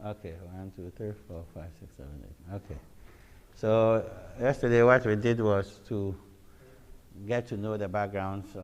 Okay, 1, 2, 3, 4, 5, 6, 7, 8. Okay. So yesterday what we did was to get to know the backgrounds.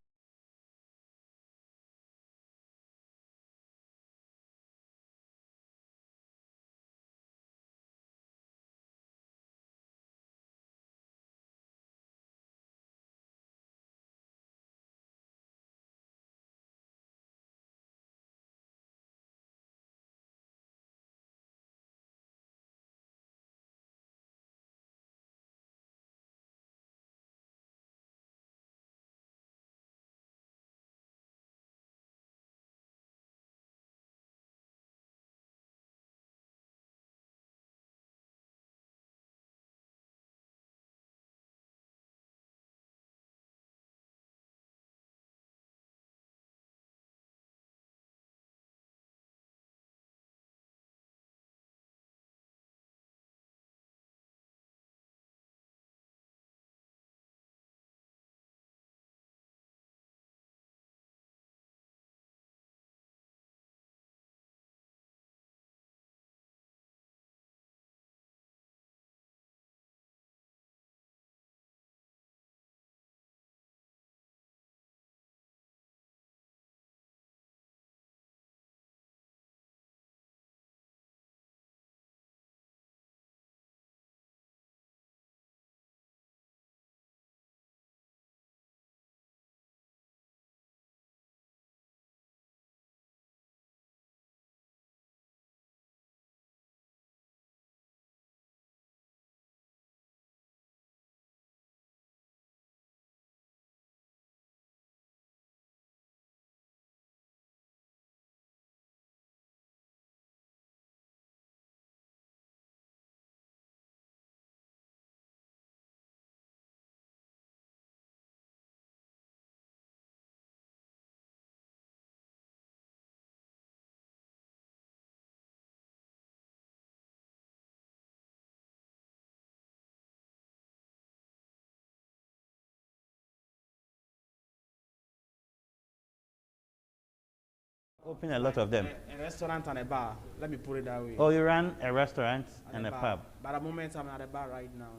Open a lot of them. A restaurant and a bar. Let me put it that way. Oh, you run a restaurant and a bar. pub. But at the moment, I'm at a bar right now.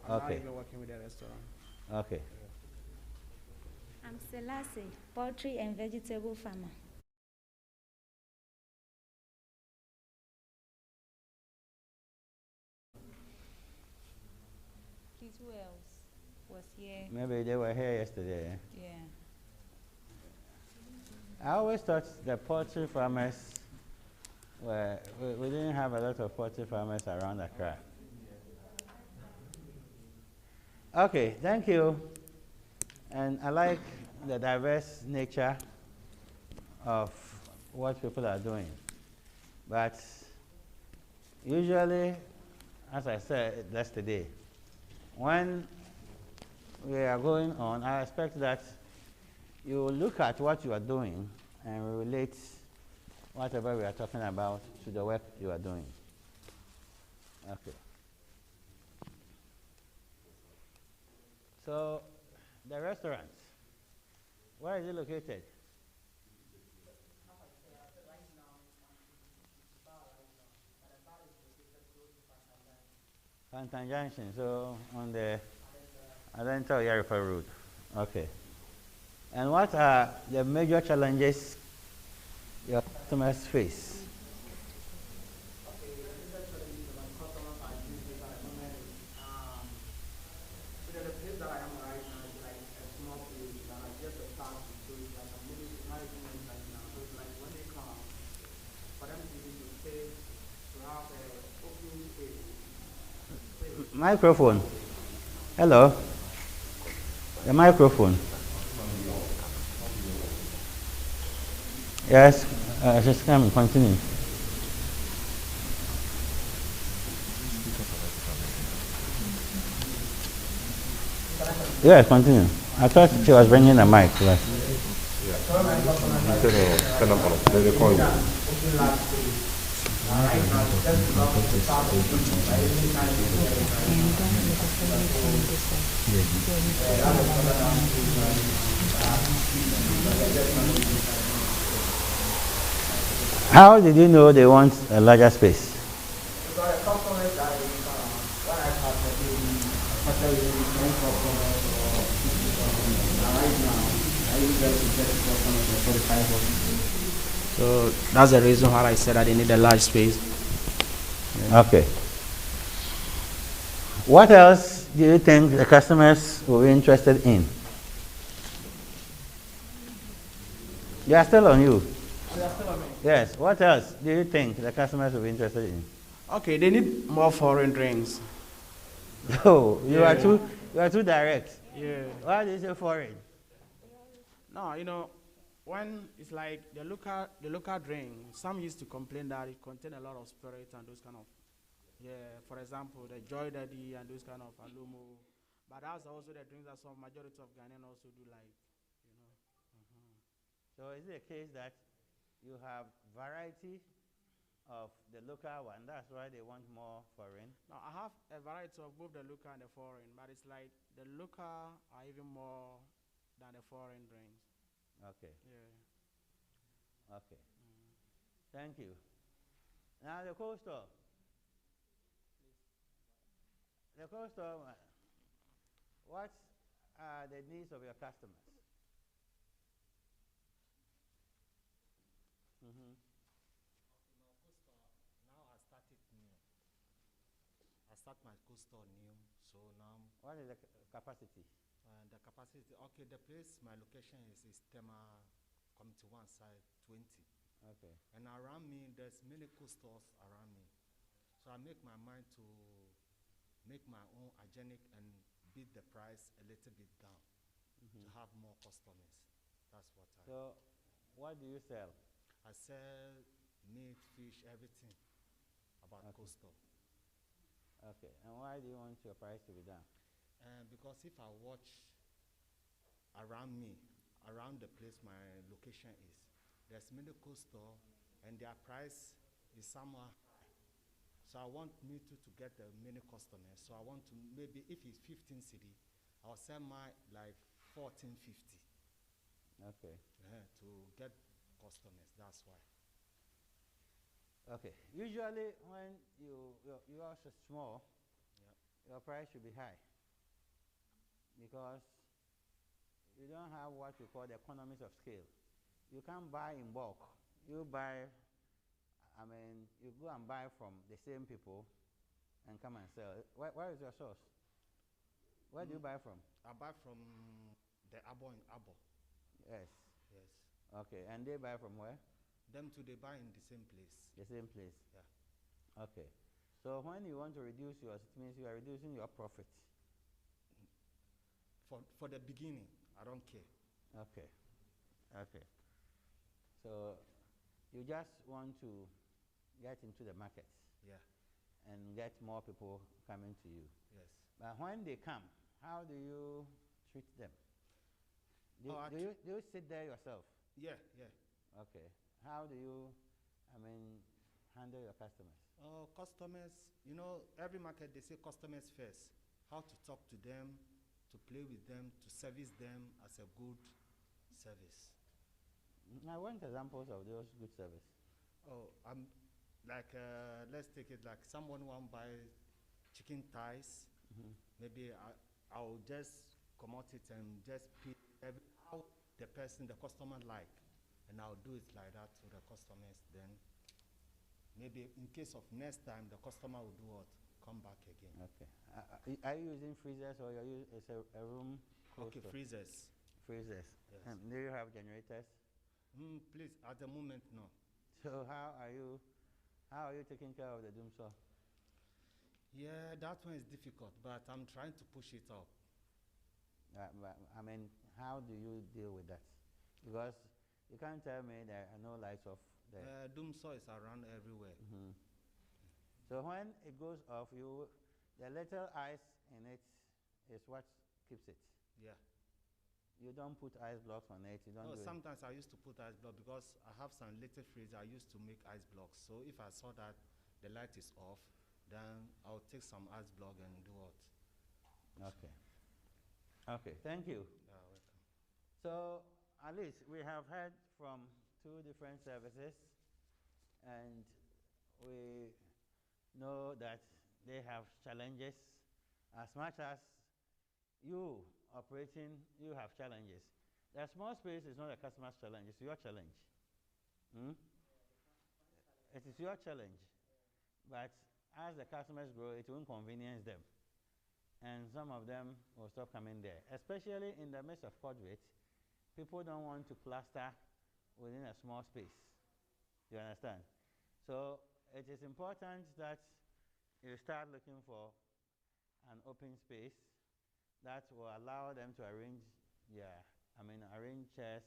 I'm not Okay. even working with a restaurant. Okay. I'm Selassie, poultry and vegetable farmer. Please, who else was here? Maybe they were here yesterday. Yeah. I always thought the poultry farmers were, we didn't have a lot of poultry farmers around Accra. Okay, thank you. And I like the diverse nature of what people are doing. But usually, as I said yesterday, when we are going on, I expect that you look at what you are doing and relate whatever we are talking about to the work you are doing. Okay. So, the restaurant, where is it located? Pantan Junction, so on the Adenta Yarifa route. Okay. And what are the major challenges your customers face? Microphone. Hello. The microphone. Yes, just come and continue. Yes, continue. I thought she was bringing the mic. Right? How did you know they want a larger space? There is different customers or right now, I usually get customers for 45 or 50. So that's the reason why I said that they need a large space. Okay. What else do you think the customers will be interested in? They are still on you. They are still on me. Yes. What else do you think the customers will be interested in? Okay, they need more foreign drinks. Oh, you Yeah. are too direct. Yeah. Why do you say foreign? No, when it's like the local drink, some used to complain that it contained a lot of spirit and those kind of, for example, the Joy Daddy and those kind of alumo. But that's also the drinks that some majority of Ghanaians also do like, So is it a case that you have variety of the local one? That's why they want more foreign. Now I have a variety of both the local and the foreign, but it's like the local are even more than the foreign drinks. Okay. Yeah. Okay. Thank you. Now the cold store. The cold store, what are the needs of your customers? Mm-hmm. Now I started new. I start my co-store new, so now What is the capacity? the capacity. Okay, the place my location is Tema Committee One side 20, Okay. and around me there's many co-stores around me, so I make my mind to make my own organic and beat the price a little bit down to have more customers. That's what I. So, what do you sell? I sell meat, fish, everything about co-store. Okay. And why do you want your price to be down? Because if I watch around me, around the place my location is, there's many co-store and their price is somewhere high. So I want me to get the many customers. So I want to maybe if it's 15 cedi, I'll sell my like 14.50. Okay. To get customers. That's why. Okay. Usually, when you are so small, your price should be high because you don't have what we call the economies of scale. You can't buy in bulk. You buy, you go and buy from the same people and come and sell. Where is your source? Where do you buy from? I buy from the Abo in Abo. Yes. Yes. Okay. And they buy from where? Them too, they buy in the same place. The same place. Yeah. Okay. So when you want to reduce yours, it means you are reducing your profit. For the beginning, I don't care. Okay. Okay. So you just want to get into the market. Yeah. And get more people coming to you. Yes. But when they come, how do you treat them? Do you sit there yourself? Yeah, yeah. Okay. How do you, handle your customers? Customers, every market they say customers first. How to talk to them, to play with them, to service them as a good service. I want examples of those good service. I'm like, let's take it like someone want buy chicken thighs. Maybe I'll just come out it and just pick how the customer like. And I'll do it like that to the customers. Then maybe in case of next time, the customer will do what? Come back again. Okay. Are you using freezers or it's a room? Okay, freezers. Freezers. Yes. Do you have generators? Please, at the moment, no. So how are you taking care of the doom saw? Yeah, that one is difficult, but I'm trying to push it up. How do you deal with that? Because you can't tell me there are no lights off there. Doom saw is around everywhere. So when it goes off, the little ice in it is what keeps it. Yeah. You don't put ice blocks on it. You don't. No, sometimes I used to put ice block because I have some little freezer. I used to make ice blocks. So if I saw that the light is off, then I'll take some ice block and do what? Okay. Okay. Thank you. Welcome. So at least we have heard from two different services, and we know that they have challenges as much as you operating, you have challenges. The small space is not the customer's challenge, it's your challenge. Hmm? It is your challenge. But as the customers grow, it will inconvenience them. And some of them will stop coming there. Especially in the midst of COVID, people don't want to cluster within a small space. You understand? So it is important that you start looking for an open space that will allow them to arrange arrange chairs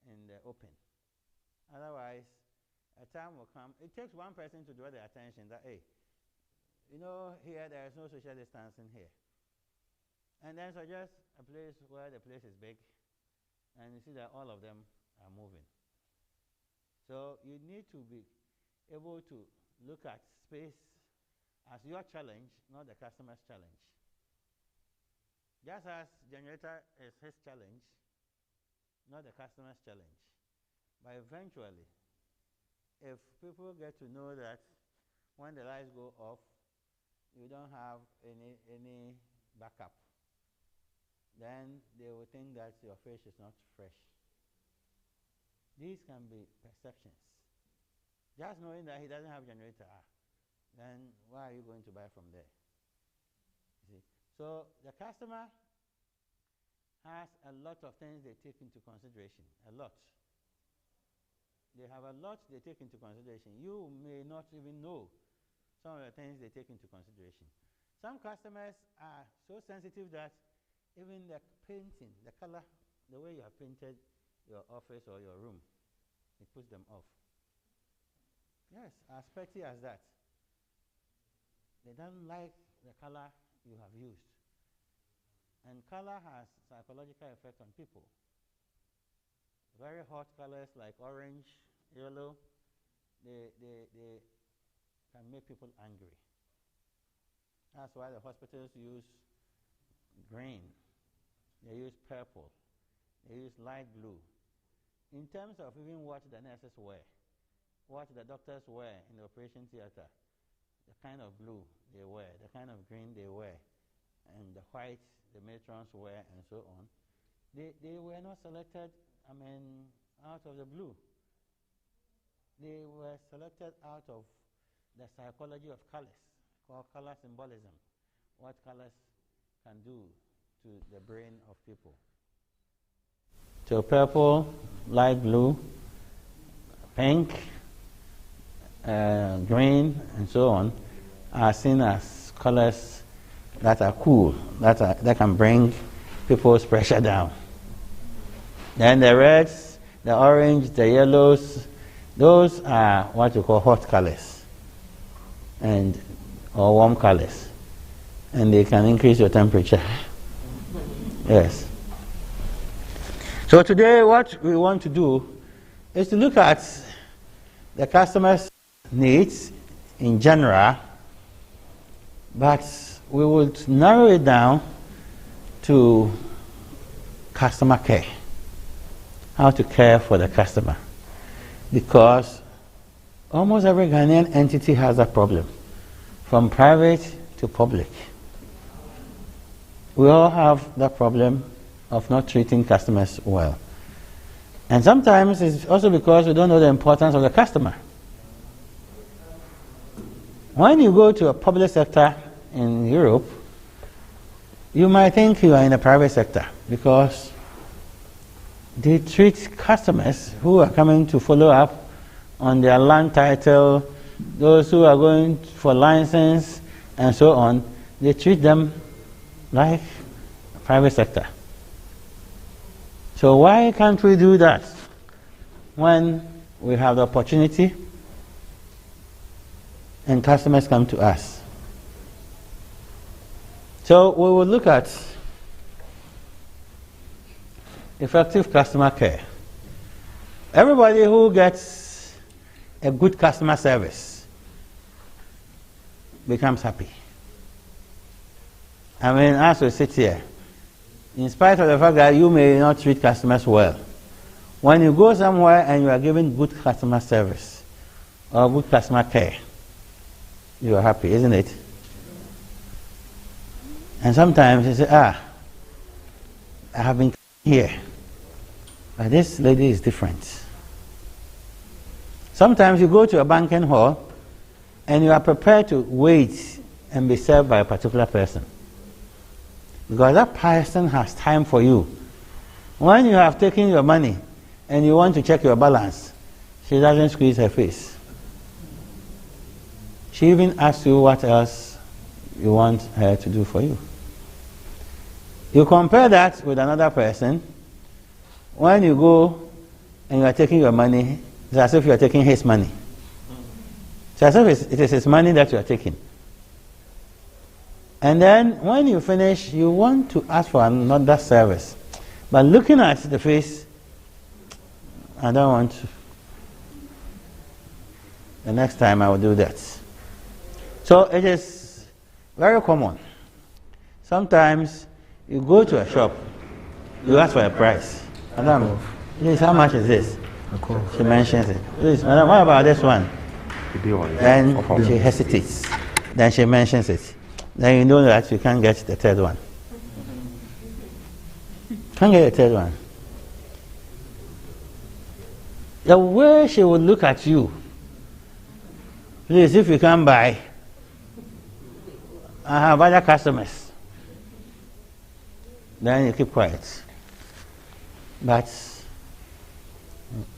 in the open. Otherwise, a time will come. It takes one person to draw their attention that, hey, you know, here there is no social distancing here. And then suggest a place where the place is big, and you see that all of them are moving. So you need to be able to look at space as your challenge, not the customer's challenge. Just as generator is his challenge, not the customer's challenge. But eventually, if people get to know that when the lights go off, you don't have any backup, then they will think that your fish is not fresh. These can be perceptions. Just knowing that he doesn't have generator, then why are you going to buy from there? You see? So the customer has a lot of things they take into consideration, a lot. They have a lot they take into consideration. You may not even know some of the things they take into consideration. Some customers are so sensitive that even the painting, the color, the way you have painted your office or your room, it puts them off. Yes, as petty as that. They don't like the color you have used. And color has psychological effect on people. Very hot colors like orange, yellow, they can make people angry. That's why the hospitals use green, they use purple, they use light blue. In terms of even what the nurses wear, what the doctors wear in the operation theater, the kind of blue they wear, the kind of green they wear, and the white the matrons wear, and so on, they were not selected, out of the blue. They were selected out of the psychology of colors, called color symbolism, what colors can do to the brain of people. So purple, light blue, pink, green, and so on are seen as colors that are cool, that can bring people's pressure down. Then the reds, the orange, the yellows, those are what you call hot colors or warm colors, and they can increase your temperature. Yes. So today what we want to do is to look at the customer's needs in general, but we would narrow it down to customer care, how to care for the customer, because almost every Ghanaian entity has a problem, from private to public. We all have that problem of not treating customers well. And sometimes it's also because we don't know the importance of the customer. When you go to a public sector in Europe, you might think you are in the private sector because they treat customers who are coming to follow up on their land title, those who are going for license, and so on, they treat them like a private sector. So why can't we do that when we have the opportunity and customers come to us? So we will look at effective customer care. Everybody who gets a good customer service becomes happy. As we sit here, in spite of the fact that you may not treat customers well, when you go somewhere and you are given good customer service or good customer care, you are happy, isn't it? And sometimes you say, I have been here, but this lady is different. Sometimes you go to a banquet hall and you are prepared to wait and be served by a particular person, because that person has time for you. When you have taken your money and you want to check your balance, she doesn't squeeze her face. She even asks you what else you want her to do for you. You compare that with another person. When you go and you are taking your money, it's as if you are taking his money. It's as if it is his money that you are taking. And then when you finish, you want to ask for another service. But looking at the face, I don't want to. The next time I will do that. So it is very common. Sometimes you go to a shop, you ask for a price. Madam, please, how much is this? She mentions it. Please, madam, what about this one? Then she hesitates. Then she mentions it. Then you know that you can't get the third one. Can't get the third one. The way she would look at you, please, if you can't buy, I have other customers. Then you keep quiet. But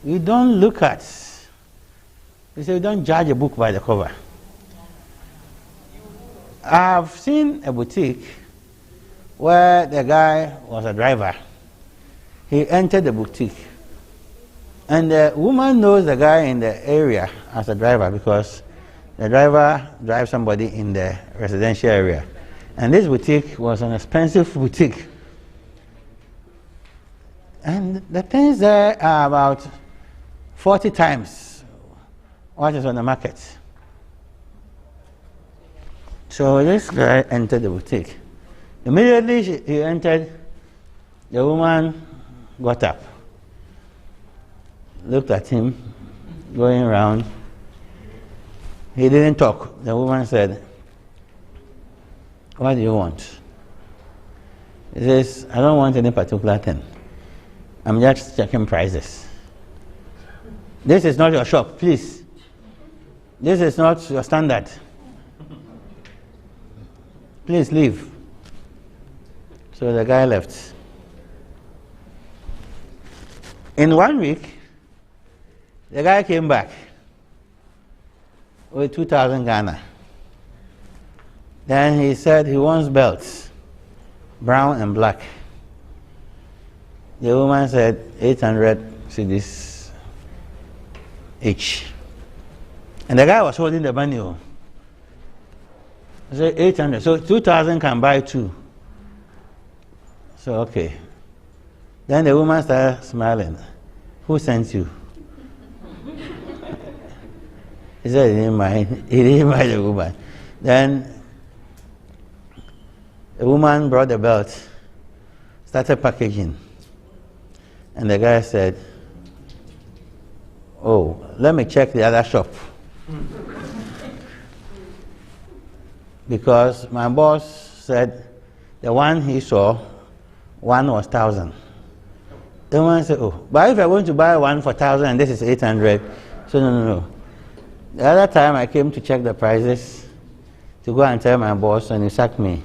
you don't look at, you say you don't judge a book by the cover. I've seen a boutique where the guy was a driver. He entered the boutique, and the woman knows the guy in the area as a driver because the driver drives somebody in the residential area. And this boutique was an expensive boutique. And the things there are about 40 times what is on the market. So this guy entered the boutique. Immediately he entered, the woman got up, looked at him, going around. He didn't talk. The woman said, "What do you want?" He says, "I don't want any particular thing. I'm just checking prices. This is not your shop, please. This is not your standard. Please leave." So the guy left. In 1 week, the guy came back with 2,000 Ghana. Then he said he wants belts, brown and black. The woman said 800 cedis each. And the guy was holding the money. I said 800, so 2,000 can buy two. So okay. Then the woman started smiling. "Who sent you?" He said he didn't mind. He didn't mind the woman. Then the woman brought the belt, started packaging. And the guy said, "Oh, let me check the other shop." Because my boss said the one he saw, one was 1,000. The woman said, "Oh, but if I want to buy one for 1,000 and this is 800, so no. The other time I came to check the prices to go and tell my boss, and he sacked me.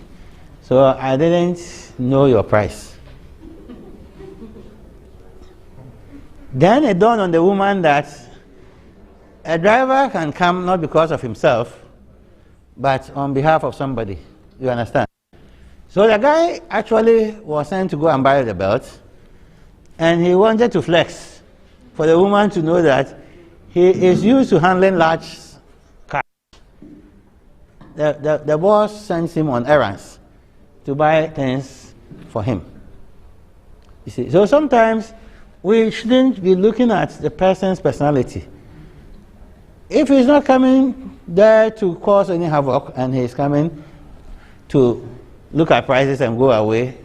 So I didn't know your price." Then it dawned on the woman that a driver can come not because of himself, but on behalf of somebody. You understand? So the guy actually was sent to go and buy the belt, and he wanted to flex for the woman to know that he is used to handling large cars. The boss sends him on errands to buy things for him. You see, so sometimes we shouldn't be looking at the person's personality. If he's not coming there to cause any havoc and he's coming to look at prices and go away,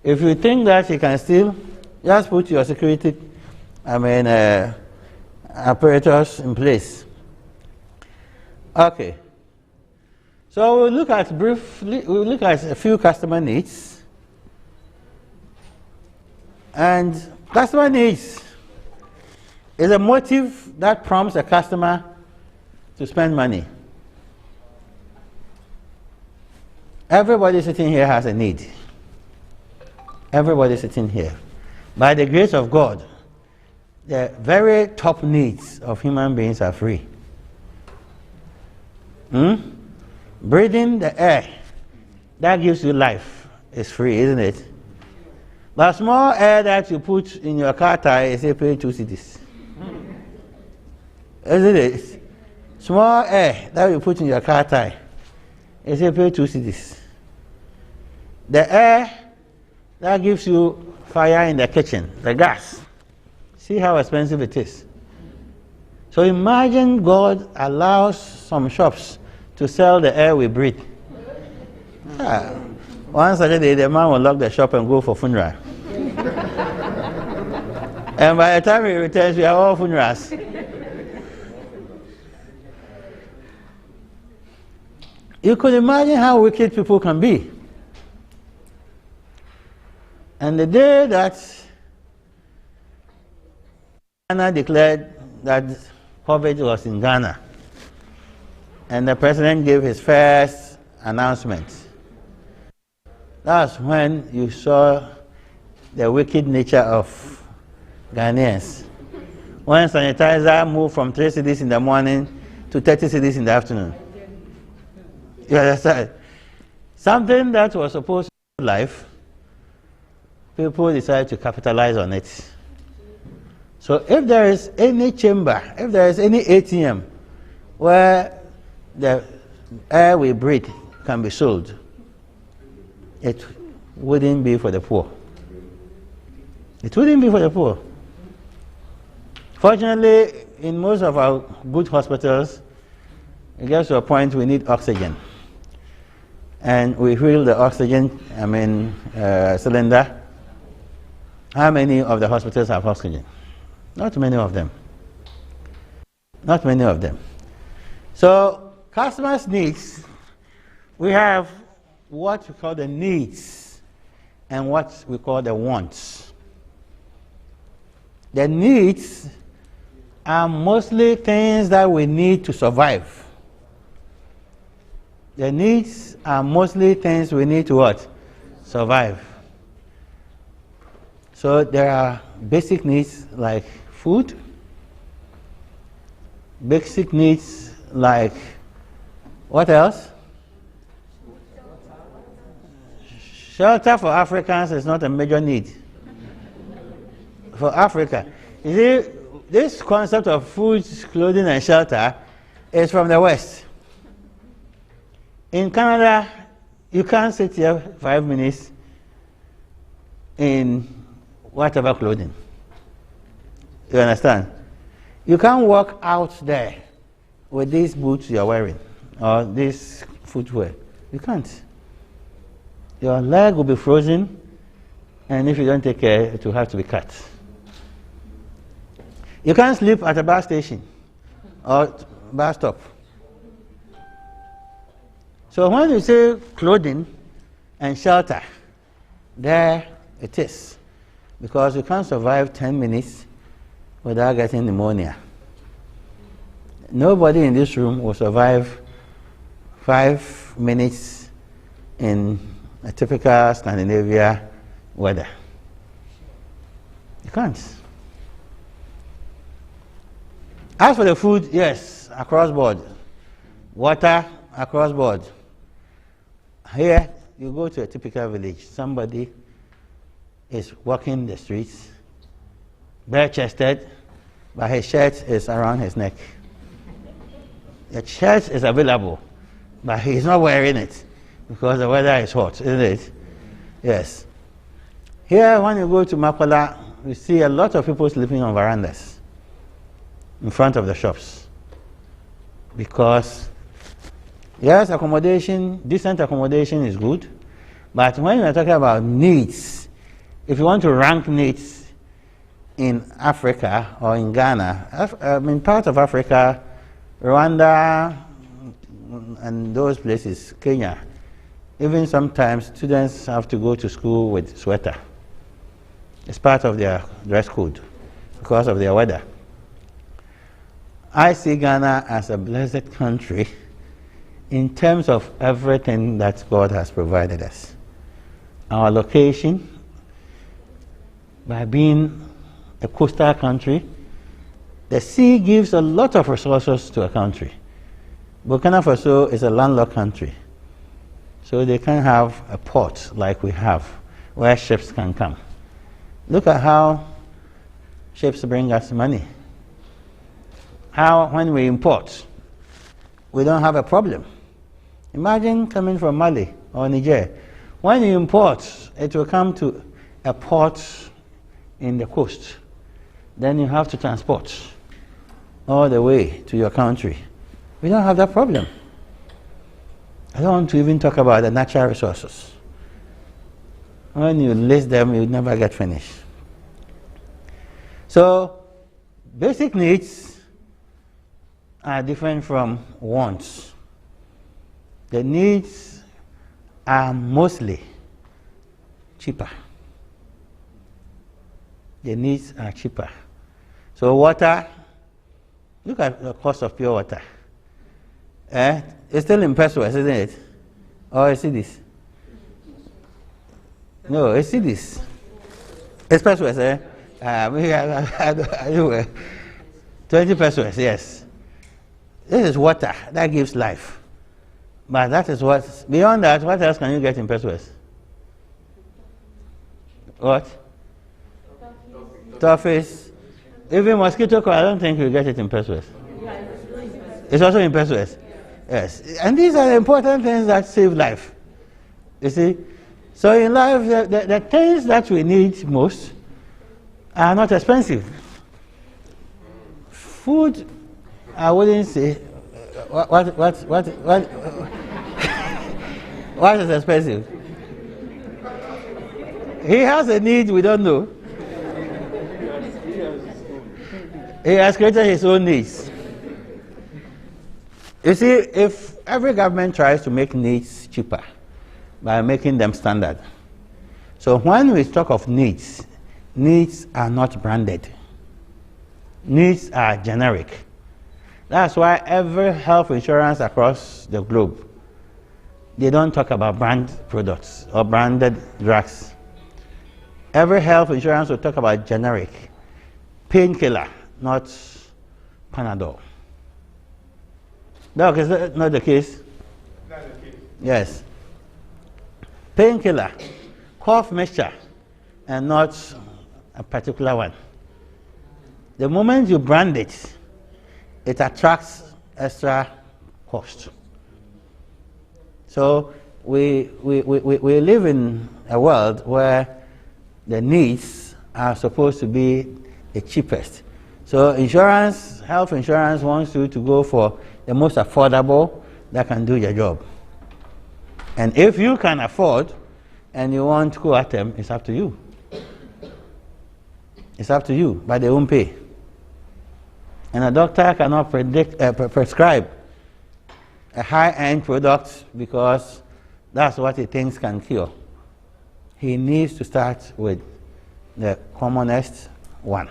if you think that he can still, just put your security, apparatus in place. Okay. So we'll look at a few customer needs. And customer needs is a motive that prompts a customer to spend money. Everybody sitting here has a need. Everybody sitting here. By the grace of God, the very top needs of human beings are free. Breathing the air that gives you life is free, isn't it? But small air that you put in your car tire is pay 2 cedis. Isn't it? Small air that you put in your car tire is pay 2 cedis. The air that gives you fire in the kitchen, the gas. See how expensive it is. So imagine God allows some shops to sell the air we breathe. One Saturday, the man will lock the shop and go for funeral. And by the time he returns, we are all funerals. You could imagine how wicked people can be. And the day that Ghana declared that poverty was in Ghana, and the president gave his first announcement, that's when you saw the wicked nature of Ghanaians. When sanitizer moved from 3 cedis in the morning to 30 cedis in the afternoon. You understand? Something that was supposed to be life, people decided to capitalize on it. So if there is any chamber, if there is any ATM where the air we breathe can be sold, it wouldn't be for the poor. It wouldn't be for the poor. Fortunately, in most of our good hospitals, it gets to a point we need oxygen. And we fill the oxygen, cylinder. How many of the hospitals have oxygen? Not many of them. Not many of them. So, customers' needs, we have what we call the needs and what we call the wants. The needs are mostly things that we need to survive. The needs are mostly things we need to what? Survive. So there are basic needs like food, basic needs like what else? Shelter for Africans is not a major need for Africa. You see, this concept of food, clothing, and shelter is from the West. In Canada, you can't sit here 5 minutes in whatever clothing. You understand? You can't walk out there with these boots you're wearing or this footwear. You can't. Your leg will be frozen, and if you don't take care, it will have to be cut. You can't sleep at a bus station or bus stop. So when you say clothing and shelter, there it is. Because you can't survive 10 minutes without getting pneumonia. Nobody in this room will survive 5 minutes in a typical Scandinavia weather. You can't. As for the food, yes, across board. Water, across board. Here, you go to a typical village. Somebody is walking the streets, bare-chested, but his shirt is around his neck. The shirt is available, but he's not wearing it because the weather is hot, isn't it? Yes. Here, when you go to Makola, you see a lot of people sleeping on verandas in front of the shops because yes, accommodation, decent accommodation is good, but when you're talking about needs, if you want to rank needs in Africa or in Ghana, in parts of Africa, Rwanda and those places, Kenya, even sometimes students have to go to school with sweater. It's part of their dress code because of their weather. I see Ghana as a blessed country in terms of everything that God has provided us. Our location, by being a coastal country, the sea gives a lot of resources to a country. Burkina Faso is a landlocked country, so they can have a port like we have, where ships can come. Look at how ships bring us money. How, when we import, we don't have a problem. Imagine coming from Mali or Niger. When you import, it will come to a port in the coast. Then you have to transport all the way to your country. We don't have that problem. I don't want to even talk about the natural resources. When you list them, you never get finished. So, basic needs are different from wants. The needs are mostly cheaper. The needs are cheaper. So water, look at the cost of pure water. It's still in pesos, isn't it? Or is it this? No, it's this. It's pesos, eh? 20 pesos, yes. This is water. That gives life. But that is what, beyond that, what else can you get in pesos? What? Toffees. Even mosquito coil, I don't think you get it in pesos. It's also in pesos. Yes. And these are the important things that save life. You see? So in life, the things that we need most are not expensive. Food, I wouldn't say, what is expensive? He has a need we don't know. He has created his own needs. You see, if every government tries to make needs cheaper by making them standard. So when we talk of needs, needs are not branded. Needs are generic. That's why every health insurance across the globe, they don't talk about brand products or branded drugs. Every health insurance will talk about generic. Painkiller, not Panadol. Doc, is that not the case? Not the case. Yes. Painkiller, cough mixture, and not a particular one. The moment you brand it, it attracts extra cost. So we live in a world where the needs are supposed to be the cheapest. So insurance, health insurance wants you to go for the most affordable that can do your job. And if you can afford and you want to go at them, it's up to you. It's up to you, but they won't pay. And a doctor cannot prescribe a high-end product because that's what he thinks can cure. He needs to start with the commonest one.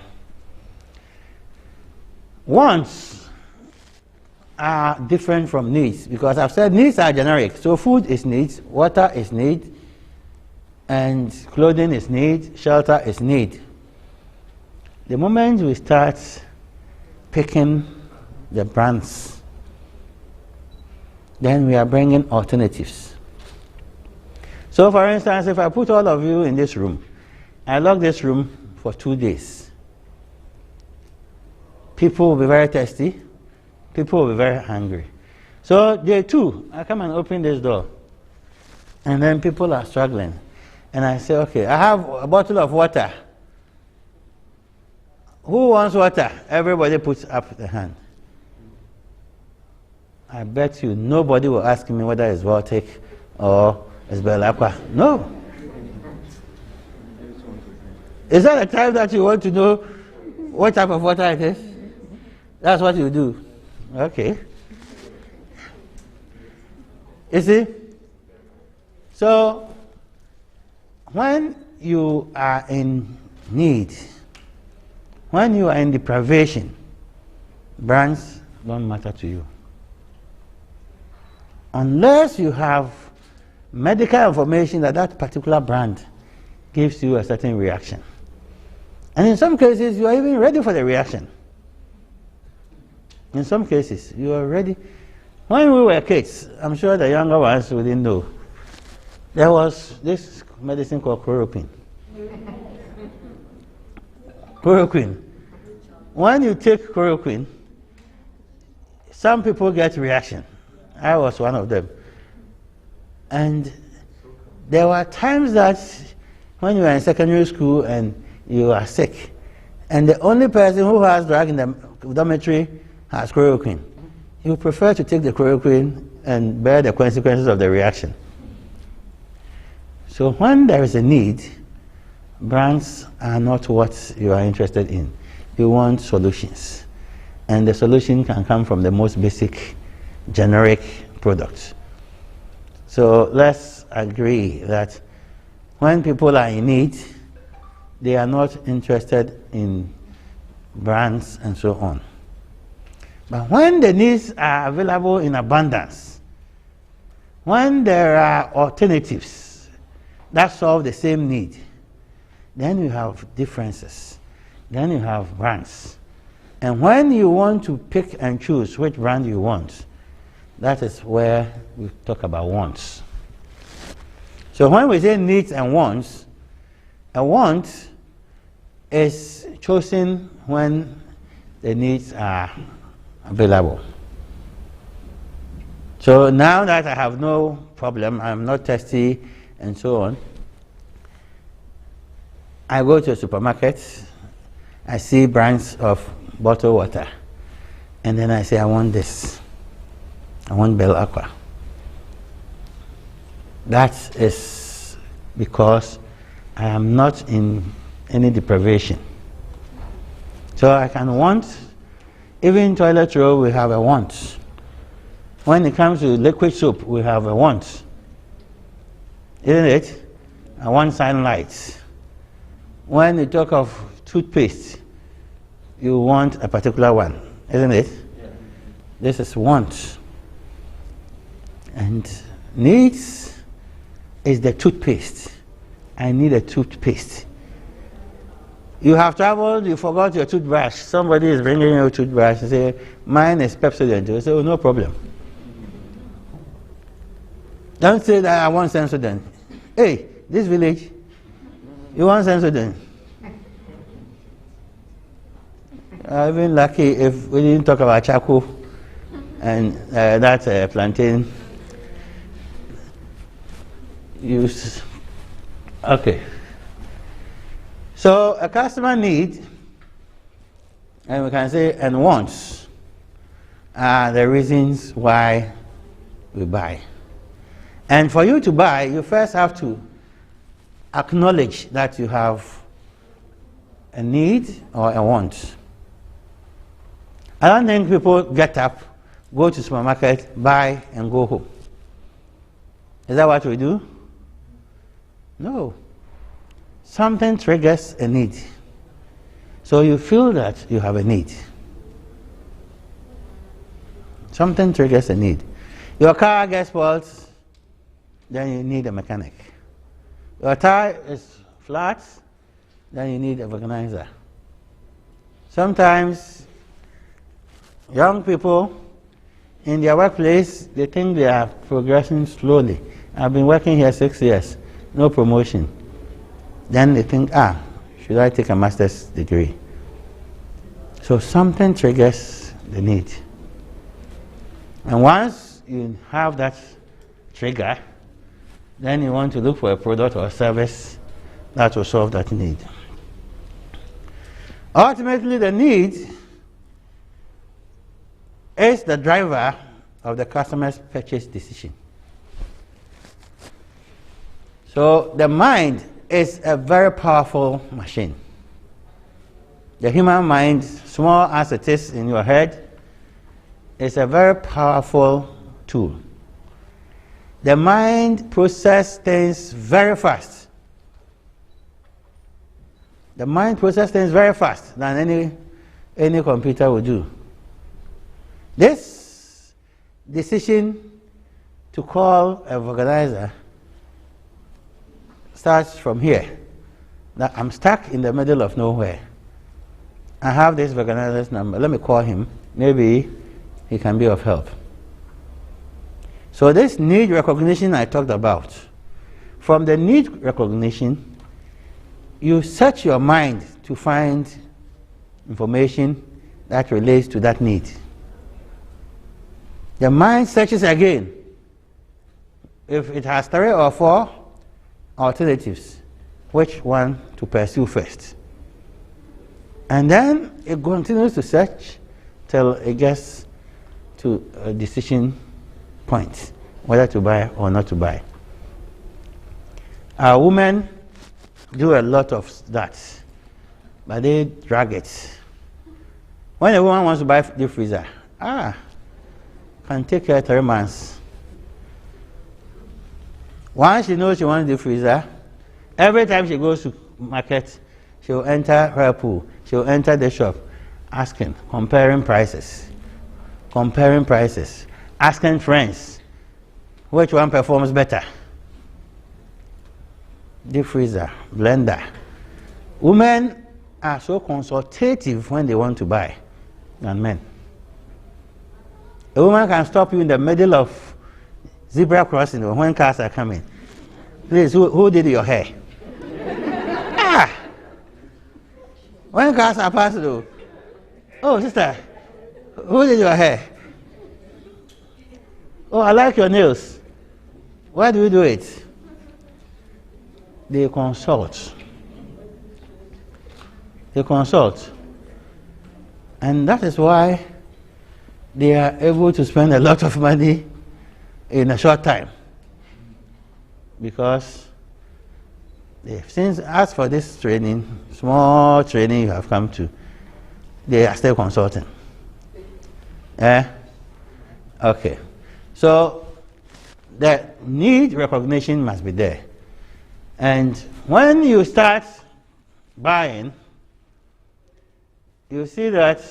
Wants are different from needs because I've said needs are generic. So food is needs, water is need, and clothing is need, shelter is need. The moment we start picking the brands, then we are bringing alternatives. So for instance, if I put all of you in this room, I lock this room for 2 days. People will be very thirsty. People will be very hungry. So day 2, I come and open this door. And then people are struggling. And I say, okay, I have a bottle of water. Who wants water? Everybody puts up the hand. I bet you nobody will ask me whether it's Baltic or it's Belacqua. No. Is that the time that you want to know what type of water it is? That's what you do. Okay. You see? So, when you are in need. When you are in deprivation, brands don't matter to you. Unless you have medical information that that particular brand gives you a certain reaction. And in some cases, you are even ready for the reaction. In some cases, you are ready. When we were kids, I'm sure the younger ones wouldn't know, there was this medicine called chloroquine. Chloroquine. When you take chloroquine, some people get reaction. I was one of them. And there were times that when you were in secondary school and you are sick, and the only person who has drug in the dormitory has chloroquine, you prefer to take the chloroquine and bear the consequences of the reaction. So when there is a need, brands are not what you are interested in. You want solutions. And the solution can come from the most basic, generic products. So let's agree that when people are in need, they are not interested in brands and so on. But when the needs are available in abundance, when there are alternatives that solve the same need, then you have differences. Then you have brands. And when you want to pick and choose which brand you want, that is where we talk about wants. So when we say needs and wants, a want is chosen when the needs are available. So now that I have no problem, I'm not thirsty and so on, I go to a supermarket, I see brands of bottled water, and then I say, I want this. I want Bell Aqua. That is because I am not in any deprivation. So I can want, even toilet roll we have a want. When it comes to liquid soap, we have a want. Isn't it? I want sunlight. When you talk of toothpaste, you want a particular one, isn't it? Yeah. This is want. And needs is the toothpaste. I need a toothpaste. You have traveled, you forgot your toothbrush. Somebody is bringing you a toothbrush and say, mine is Pepsodent. You say, oh, no problem. Don't say that I want Sensodyne. Hey, this village, you want Sensodyne? I've been lucky if we didn't talk about charcoal and that plantain use. Okay. So a customer need, and we can say, and wants, are the reasons why we buy. And for you to buy, you first have to acknowledge that you have a need or a want. I don't think people get up, go to supermarket, buy, and go home. Is that what we do? No. Something triggers a need. So you feel that you have a need. Something triggers a need. Your car gets spoiled, then you need a mechanic. Your tire is flat, then you need a vulcanizer. Sometimes young people in their workplace, they think they are progressing slowly. I've been working here 6 years, no promotion. Then they think, should I take a master's degree? So something triggers the need. And once you have that trigger, then you want to look for a product or a service that will solve that need. Ultimately, the need is the driver of the customer's purchase decision. So the mind is a very powerful machine. The human mind, small as it is in your head, is a very powerful tool. The mind processes things very fast. The mind processes things very fast than any computer will do. This decision to call a organizer starts from here. That I'm stuck in the middle of nowhere. I have this organizer's number. Let me call him. Maybe he can be of help. So this need recognition I talked about. From the need recognition, you search your mind to find information that relates to that need. The mind searches again. If it has 3 or 4 alternatives, which one to pursue first? And then it continues to search till it gets to a decision point, whether to buy or not to buy. Women do a lot of that, but they drag it. When a woman wants to buy the freezer, can take her 3 months. Once she knows she wants the freezer, every time she goes to market, she will enter her pool. She will enter the shop, asking, comparing prices, asking friends, which one performs better? Deep freezer, blender. Women are so consultative when they want to buy than men. A woman can stop you in the middle of zebra crossing when cars are coming. Please, who did your hair? When cars are passing through. Oh, sister, who did your hair? Oh, I like your nails. Why do you do it? They consult. And that is why they are able to spend a lot of money in a short time. Because since as for this training, small training you have come to, they are still consulting. Okay. So the need recognition must be there. And when you start buying, you see that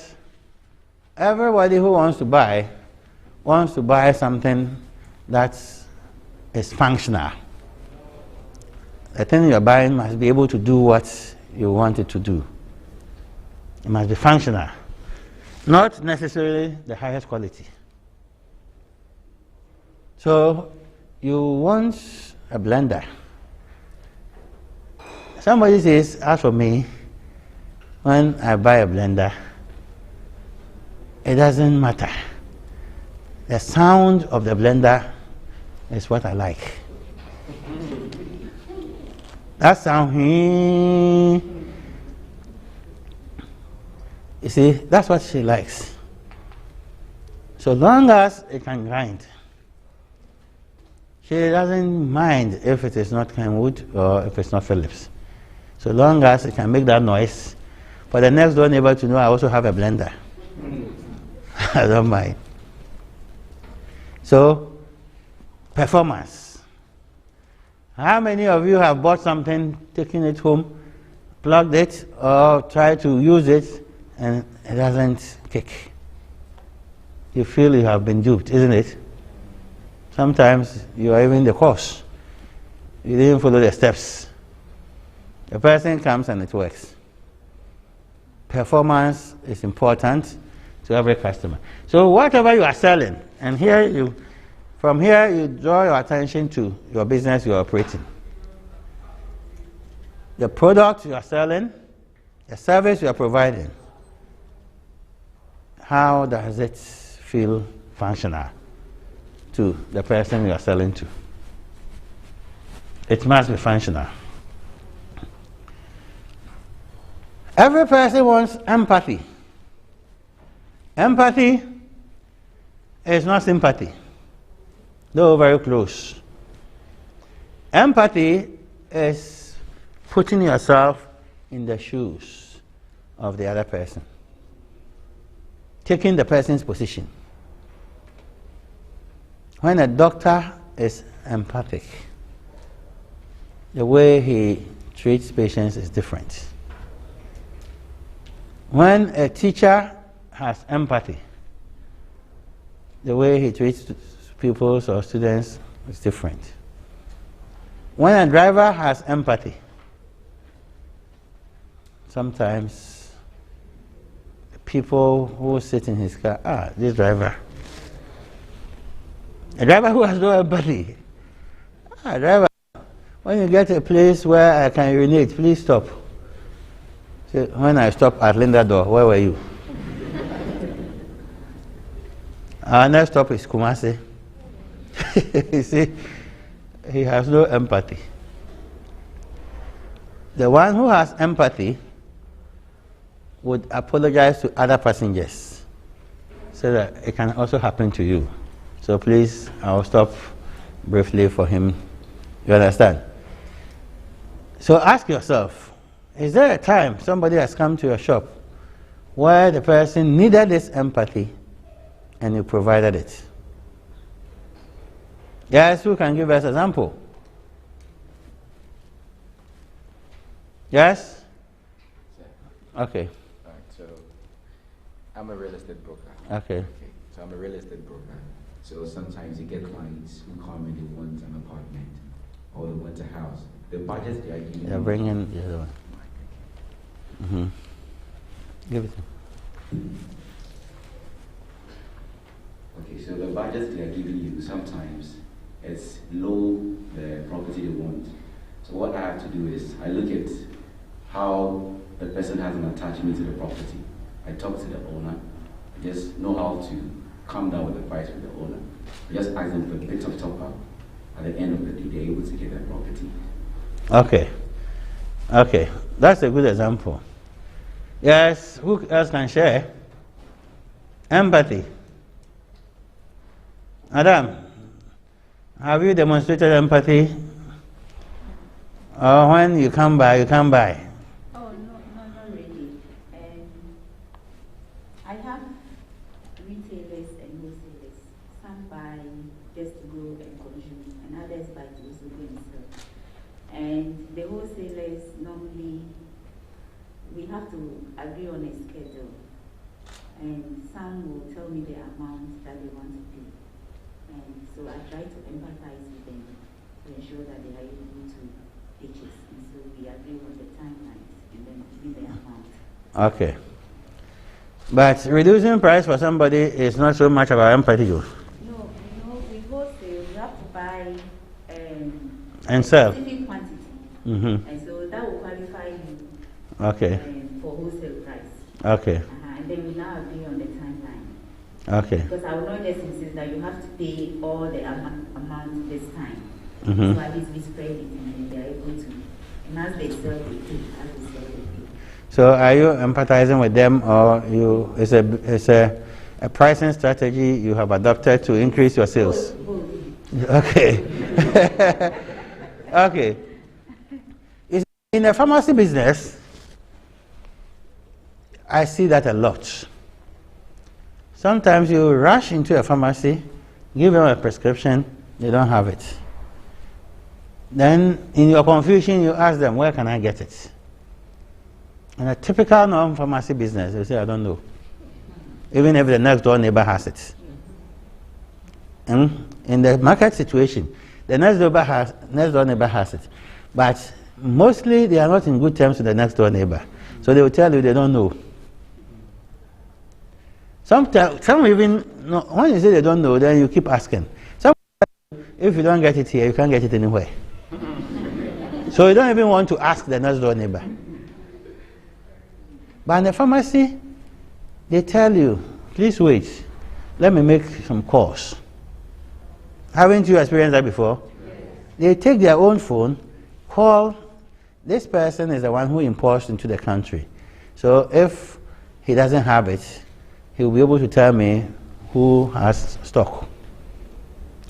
everybody who wants to buy something that is functional. The thing you're buying must be able to do what you want it to do. It must be functional, not necessarily the highest quality. So you want a blender. Somebody says, as for me, when I buy a blender, it doesn't matter. The sound of the blender is what I like. That sound, you see, that's what she likes. So long as it can grind, she doesn't mind if it is not Kenwood or if it's not Phillips. So long as it can make that noise, for the next door neighbor to know I also have a blender. I don't mind. So, performance. How many of you have bought something, taken it home, plugged it, or tried to use it, and it doesn't kick? You feel you have been duped, isn't it? Sometimes you are even the cause. You didn't follow the steps. The person comes and it works. Performance is important to every customer. So whatever you are selling, and from here you draw your attention to your business you are operating. The product you are selling, the service you are providing, how does it feel functional to the person you are selling to? It must be functional. Every person wants empathy. Empathy is not sympathy, though very close. Empathy is putting yourself in the shoes of the other person, taking the person's position. When a doctor is empathic, the way he treats patients is different. When a teacher has empathy, the way he treats pupils or students is different. When a driver has empathy, sometimes people who sit in his car, this driver. A driver who has no empathy. Driver, when you get to a place where I can urinate, please stop. So when I stopped at Linda Door, where were you? Our next stop is Kumasi. You see, he has no empathy. The one who has empathy would apologize to other passengers so that it can also happen to you. So please, I'll stop briefly for him. You understand? So ask yourself, is there a time somebody has come to your shop where the person needed this empathy and you provided it? Yes, who can give us an example? Yes? Okay. All right, so I'm a real estate broker. Okay. So I'm a real estate broker. So sometimes you get clients who come and they want an apartment or they want a house. The budget they are giving. They're bringing the other one. Mm-hmm. Give it to me. Okay, so the budget they are giving you sometimes it's low the property they want. So what I have to do is I look at how the person has an attachment to the property. I talk to the owner. I just know how to come down with the price with the owner. I just ask them for a bit of top up. At the end of the day, they're able to get that property. Okay. Okay. That's a good example. Yes, who else can share? Empathy. Adam, have you demonstrated empathy? Or when you come by, you come by? Oh, no, not really. I have retailers and wholesalers. Some buy just to go and consume, and others buy to also go and sell. And the wholesalers, normally, we have to agree on a schedule. And some will tell me the amount that they want to pay. And so I try to empathize with them to ensure that they are able to purchase. And so we agree on the timelines and then give the amount. Okay. But reducing price for somebody is not so much about empathy. No, we wholesale, you have to buy and sell. specific quantity. Mm-hmm. And so that will qualify you Okay. For wholesale price. Okay. And then we now agree on the timeline. Okay. Because I will not just insist that you have to pay all the amount this time. Mm-hmm. So at least we spread it and then they are able to. And as they sell, they pay. As they sell, they pay. So are you empathizing with them, or it's a pricing strategy you have adopted to increase your sales? Both. Okay. Okay. In a pharmacy business, I see that a lot. Sometimes you rush into a pharmacy, give them a prescription, they don't have it. Then, in your confusion, you ask them, where can I get it? In a typical non-pharmacy business, they say, I don't know. Even if the next door neighbor has it. And in the market situation, the next door neighbor has it. But mostly, they are not in good terms with the next door neighbor. So they will tell you they don't know. Some even, no, when you say they don't know, then you keep asking. Some, if you don't get it here, you can't get it anywhere. So you don't even want to ask the next door neighbor. But in the pharmacy, they tell you, please wait, let me make some calls. Haven't you experienced that before? Yes. They take their own phone, call, this person is the one who imports into the country. So if he doesn't have it, he will be able to tell me who has stock.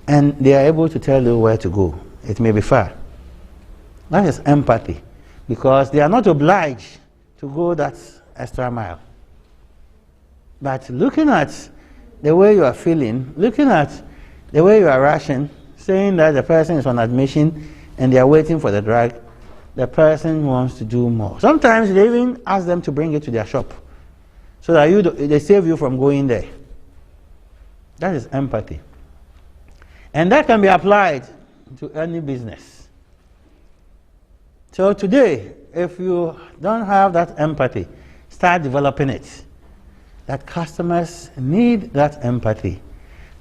And they are able to tell you where to go. It may be far. That is empathy, because they are not obliged to go that extra mile. But looking at the way you are feeling, looking at the way you are rushing, saying that the person is on admission and they are waiting for the drug, the person wants to do more. Sometimes they even ask them to bring it to their shop so that they save you from going there. That is empathy. And that can be applied to any business. So today, if you don't have that empathy, start developing it. That customers need that empathy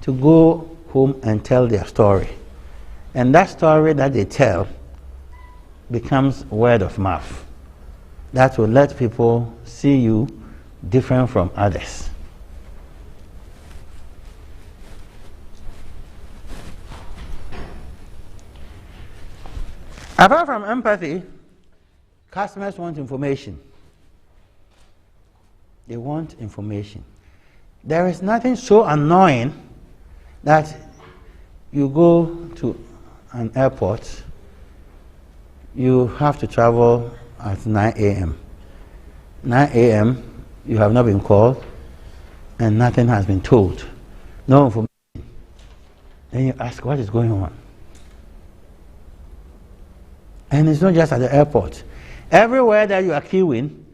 to go home and tell their story. And that story that they tell becomes word of mouth. That will let people see you different from others. Apart from empathy, customers want information. They want information. There is nothing so annoying that you go to an airport, you have to travel at 9 a.m. 9 a.m., you have not been called, and nothing has been told. No information. Then you ask, what is going on? And it's not just at the airport. Everywhere that you are queuing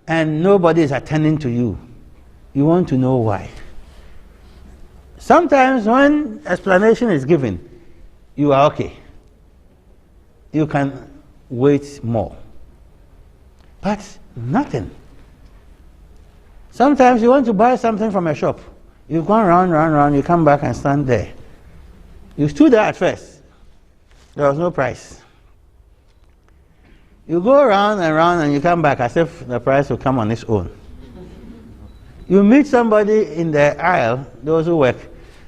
and nobody is attending to you, you want to know why. Sometimes when explanation is given, you are okay. You can wait more. But nothing. Sometimes you want to buy something from a shop. You've gone round, you come back and stand there. You stood there at first. There was no price. You go round and you come back as if the price will come on its own. You meet somebody in the aisle, those who work.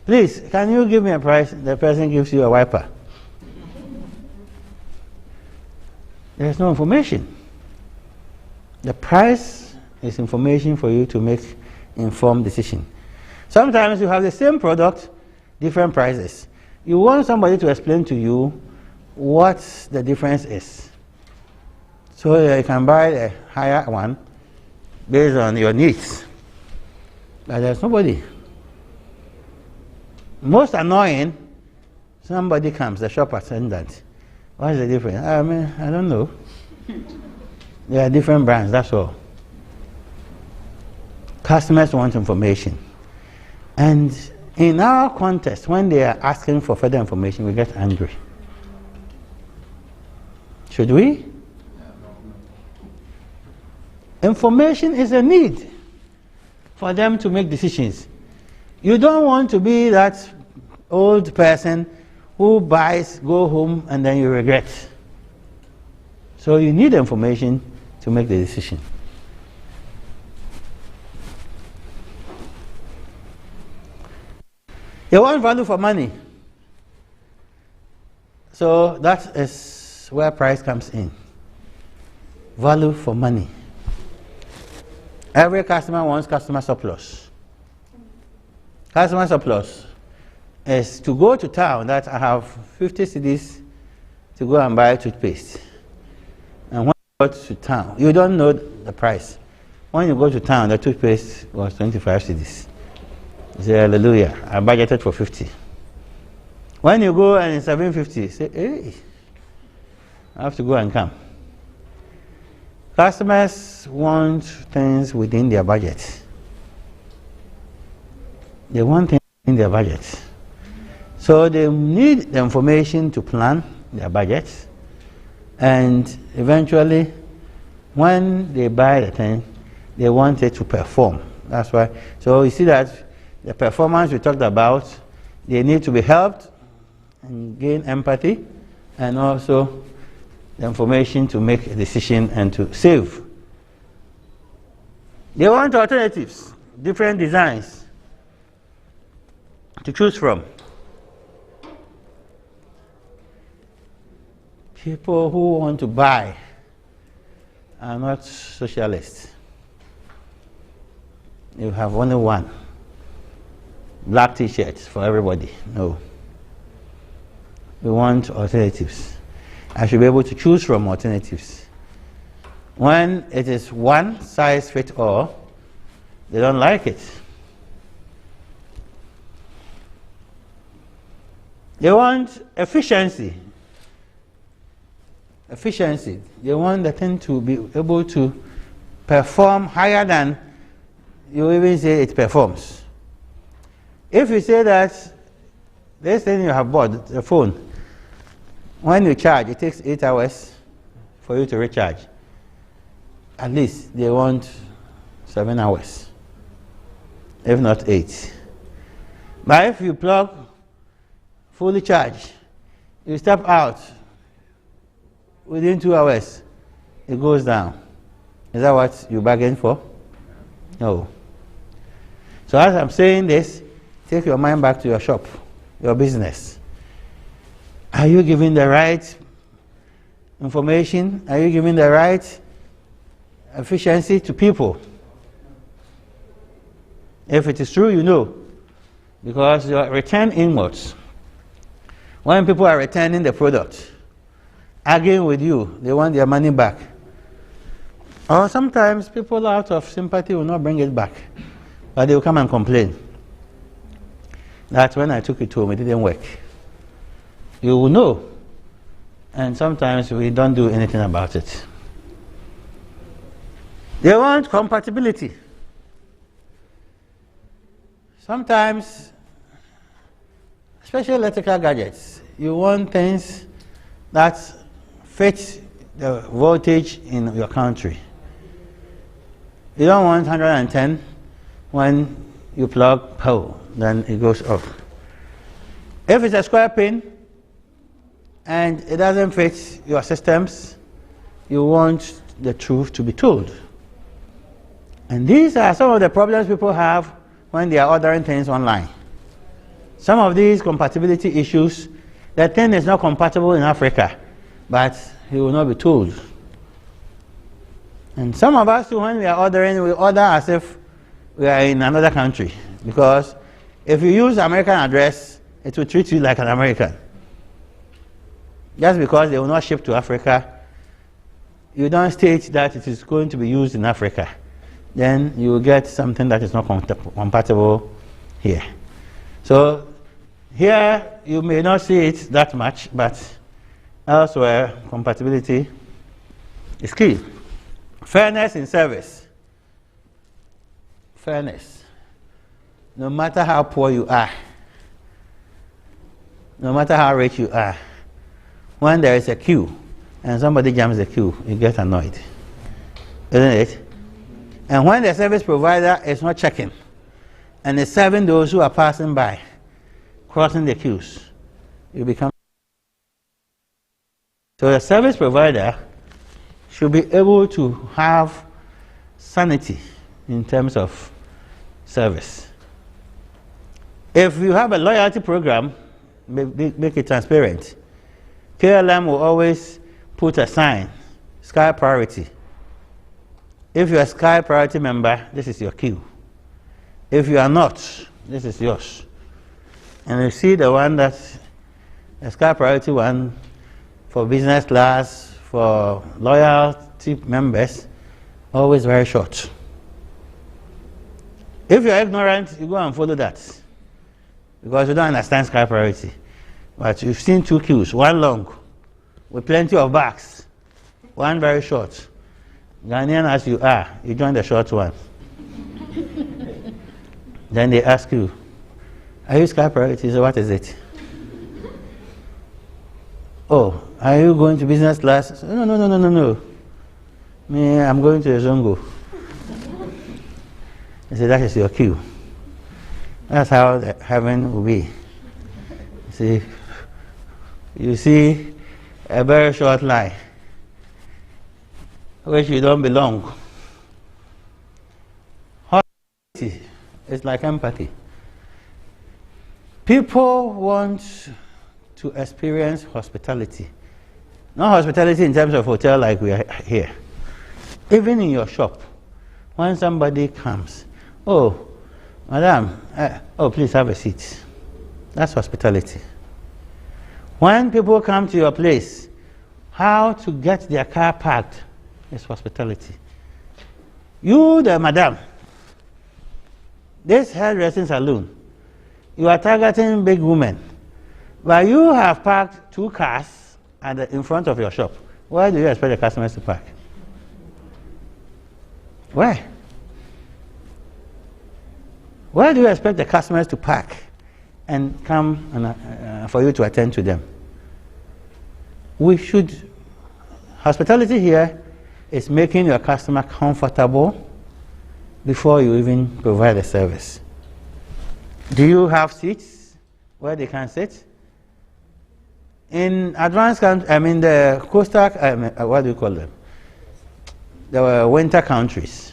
Please, can you give me a price? The person gives you a wiper. There's no information. The price is information for you to make informed decision. Sometimes you have the same product, different prices. You want somebody to explain to you what the difference is. So you can buy a higher one based on your needs. But there's nobody. Most annoying, somebody comes, the shop attendant. What is the difference? I mean, I don't know. There are different brands, that's all. Customers want information. And in our context, when they are asking for further information, we get angry. Should we? Information is a need for them to make decisions. You don't want to be that old person who buys, go home, and then you regret. So you need information to make the decision. You want value for money. So that is where price comes in. Value for money. Every customer wants customer surplus. Customer surplus is to go to town that I have 50 cedis to go and buy toothpaste. And when you go to town, you don't know the price. When you go to town, the toothpaste was 25 cedis. You say, hallelujah, I budgeted for 50. When you go and it's 750, say, hey, I have to go and come. Customers want things within their budget. They want things in their budget. So they need the information to plan their budget. And eventually, when they buy the thing, they want it to perform. That's why. So you see that the performance we talked about, they need to be helped and gain empathy, and also the information to make a decision and to save. They want alternatives, different designs to choose from. People who want to buy are not socialists. You have only one. Black t-shirts for everybody. No. We want alternatives. I should be able to choose from alternatives. When it is one size fits all, they don't like it. They want efficiency. Efficiency. They want the thing to be able to perform higher than you even say it performs. If you say that this thing you have bought, the phone, when you charge, it takes 8 hours for you to recharge. At least they want 7 hours, if not 8. But if you plug, fully charged, you step out, within 2 hours, it goes down. Is that what you bargained for? No. So as I'm saying this, take your mind back to your shop, your business. Are you giving the right information? Are you giving the right efficiency to people? If it is true, you know, because your return inwards. When people are returning the product, arguing with you, they want their money back. Or sometimes people out of sympathy will not bring it back, but they will come and complain that when I took it home, it didn't work. You will know, and sometimes we don't do anything about it. They want compatibility. Sometimes, especially electrical gadgets, you want things that fit the voltage in your country. You don't want 110 when you plug power, then it goes off. If it's a square pin and it doesn't fit your systems, you want the truth to be told. And these are some of the problems people have when they are ordering things online. Some of these compatibility issues, the thing is not compatible in Africa, but he will not be told. And some of us, when we are ordering, we order as if we are in another country. Because if you use American address, it will treat you like an American. Just because they will not ship to Africa, you don't state that it is going to be used in Africa. Then you will get something that is not compatible here. So here you may not see it that much, but elsewhere compatibility is key. Fairness in service. Fairness. No matter how poor you are, no matter how rich you are, when there is a queue and somebody jams the queue, you get annoyed. Isn't it? And when the service provider is not checking and is serving those who are passing by, crossing the queues, you become. So the service provider should be able to have sanity in terms of service. If you have a loyalty program, make it transparent. KLM will always put a sign, Sky Priority. If you are a Sky Priority member, this is your queue. If you are not, this is yours. And you see the one that's a Sky Priority one for business class, for loyalty members, always very short. If you're ignorant, you go and follow that, because you don't understand Sky Priority. But you've seen 2 queues, one long, with plenty of bags, one very short. Ghanaian as you are, you join the short one. Then they ask you, are you Sky Priority? So what is it? Oh, are you going to business class? No. Me, I'm going to Zongo. I said, that is your queue. That's how the heaven will be. You see a very short line, which you don't belong. Hospitality is like empathy. People want to experience hospitality. Not hospitality in terms of hotel like we are here. Even in your shop, when somebody comes, oh, madam, oh, please have a seat. That's hospitality. When people come to your place, how to get their car parked is hospitality. You, the madam, this hairdressing salon, you are targeting big women, but you have parked 2 cars in front of your shop. Why do you expect the customers to park? Why? Where do you expect the customers to park and come and, for you to attend to them? Hospitality here is making your customer comfortable before you even provide the service. Do you have seats where they can sit? In advanced countries, the coastal, what do you call them? The winter countries,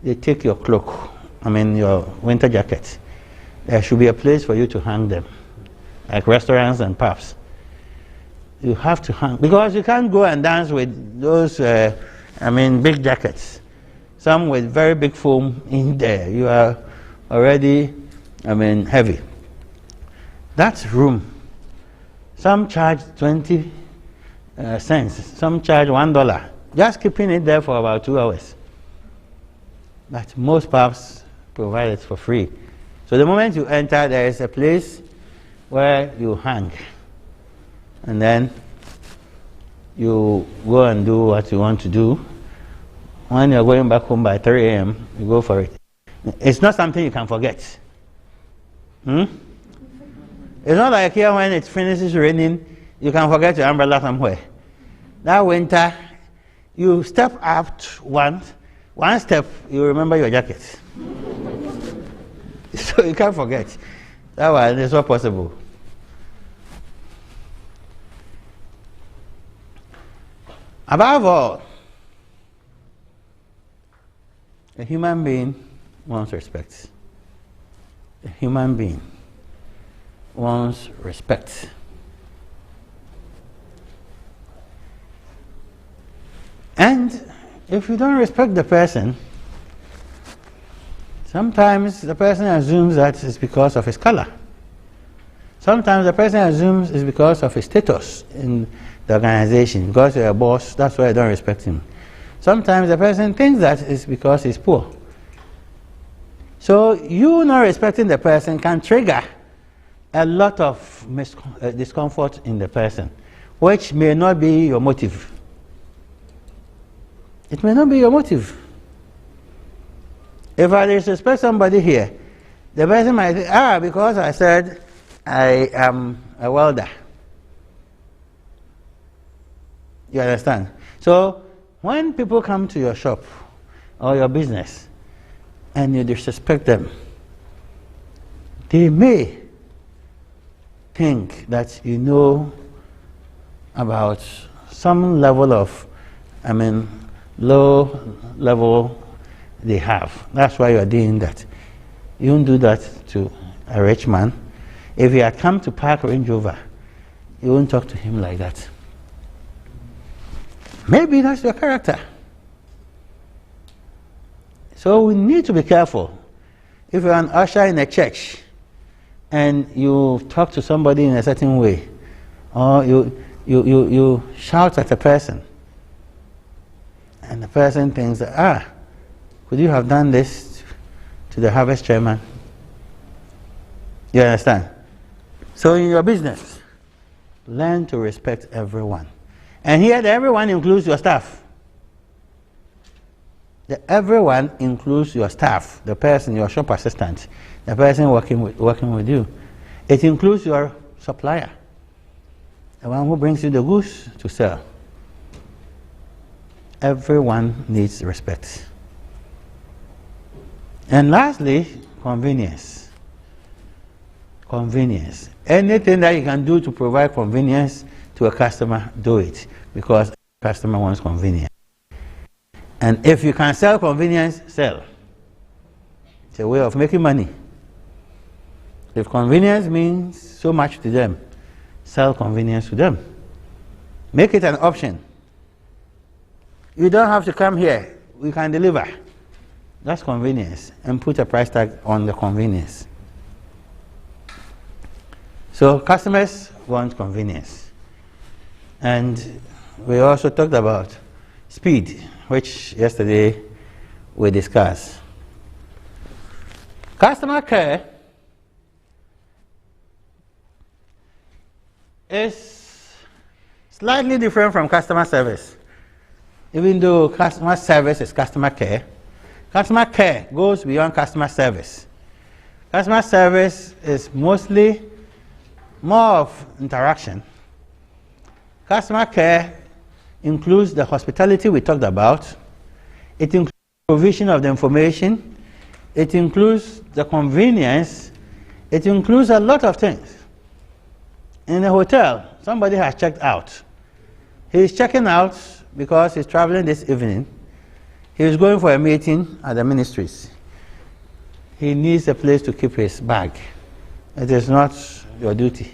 they take your cloak, your winter jacket. There should be a place for you to hang them, like restaurants and pubs. You have to hang, because you can't go and dance with those, big jackets. Some with very big foam in there. You are already, heavy. That's room. Some charge 20 cents. Some charge $1. Just keeping it there for about 2 hours. But most pubs provide it for free. So the moment you enter, there is a place where you hang. And then you go and do what you want to do. When you're going back home by 3 a.m., you go for it. It's not something you can forget. It's not like here when it finishes raining, you can forget your umbrella somewhere. That winter, you step out one step, you remember your jacket. So you can't forget. That one is not possible. Above all, a human being wants respect. A human being wants respect. And if you don't respect the person, sometimes the person assumes that it's because of his color. Sometimes the person assumes it's because of his status in the organization. Because you're a boss, that's why I don't respect him. Sometimes the person thinks that it's because he's poor. So you not respecting the person can trigger a lot of discomfort in the person, which may not be your motive. It may not be your motive. If I disrespect somebody here, the person might say, because I said I am a welder. You understand? So when people come to your shop or your business and you disrespect them, they may think that you know about some level of, low level they have. That's why you are doing that. You don't do that to a rich man. If he had come to park Range Rover, you won't talk to him like that. Maybe that's your character. So we need to be careful. If you're an usher in a church and you talk to somebody in a certain way, or you shout at a person, and the person thinks that, could you have done this to the harvest chairman? You understand? So in your business, learn to respect everyone. And here the everyone includes your staff. The everyone includes your staff, the person, your shop assistant, the person working with you. It includes your supplier, the one who brings you the goods to sell. Everyone needs respect. And lastly, convenience. Convenience. Anything that you can do to provide convenience to a customer, do it, because the customer wants convenience. And if you can sell convenience, sell. It's a way of making money. If convenience means so much to them, sell convenience to them. Make it an option. You don't have to come here. We can deliver. That's convenience. And put a price tag on the convenience. So customers want convenience. And we also talked about speed, which yesterday we discussed. Customer care is slightly different from customer service. Even though customer service is customer care goes beyond customer service. Customer service is mostly more of interaction. Customer care includes the hospitality we talked about. It includes provision of the information. It includes the convenience. It includes a lot of things. In a hotel, somebody has checked out. He's checking out because he's traveling this evening. He's going for a meeting at the ministries. He needs a place to keep his bag. It is not your duty.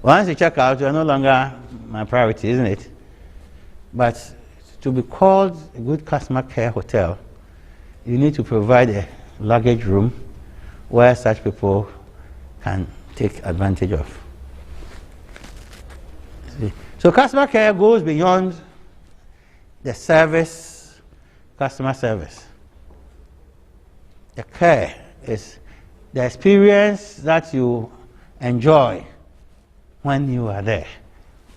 Once you check out, you're no longer my priority, isn't it? But to be called a good customer care hotel, you need to provide a luggage room where such people can take advantage of. See? So customer care goes beyond the service, customer service. The care is the experience that you enjoy when you are there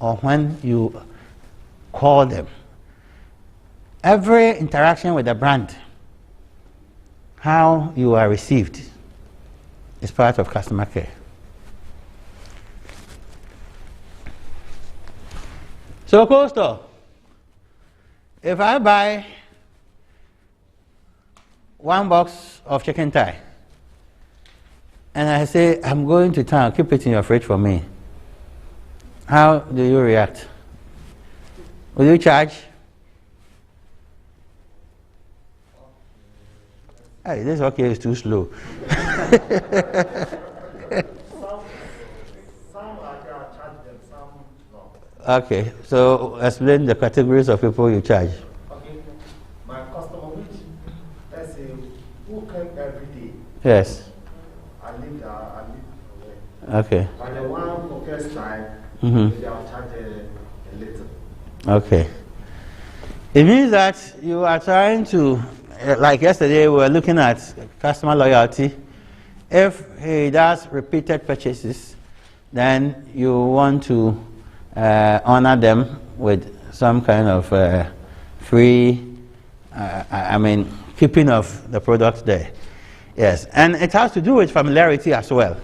or when you call them. Every interaction with the brand, how you are received, is part of customer care. So, Coastal, if I buy 1 box of chicken thigh and I say, I'm going to town, keep it in your fridge for me, how do you react? Will you charge? Hey, this okay is too slow. Some I can charge them, some no. Okay, so explain the categories of people you charge. Okay, my customer, which, let's say, who come every day, Yes. I live away. Okay. But the one for first time, maybe I'll charge a little. Okay. It means that you are trying to, like yesterday, we were looking at customer loyalty. If he does repeated purchases, then you want to honor them with some kind of free, keeping of the product there. Yes, and it has to do with familiarity as well.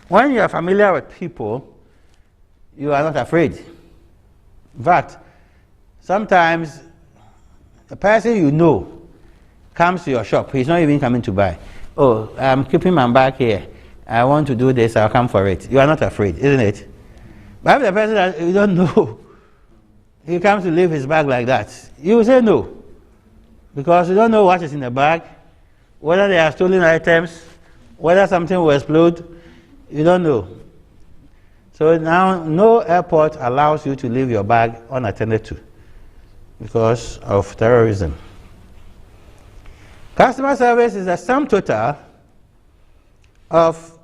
When you are familiar with people, you are not afraid. In fact, sometimes the person you know comes to your shop, he's not even coming to buy. Oh, I'm keeping my bag here. I want to do this, I'll come for it. You are not afraid, isn't it? But if the person that you don't know, he comes to leave his bag like that, you will say no. Because you don't know what is in the bag, whether they are stolen items, whether something will explode, you don't know. So now no airport allows you to leave your bag unattended to because of terrorism. Customer service is the sum total of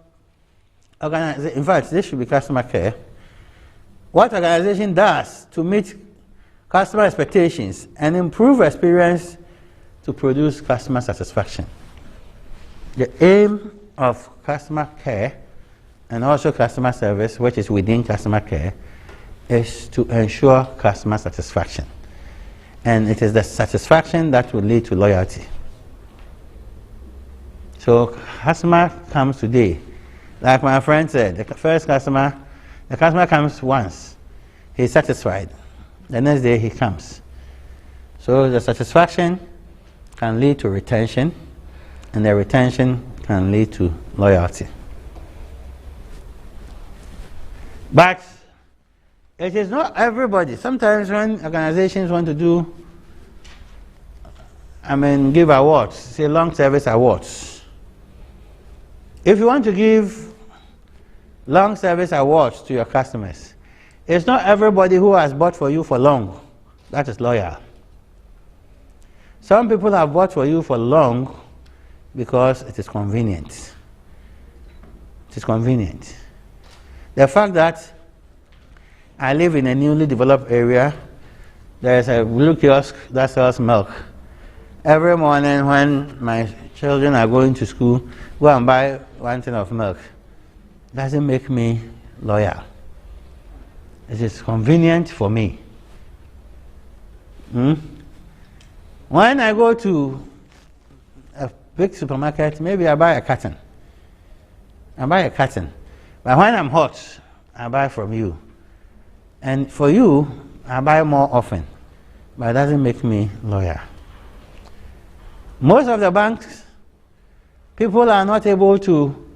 organization. In fact, this should be customer care. What organization does to meet customer expectations and improve experience to produce customer satisfaction. The aim of customer care and also customer service, which is within customer care, is to ensure customer satisfaction. And it is the satisfaction that will lead to loyalty. So customer comes today. Like my friend said, the customer comes once. He's satisfied. The next day he comes. So the satisfaction can lead to retention, and the retention can lead to loyalty. But it is not everybody. Sometimes when organizations want to do, give awards, say long service awards. If you want to give long service awards to your customers, it's not everybody who has bought for you for long that is loyal. Some people have bought for you for long because it is convenient. It is convenient. The fact that I live in a newly developed area, there is a blue kiosk that sells milk. Every morning when my children are going to school, go and buy 1 tin of milk. Doesn't make me loyal. It is convenient for me. When I go to a big supermarket, maybe I buy a carton. I buy a carton. But when I'm hot, I buy from you. And for you, I buy more often. But it doesn't make me loyal. Most of the banks, people are not able to,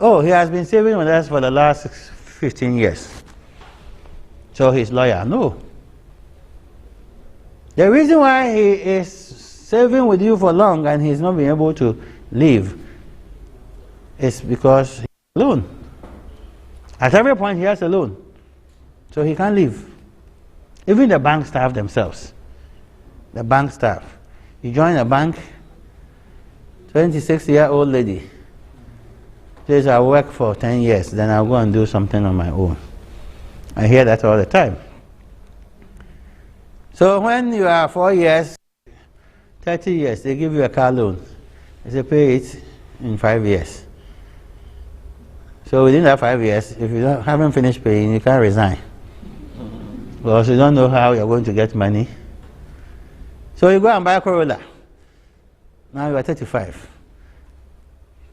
oh, he has been saving with us for the last 15 years. So he's loyal. No. The reason why he is saving with you for long and he's not being able to leave is because he's alone. At every point he has a loan. So he can't leave. Even the bank staff themselves. The bank staff. You join a bank, 26-year-old lady says, I'll work for 10 years, then I'll go and do something on my own. I hear that all the time. So when you are 4 years, 30 years, they give you a car loan. They say pay it in 5 years. So within that 5 years, if you haven't finished paying, you can't resign. Because you don't know how you're going to get money. So you go and buy a Corolla. Now you are 35.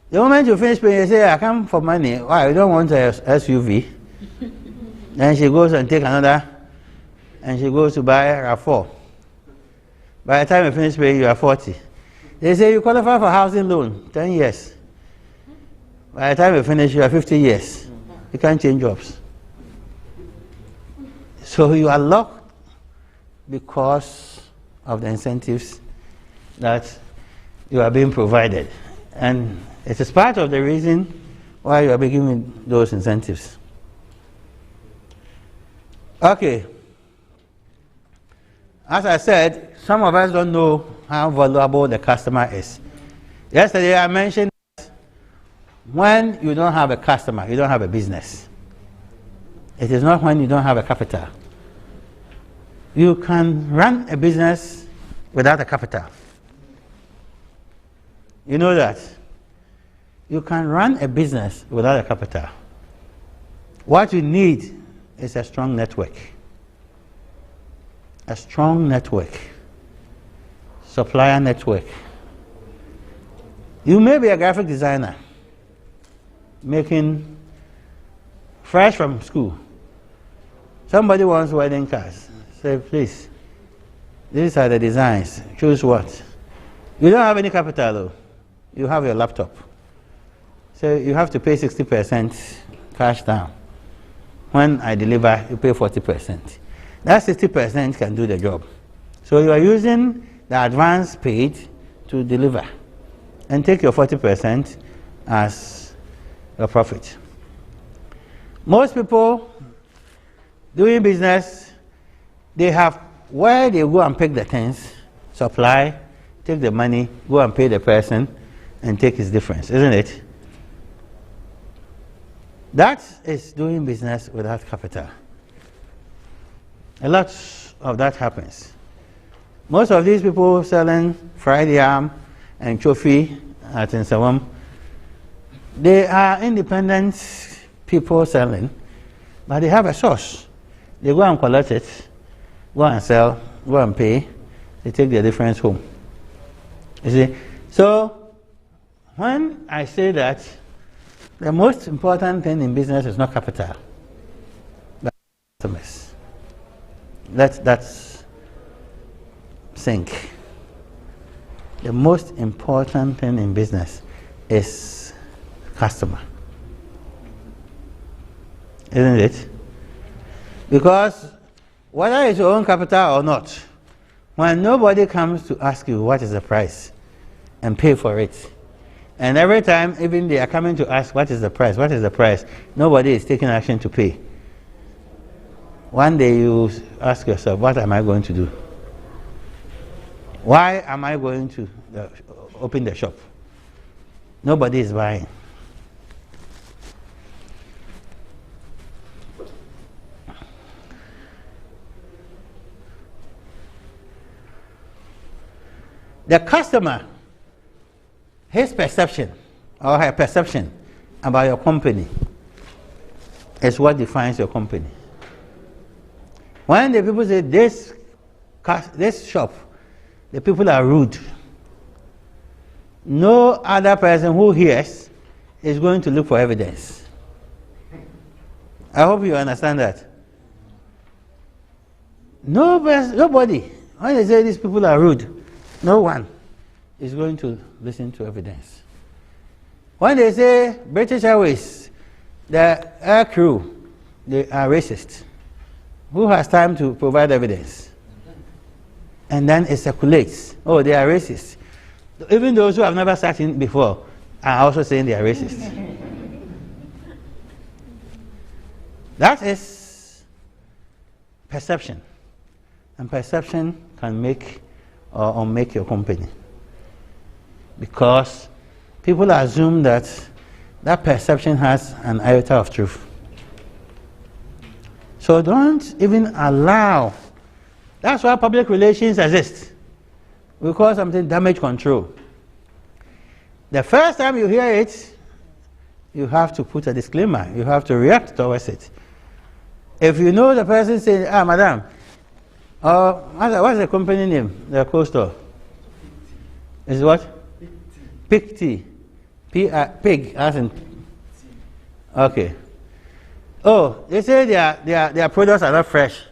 The moment you finish paying, you say, I come for money. Why? You don't want a SUV. Then she goes and take another, and she goes to buy a RAV4. By the time you finish paying, you are 40. They say you qualify for housing loan, 10 years. By the time you finish, you are 50 years. You can't change jobs. So you are locked because of the incentives that you are being provided. And it is part of the reason why you are being given those incentives. Okay. As I said, some of us don't know how valuable the customer is. Yesterday I mentioned that when you don't have a customer, you don't have a business. It is not when you don't have a capital. You can run a business without a capital. You know that. You can run a business without a capital. What you need is a strong network. A strong network. Supplier network. You may be a graphic designer, making fresh from school. Somebody wants wedding cards. Say, please, these are the designs. Choose what? You don't have any capital though. You have your laptop. So you have to pay 60% cash down. When I deliver, you pay 40%. That 60% can do the job. So you are using the advance paid to deliver. And take your 40% as your profit. Most people doing business, they have where they go and pick the things, supply, take the money, go and pay the person, and take his difference, isn't it? That is doing business without capital. A lot of that happens. Most of these people selling fried yam and chofi at Nsawam, they are independent people selling, but they have a source. They go and collect it, go and sell, go and pay, they take their difference home. You see? So, when I say that, the most important thing in business is not capital, but customers. Let that sink. The most important thing in business is customer. Isn't it? Because whether it's your own capital or not, when nobody comes to ask you what is the price and pay for it, and every time even they are coming to ask what is the price, nobody is taking action to pay. One day you ask yourself, what am I going to do? Why am I going to open the shop? Nobody is buying. The customer, his perception or her perception about your company is what defines your company. When the people say this shop, the people are rude, no other person who hears is going to look for evidence. I hope you understand that. Nobody, when they say these people are rude, no one is going to listen to evidence. When they say British Airways, the air crew, they are racist, who has time to provide evidence? And then it circulates. Oh, they are racist. Even those who have never sat in before are also saying they are racist. That is perception. And perception can make or unmake your company. Because people assume that that perception has an iota of truth. So don't even allow. That's why public relations exist. We call something damage control. The first time you hear it, you have to put a disclaimer. You have to react towards it. If you know the person saying, madam, what's the company name? The co-store? Is what? Pig. Pig, as in. Okay. Oh, they say their products are not fresh.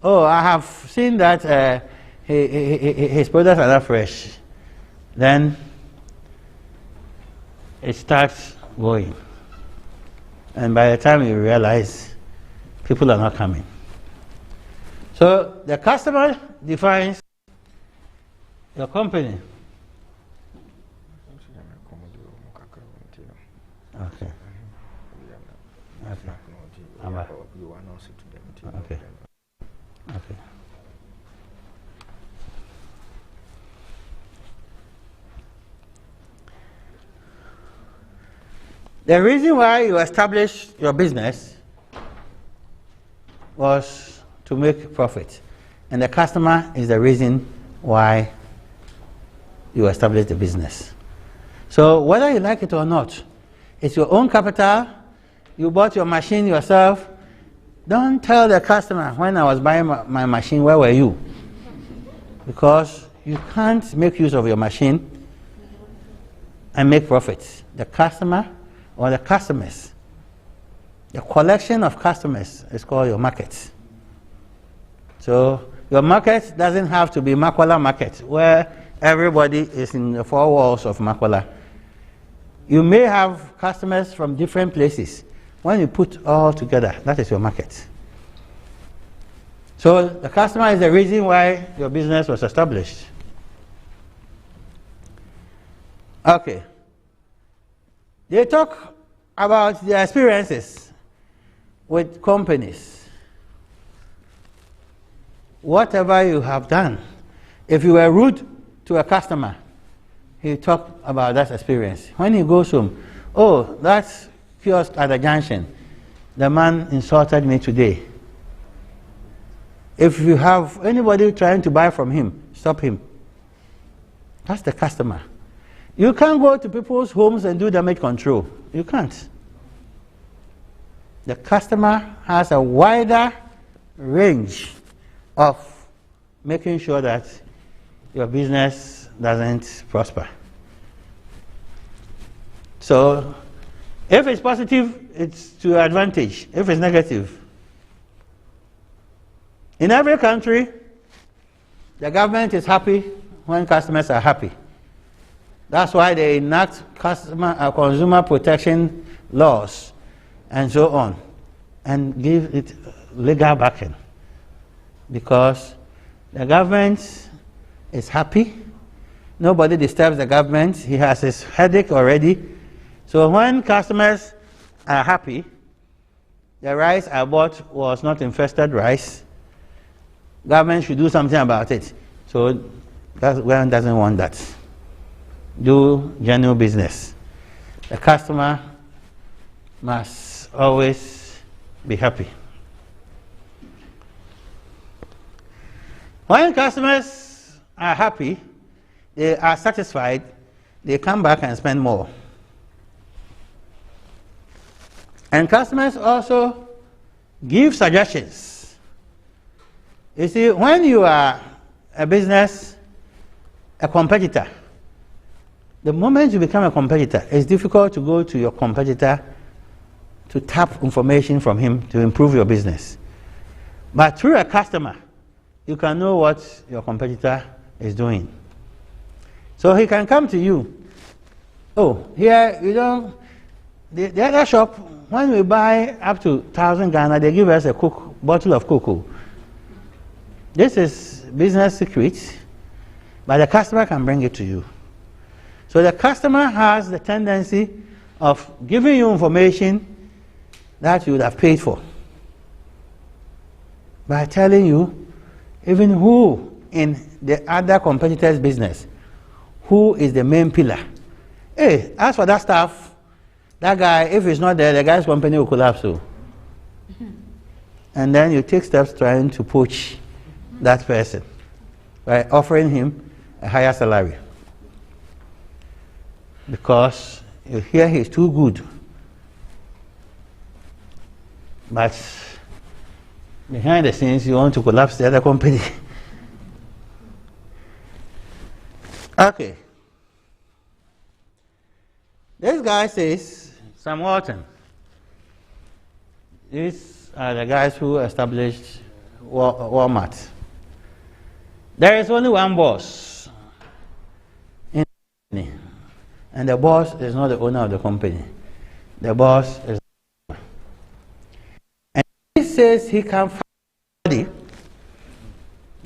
Oh, I have seen that his products are not fresh. Then it starts going. And by the time you realize, people are not coming. So the customer defines your company. Okay. Okay. Okay. The reason why you established your business was to make profit, and the customer is the reason why you established the business. So whether you like it or not, it's your own capital. You bought your machine yourself. Don't tell the customer, when I was buying my machine, where were you? Because you can't make use of your machine and make profits. The customer or the customers, the collection of customers is called your market. So your market doesn't have to be Makola market, where everybody is in the four walls of Makola. You may have customers from different places. When you put all together, that is your market. So the customer is the reason why your business was established. Okay. They talk about their experiences with companies. Whatever you have done, if you were rude to a customer, he talk about that experience. When he goes home, oh, that's kiosk at the junction. The man insulted me today. If you have anybody trying to buy from him, stop him. That's the customer. You can't go to people's homes and do damage control. You can't. The customer has a wider range of making sure that your business doesn't prosper. So if it's positive, it's to your advantage. If it's negative. In every country, the government is happy when customers are happy. That's why they enact consumer protection laws and so on, and give it legal backing. Because the government is happy. Nobody disturbs the government. He has his headache already. So when customers are happy, the rice I bought was not infested rice. Government should do something about it. So government doesn't want that. Do genuine business. The customer must always be happy. When customers are happy, they are satisfied, they come back and spend more. And customers also give suggestions. You see, when you are a business, a competitor, The moment you become a competitor, it's difficult to go to your competitor to tap information from him to improve your business. But through a customer, you can know what your competitor is doing. So he can come to you. Oh, here, you don't, the other shop, when we buy up to 1,000 Ghana, they give us a bottle of cocoa. This is business secret, but the customer can bring it to you. So the customer has the tendency of giving you information that you would have paid for by telling you even who in the other competitor's business, who is the main pillar. Hey, as for that stuff, that guy, if he's not there, the guy's company will collapse. So. And then you take steps trying to poach that person by offering him a higher salary. Because you hear he's too good. But behind the scenes, you want to collapse the other company. Okay. This guy says, Sam Walton. These are the guys who established Walmart. There is only one boss in the company, and the boss is not the owner of the company. The boss is the owner. And he says he can find money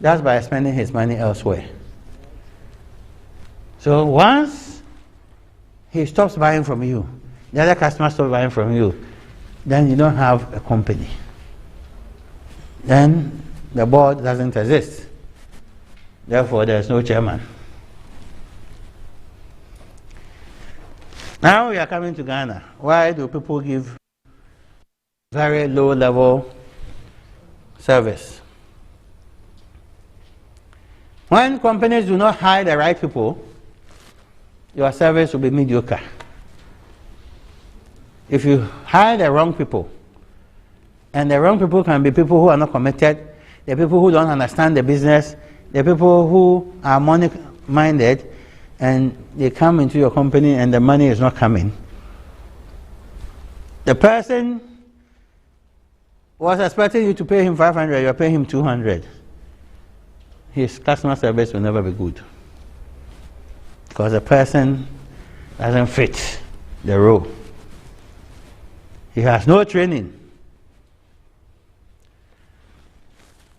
just by spending his money elsewhere. So once he stops buying from you, the other customer stops buying from you, then you don't have a company. Then the board doesn't exist. Therefore, there's no chairman. Now we are coming to Ghana. Why do people give very low-level service? When companies do not hire the right people, your service will be mediocre. If you hire the wrong people, and the wrong people can be people who are not committed, the people who don't understand the business, the people who are money-minded, and they come into your company and the money is not coming. The person was expecting you to pay him 500, you're paying him 200. His customer service will never be good. Because the person doesn't fit the role. He has no training.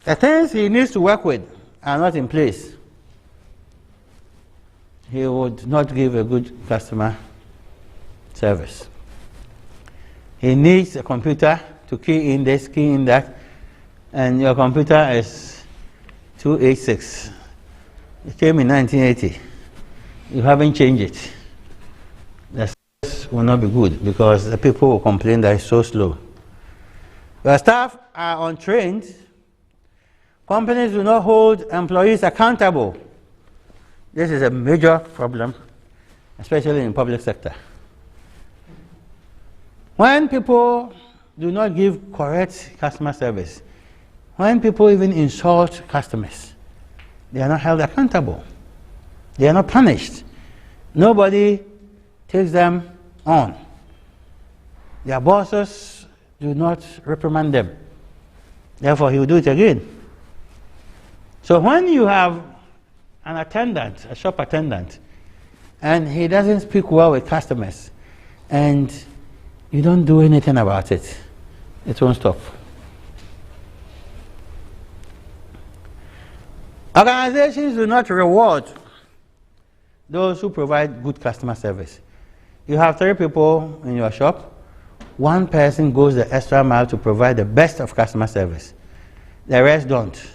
The things he needs to work with are not in place. He would not give a good customer service. He needs a computer to key in this, key in that, and your computer is 286. It came in 1980. You haven't changed it. The service will not be good because the people will complain that it's so slow. Your staff are untrained. Companies do not hold employees accountable. This is a major problem, especially in the public sector. When people do not give correct customer service, when people even insult customers, they are not held accountable. They are not punished. Nobody takes them on. Their bosses do not reprimand them. Therefore, he will do it again. So when you have an attendant, a shop attendant, and he doesn't speak well with customers, and you don't do anything about it, it won't stop. Organizations do not reward those who provide good customer service. You have 3 people in your shop. One person goes the extra mile to provide the best of customer service. The rest don't.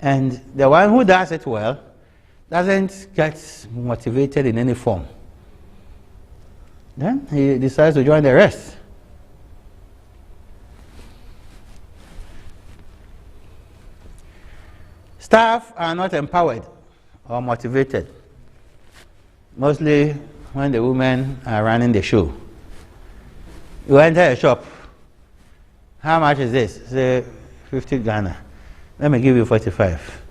And the one who does it well doesn't get motivated in any form. Then he decides to join the rest. Staff are not empowered or motivated. Mostly when the women are running the show. You enter a shop. How much is this? Say 50 Ghana. Let me give you 45.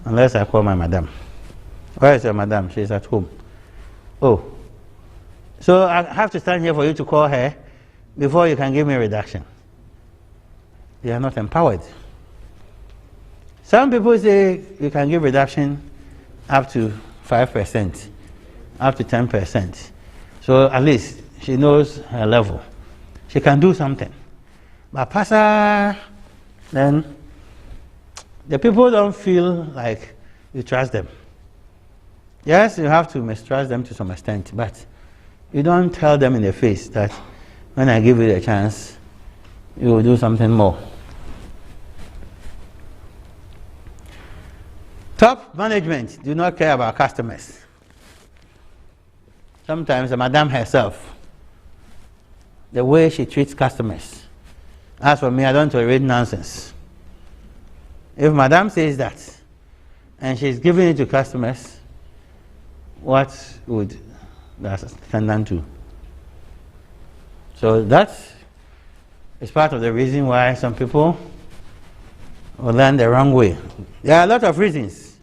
Unless I call my madam. Where is your madam? She's at home. Oh, so I have to stand here for you to call her before you can give me a reduction. They are not empowered. Some people say you can give reduction up to 5%, up to 10%. So at least she knows her level. She can do something. But pastor, then the people don't feel like you trust them. Yes, you have to mistrust them to some extent, but you don't tell them in the face that when I give you the chance, you will do something more. Top management do not care about customers. Sometimes the madam herself, the way she treats customers. As for me, I don't tolerate nonsense. If madam says that, and she's giving it to customers, what would that stand down to? So that is part of the reason why some people will learn the wrong way. There are a lot of reasons.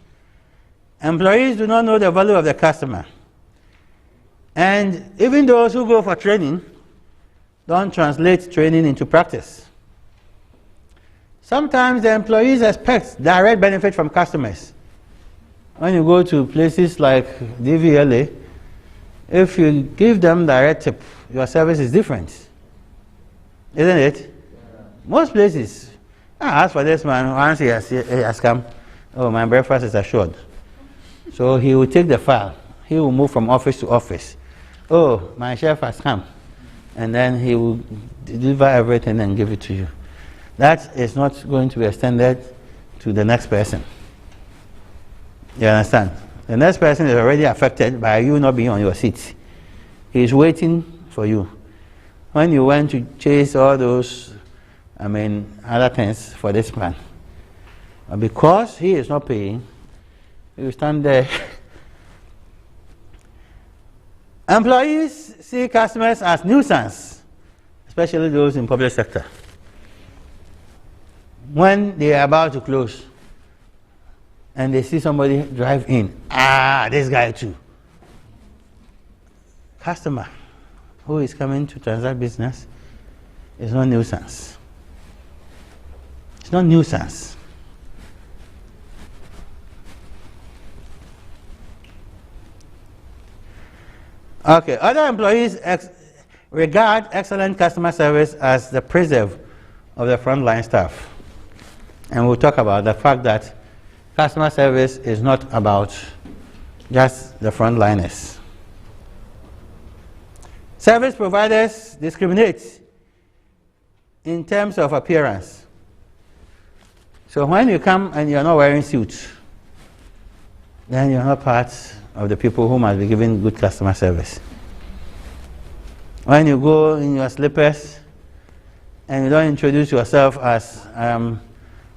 Employees do not know the value of the customer. And even those who go for training don't translate training into practice. Sometimes the employees expect direct benefit from customers. When you go to places like DVLA, if you give them direct tip, your service is different. Isn't it? Yeah. Most places, as for this man, once he has come, oh, my breakfast is assured. So he will take the file. He will move from office to office. Oh, my chef has come. And then he will deliver everything and give it to you. That is not going to be extended to the next person. You understand? The next person is already affected by you not being on your seat. He is waiting for you. When you went to chase all those, other things for this man, because he is not paying, you stand there. Employees see customers as nuisance, especially those in public sector. When they are about to close and they see somebody drive in, this guy too. Customer who is coming to transact business is not nuisance. It's not nuisance. Okay, other employees regard excellent customer service as the preserve of the frontline staff. And we'll talk about the fact that customer service is not about just the frontliners. Service providers discriminate in terms of appearance. So when you come and you're not wearing suits, then you're not part of the people who must be giving good customer service. When you go in your slippers and you don't introduce yourself as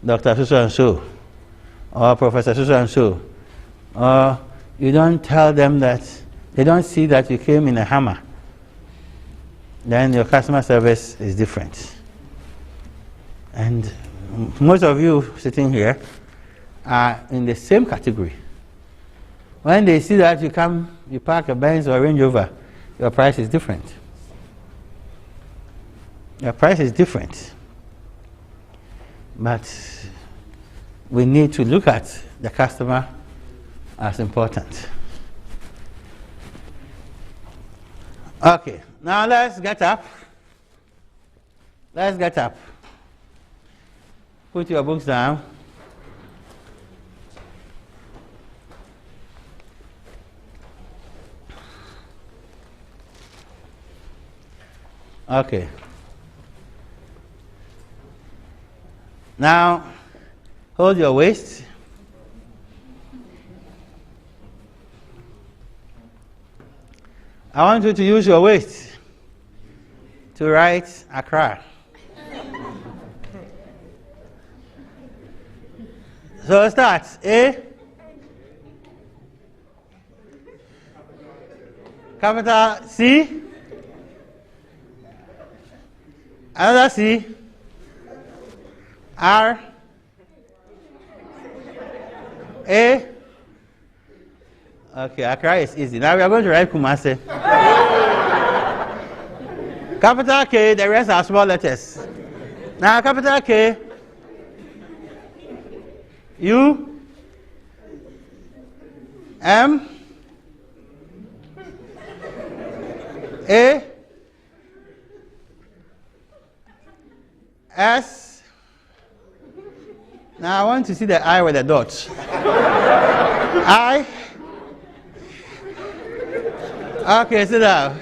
Dr. So-and-so or Professor So-and-so, or you don't tell them that, they don't see that you came in a hammer, then your customer service is different. And most of you sitting here are in the same category. When they see that you come, you park a Benz or a Range Rover, your price is different. Your price is different. But we need to look at the customer as important. Okay, now let's get up. Let's get up. Put your books down. Okay. Now, hold your waist. I want you to use your waist to write Accra. So start. A. Capital C. Another C. R. A. Okay, Accra is easy. Now we are going to write Kumasi. Capital K, the rest are small letters. Now, capital K, U, M, A, S. Now I want to see the I with the dot. I. Okay, sit down.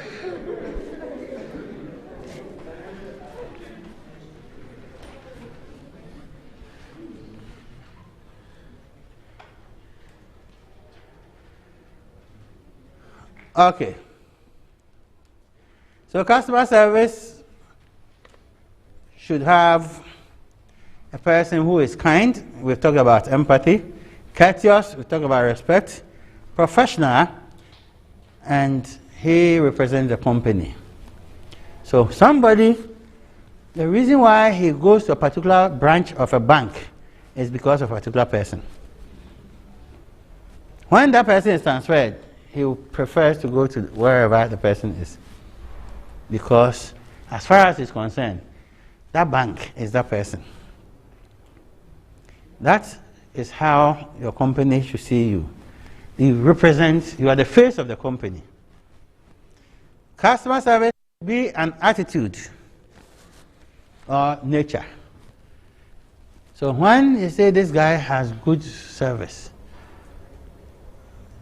Okay. So customer service should have a person who is kind. We've talked about empathy. Courteous. We've talked about respect. Professional. And he represents the company. So somebody, the reason why he goes to a particular branch of a bank is because of a particular person. When that person is transferred, he prefers to go to wherever the person is. Because as far as he's concerned, that bank is that person. That is how your company should see you. You represent, you are the face of the company. Customer service should be an attitude or nature. So when you say this guy has good service,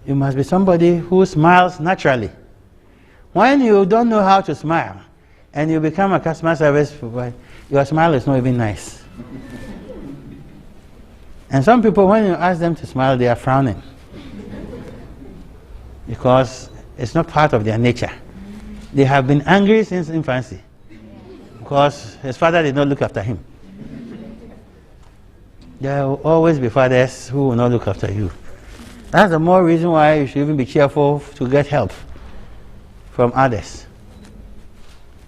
you must be somebody who smiles naturally. When you don't know how to smile and you become a customer service provider, your smile is not even nice. And some people, when you ask them to smile, they are frowning because it's not part of their nature. They have been angry since infancy because his father did not look after him. There will always be fathers who will not look after you. That's the more reason why you should even be careful to get help from others.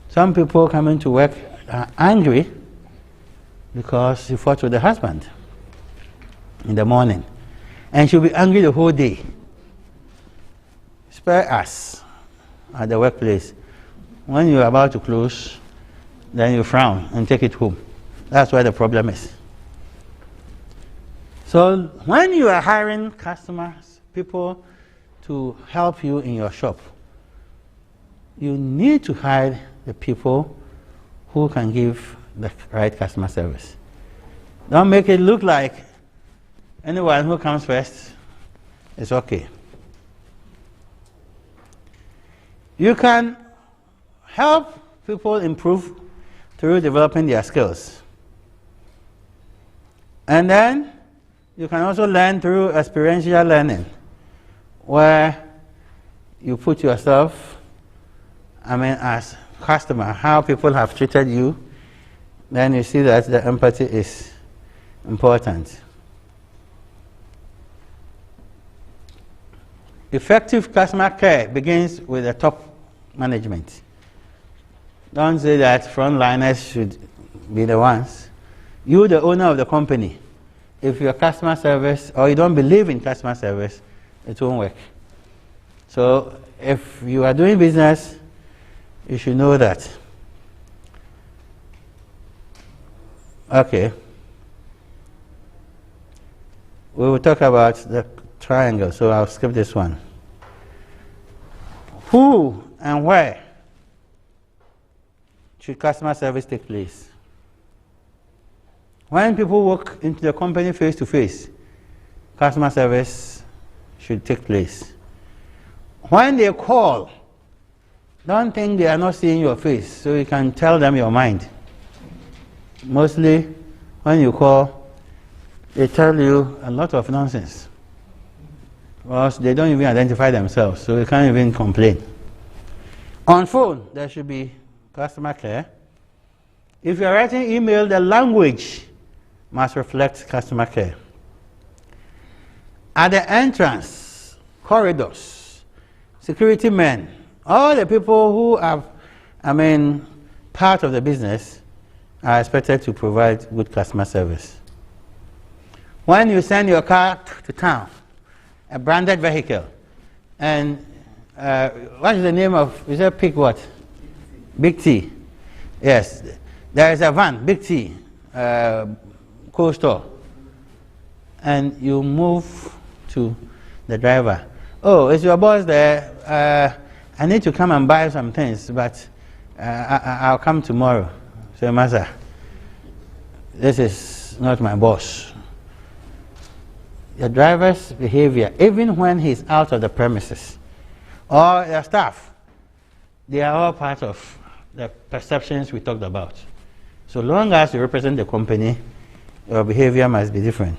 Some people coming to work are angry because he fought with the husband in the morning, and she'll be angry the whole day. Spare us at the workplace. When you're about to close, then you frown and take it home. That's where the problem is. So when you are hiring customers, people to help you in your shop, you need to hire the people who can give the right customer service. Don't make it look like anyone who comes first is okay. You can help people improve through developing their skills. And then you can also learn through experiential learning, where you put yourself, as customer, how people have treated you, then you see that the empathy is important. Effective customer care begins with the top management. Don't say that frontliners should be the ones. You, the owner of the company, if your customer service, or you don't believe in customer service, it won't work. So if you are doing business, you should know that. Okay. We will talk about the triangle, so I'll skip this one. Who and where should customer service take place? When people walk into the company face to face, customer service should take place. When they call, don't think they are not seeing your face, so you can tell them your mind. Mostly, when you call, they tell you a lot of nonsense. Because they don't even identify themselves, so you can't even complain. On phone, there should be customer care. If you're writing email, the language must reflect customer care. At the entrance, corridors, security men, all the people who are, part of the business are expected to provide good customer service. When you send your car to town, a branded vehicle, And what is the name of, is that Pick what? Big T. Yes. There is a van, Big T, cold store. And you move to the driver. Oh, is your boss there? I need to come and buy some things, but I'll come tomorrow. Say, Master, this is not my boss. The driver's behavior, even when he's out of the premises, or the staff, they are all part of the perceptions we talked about. So long as you represent the company, your behavior must be different.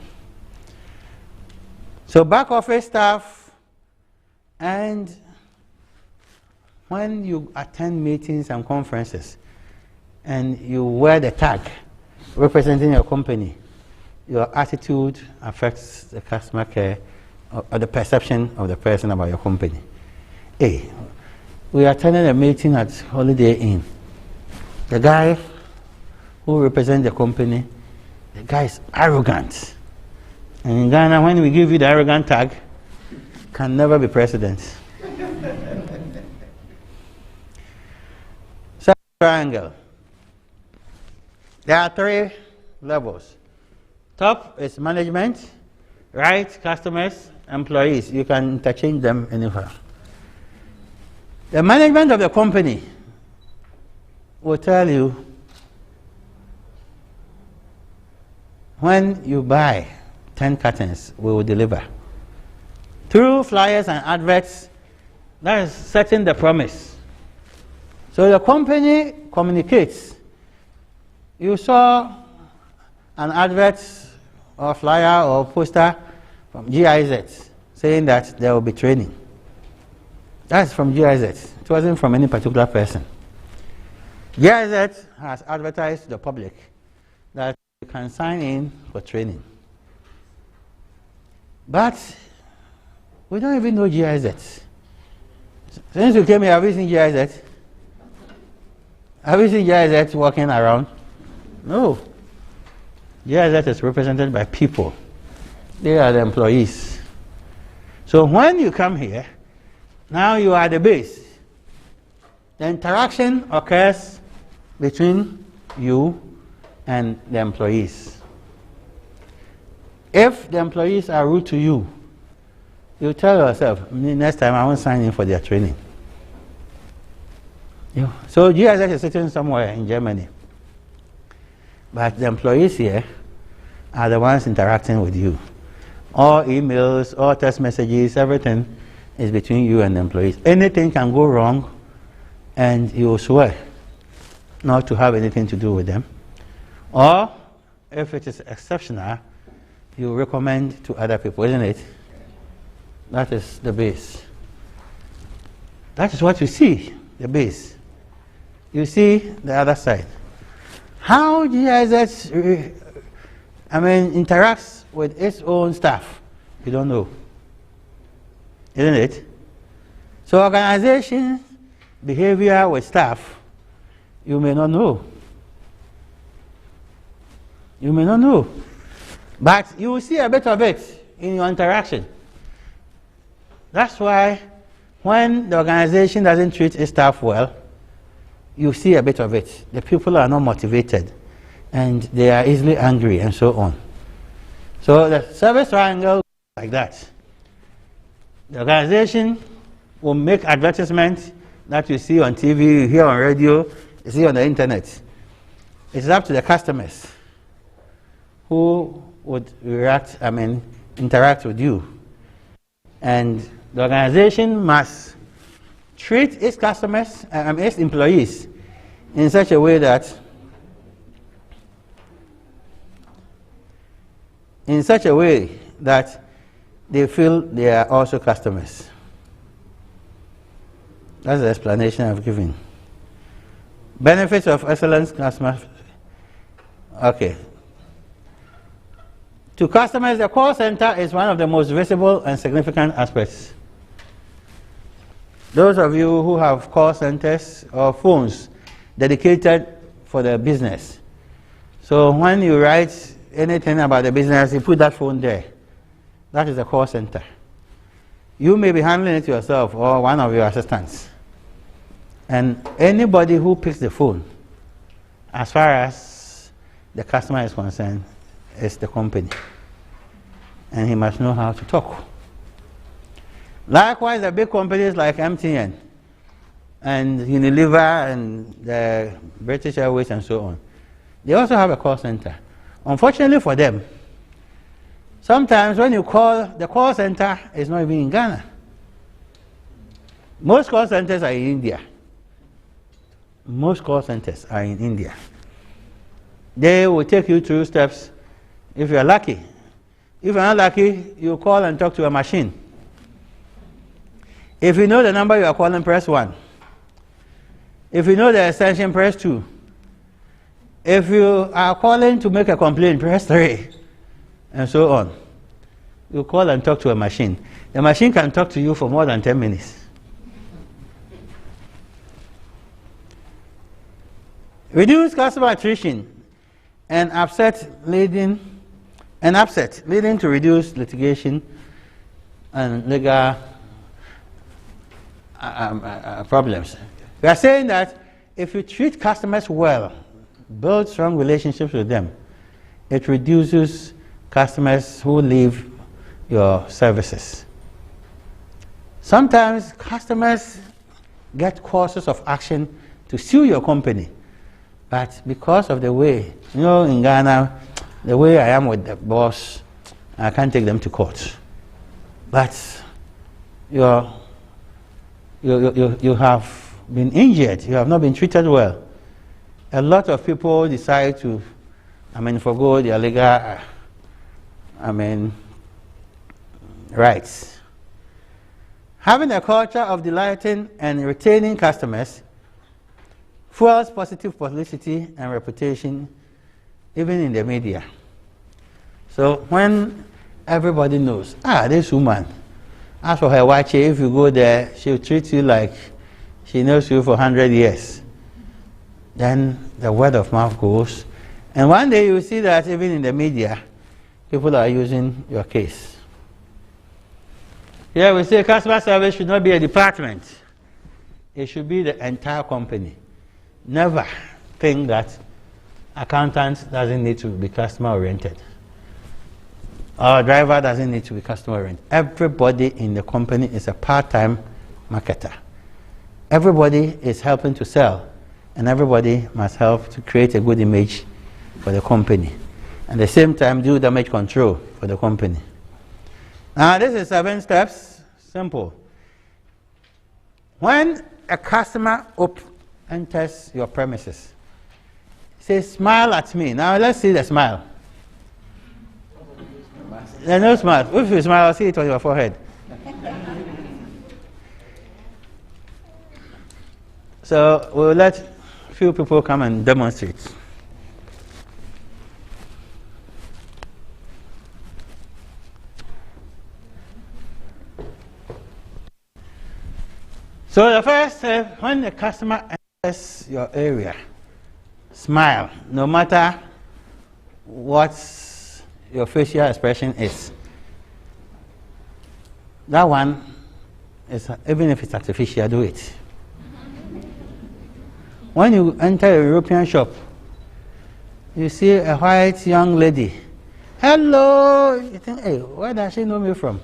So back office staff, and when you attend meetings and conferences and you wear the tag representing your company, your attitude affects the customer care or the perception of the person about your company. Hey, we attended a meeting at Holiday Inn. The guy who represents the company, the guy is arrogant. And in Ghana, when we give you the arrogant tag, can never be president. So, triangle. There are 3 levels. Top is management, right, customers, employees. You can interchange them anywhere. The management of the company will tell you when you buy 10 cartons, we will deliver. Through flyers and adverts, that is setting the promise. So the company communicates. You saw an advert or flyer or poster from GIZ saying that there will be training. That's from GIZ. It wasn't from any particular person. GIZ has advertised to the public that you can sign in for training. But we don't even know GIZ. Since we came here, have you seen GIZ? Have you seen GIZ walking around? No. GIZ is represented by people. They are the employees. So when you come here, now you are the base. The interaction occurs between you and the employees. If the employees are rude to you, you tell yourself, next time I won't sign in for their training. So GIZ is sitting somewhere in Germany. But the employees here are the ones interacting with you. All emails, all text messages, everything is between you and the employees. Anything can go wrong, and you swear not to have anything to do with them. Or, if it is exceptional, you recommend to other people, isn't it? That is the base. That is what you see, the base. You see the other side. How GIZ interacts with its own staff, you don't know. Isn't it? So organization behavior with staff, you may not know. You may not know. But you will see a bit of it in your interaction. That's why when the organization doesn't treat its staff well, you see a bit of it. The people are not motivated and they are easily angry and so on. So the service triangle is like that. The organization will make advertisements that you see on TV, you hear on radio, you see on the internet. It's up to the customers who would interact with you. And the organization must treat its customers, its employees, in such a way that they feel they are also customers. That's the explanation I've given. Benefits of excellent customer. Okay. To customers, the call center is one of the most visible and significant aspects. Those of you who have call centers or phones dedicated for the business. So when you write anything about the business, you put that phone there. That is the call center. You may be handling it yourself or one of your assistants. And anybody who picks the phone, as far as the customer is concerned, is the company. And he must know how to talk. Likewise, the big companies like MTN and Unilever and the British Airways and so on, they also have a call center. Unfortunately for them, sometimes when you call, the call center is not even in Ghana. Most call centers are in India. Most call centers are in India. They will take you through steps if you're lucky. If you're not lucky, you call and talk to a machine. If you know the number you are calling, press 1. If you know the extension, press 2. If you are calling to make a complaint, press 3. And so on. You call and talk to a machine. The machine can talk to you for more than 10 minutes. Reduce customer attrition and upset leading to reduced litigation and legal problems. We are saying that if you treat customers well, build strong relationships with them, it reduces customers who leave your services. Sometimes customers get causes of action to sue your company, but because of the way, in Ghana, the way I am with the boss, I can't take them to court. But you have been injured, you have not been treated well. A lot of people decide to, forgo their legal, rights. Having a culture of delighting and retaining customers fuels positive publicity and reputation, even in the media. So when everybody knows, this woman, as for her watch, if you go there, she'll treat you like she knows you for 100 years. Then the word of mouth goes. And one day you see that even in the media, people are using your case. Here we say customer service should not be a department. It should be the entire company. Never think that accountant doesn't need to be customer oriented. Or driver doesn't need to be customer oriented. Everybody in the company is a part-time marketer. Everybody is helping to sell, and everybody must help to create a good image for the company. At the same time, do damage control for the company. Now, this is 7 steps. Simple. When a customer enters your premises, say, smile at me. Now, let's see the smile. There's no smile. If you smile, I'll see it on your forehead. So we'll let a few people come and demonstrate. So the first step, when the customer enters your area, smile, no matter what your facial expression is. That one is, even if it's artificial, do it. When you enter a European shop, you see a white young lady. Hello! You think, hey, where does she know me from?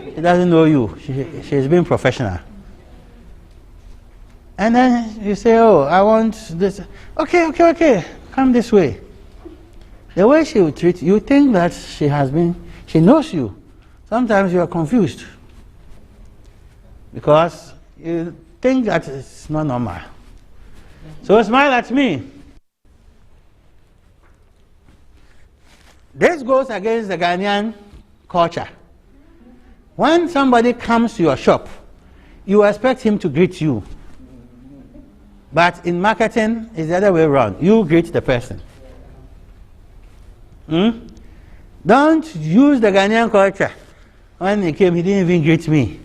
She doesn't know you. She's been professional. And then you say, oh, I want this. Okay. Come this way. The way she will treat you, you think that she knows you. Sometimes you are confused because you think that it's not normal. So smile at me. This goes against the Ghanaian culture. When somebody comes to your shop, you expect him to greet you. But in marketing, it's the other way around. You greet the person. Don't use the Ghanaian culture. When he came, he didn't even greet me.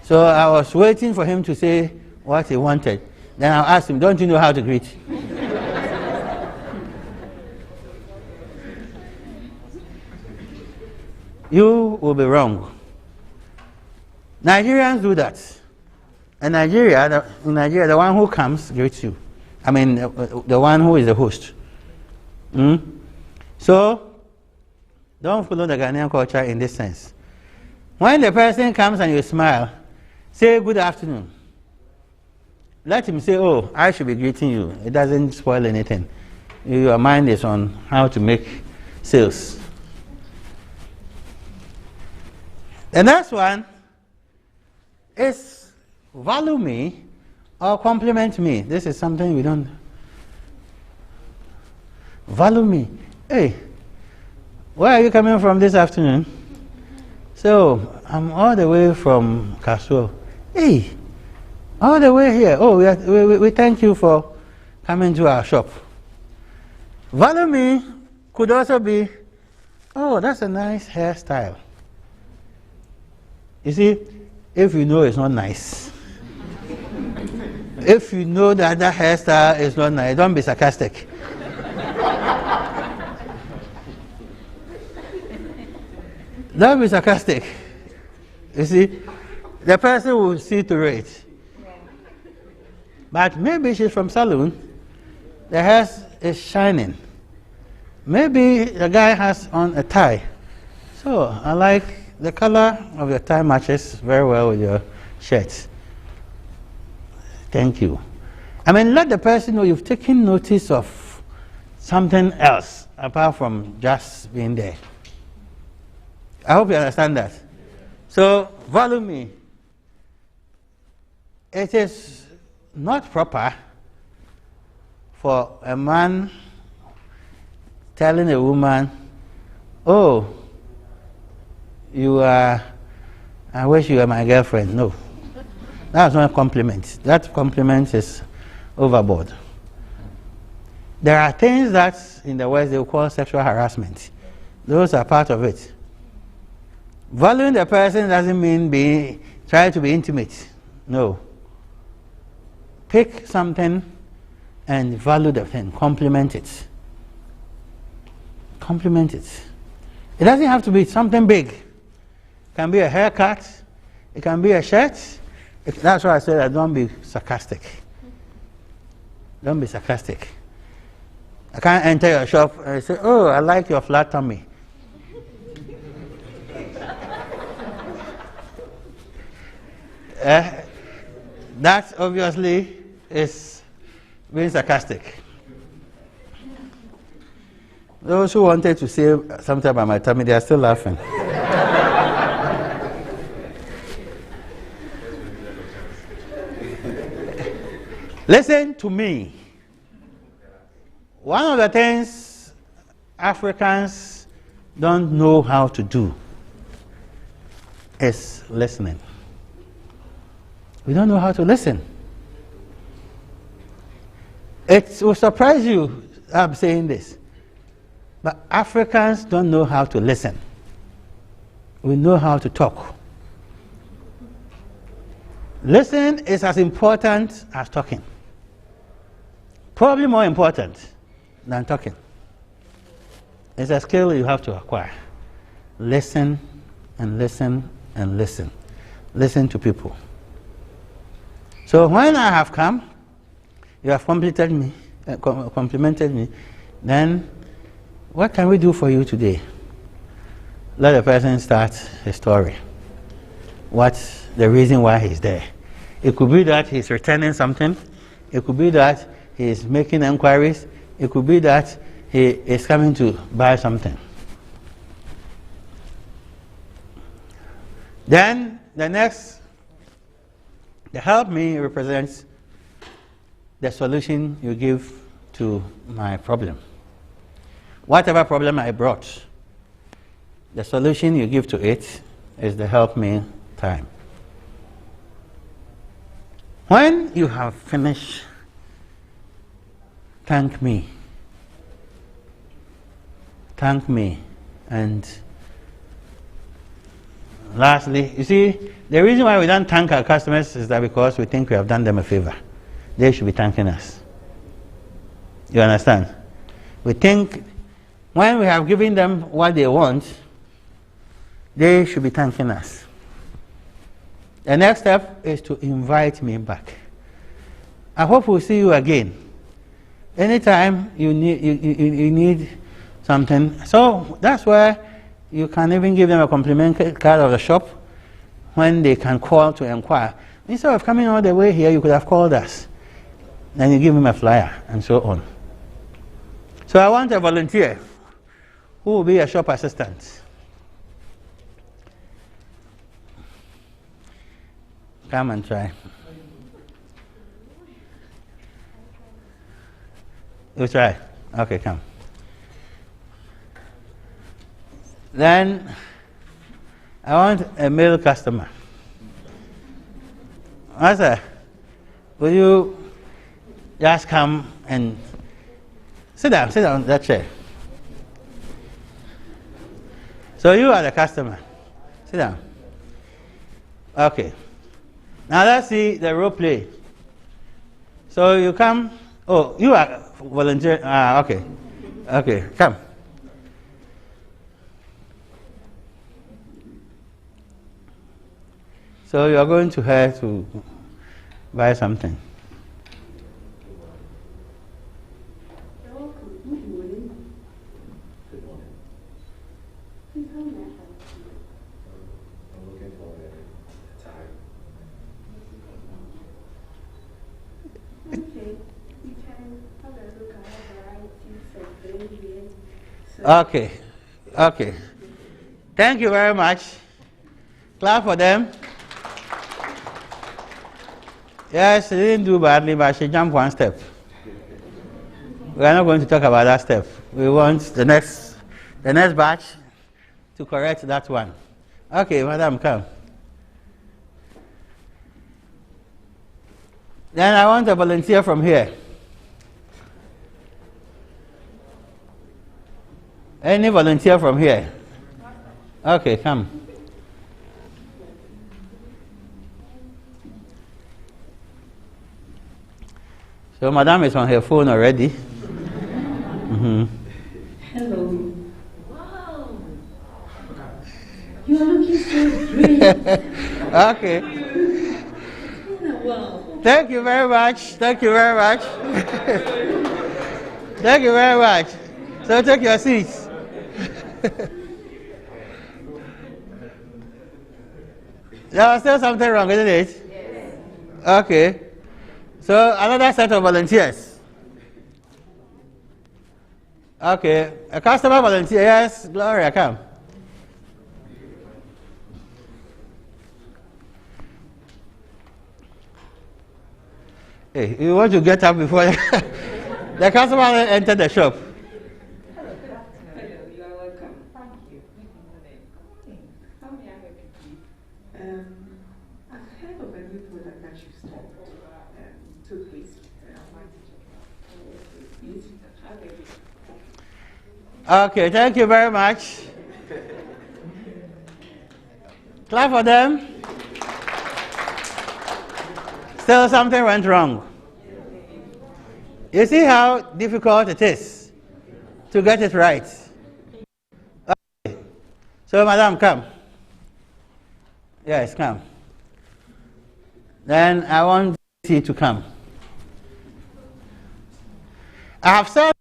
So I was waiting for him to say what he wanted. Then I asked him, don't you know how to greet? You will be wrong. Nigerians do that. In Nigeria, the one who comes greets you. I mean, the one who is the host. So, don't follow the Ghanaian culture in this sense. When the person comes and you smile, say good afternoon. Let him say, oh, I should be greeting you. It doesn't spoil anything. Your mind is on how to make sales. The next one is value me or compliment me. This is something we don't value me. Hey, where are you coming from this afternoon? So, I'm all the way from Casual. Hey, all the way here. Oh, we thank you for coming to our shop. Value me could also be, oh, that's a nice hairstyle. You see, if you know it's not nice, if you know that that hairstyle is not nice, don't be sarcastic. Don't be sarcastic. You see, the person will see through it. But maybe she's from saloon, the hair is shining. Maybe the guy has on a tie. So I like the color of your tie matches very well with your shirt. Thank you. I mean, let the person know you've taken notice of something else apart from just being there. I hope you understand that. So, value me. It is not proper for a man telling a woman, oh, I wish you were my girlfriend. No. That's not a compliment. That compliment is overboard. There are things that in the West they will call sexual harassment. Those are part of it. Valuing the person doesn't mean trying to be intimate. No. Pick something and value the thing. Compliment it. Compliment it. It doesn't have to be something big. It can be a haircut. It can be a shirt. That's why I said that don't be sarcastic. Don't be sarcastic. I can't enter your shop and say, oh, I like your flat tummy. That obviously is being sarcastic. Those who wanted to say something about my tummy, they are still laughing. Listen to me. One of the things Africans don't know how to do is listening. We don't know how to listen. It will surprise you, I'm saying this, but Africans don't know how to listen. We know how to talk. Listening is as important as talking. Probably more important than talking. It's a skill you have to acquire. Listen and listen and listen. Listen to people. So when I have come, you have complimented me, then what can we do for you today? Let the person start his story. What's the reason why he's there? It could be that he's returning something. It could be that he's making inquiries. It could be that he is coming to buy something. Then the help me represents the solution you give to my problem. Whatever problem I brought, the solution you give to it is the help me time. When you have finished, thank me. Thank me. And lastly, you see, the reason why we don't thank our customers is that because we think we have done them a favor. They should be thanking us. You understand? We think when we have given them what they want, they should be thanking us. The next step is to invite me back. I hope we'll see you again. Anytime you need something. So that's where you can even give them a complimentary card of the shop when they can call to inquire. Instead of coming all the way here, you could have called us. Then you give them a flyer and so on. So I want a volunteer who will be a shop assistant. Come and try. You try. Okay, come. Then I want a male customer. Master, will you just come and sit down on that chair. So you are the customer. Sit down. Okay. Now let's see the role play. So you come. Oh, you are volunteer. Okay. Okay, come. So you are going to her to buy something. Okay, okay. Thank you very much. Clap for them. Yes, she didn't do badly, but she jumped one step. We are not going to talk about that step. We want the next batch to correct that one. Okay, madam, come. Then I want a volunteer from here. Any volunteer from here? Okay, come. So madam is on her phone already. Hello. Wow. You are looking so great. Okay. Wow. Thank you very much. Thank you very much. Thank you very much. So take your seats. There was still something wrong, isn't it? Yes. Okay. So another set of volunteers. Okay. A customer volunteer. Yes, Gloria, come. Hey, you want to get up before the customer enter the shop. Okay, thank you very much. Clap for them. Still something went wrong. You see how difficult it is to get it right. Okay. So, madam, come. Yes, come. Then I want you to come. I have said,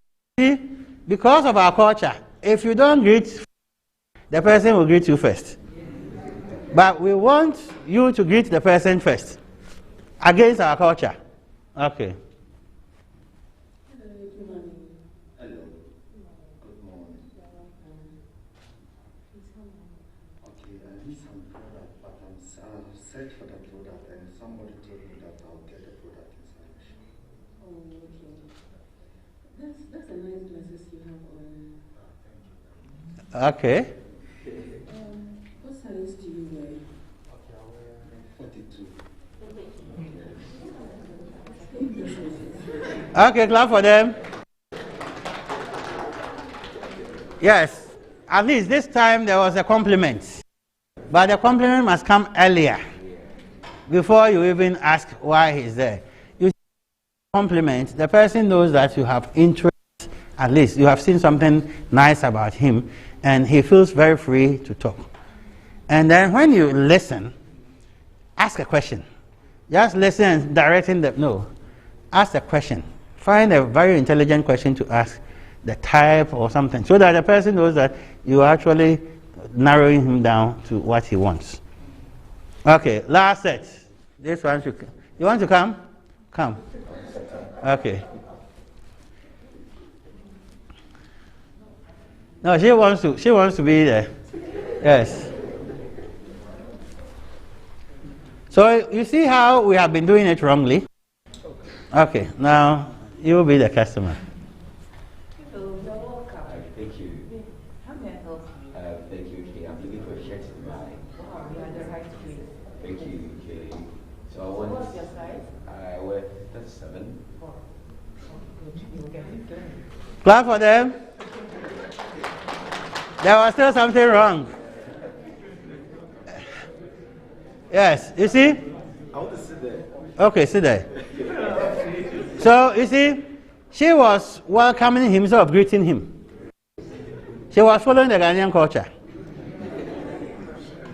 because of our culture, if you don't greet, the person will greet you first. But we want you to greet the person first, against our culture. Okay. Hello. Good morning. Okay, I need some product, but I'm search for the product, and somebody told me that I'll get the product inside the shop. Oh, okay. That's a nice glasses you have on. Okay. What size do you wear? 42. Okay, clap for them. Yes, at least this time there was a compliment. But the compliment must come earlier, before you even ask why he's there. You compliment, the person knows that you have interest, at least you have seen something nice about him, and he feels very free to talk. And then when you listen, ask a question. Just listen and directing them. No. Ask a question. Find a very intelligent question to ask, the type or something, so that the person knows that you are actually narrowing him down to what he wants. Okay, last set. This one should. You want to come? Come. Okay. No, she wants to. She wants to be there. Yes. So you see how we have been doing it wrongly? Okay, now you will be the customer. Hello, you're welcome. Thank you. How may I help you? Thank you, okay. I'm looking for a shirt to buy. Wow, you're at the right place. Thank you, okay. So I want. What's your size? I wear 37. Oh, good. You'll get it done. Clap for them. There was still something wrong. Yes, you see? I want to sit there. Okay, sit there. So, you see, she was welcoming him instead of greeting him. She was following the Ghanaian culture.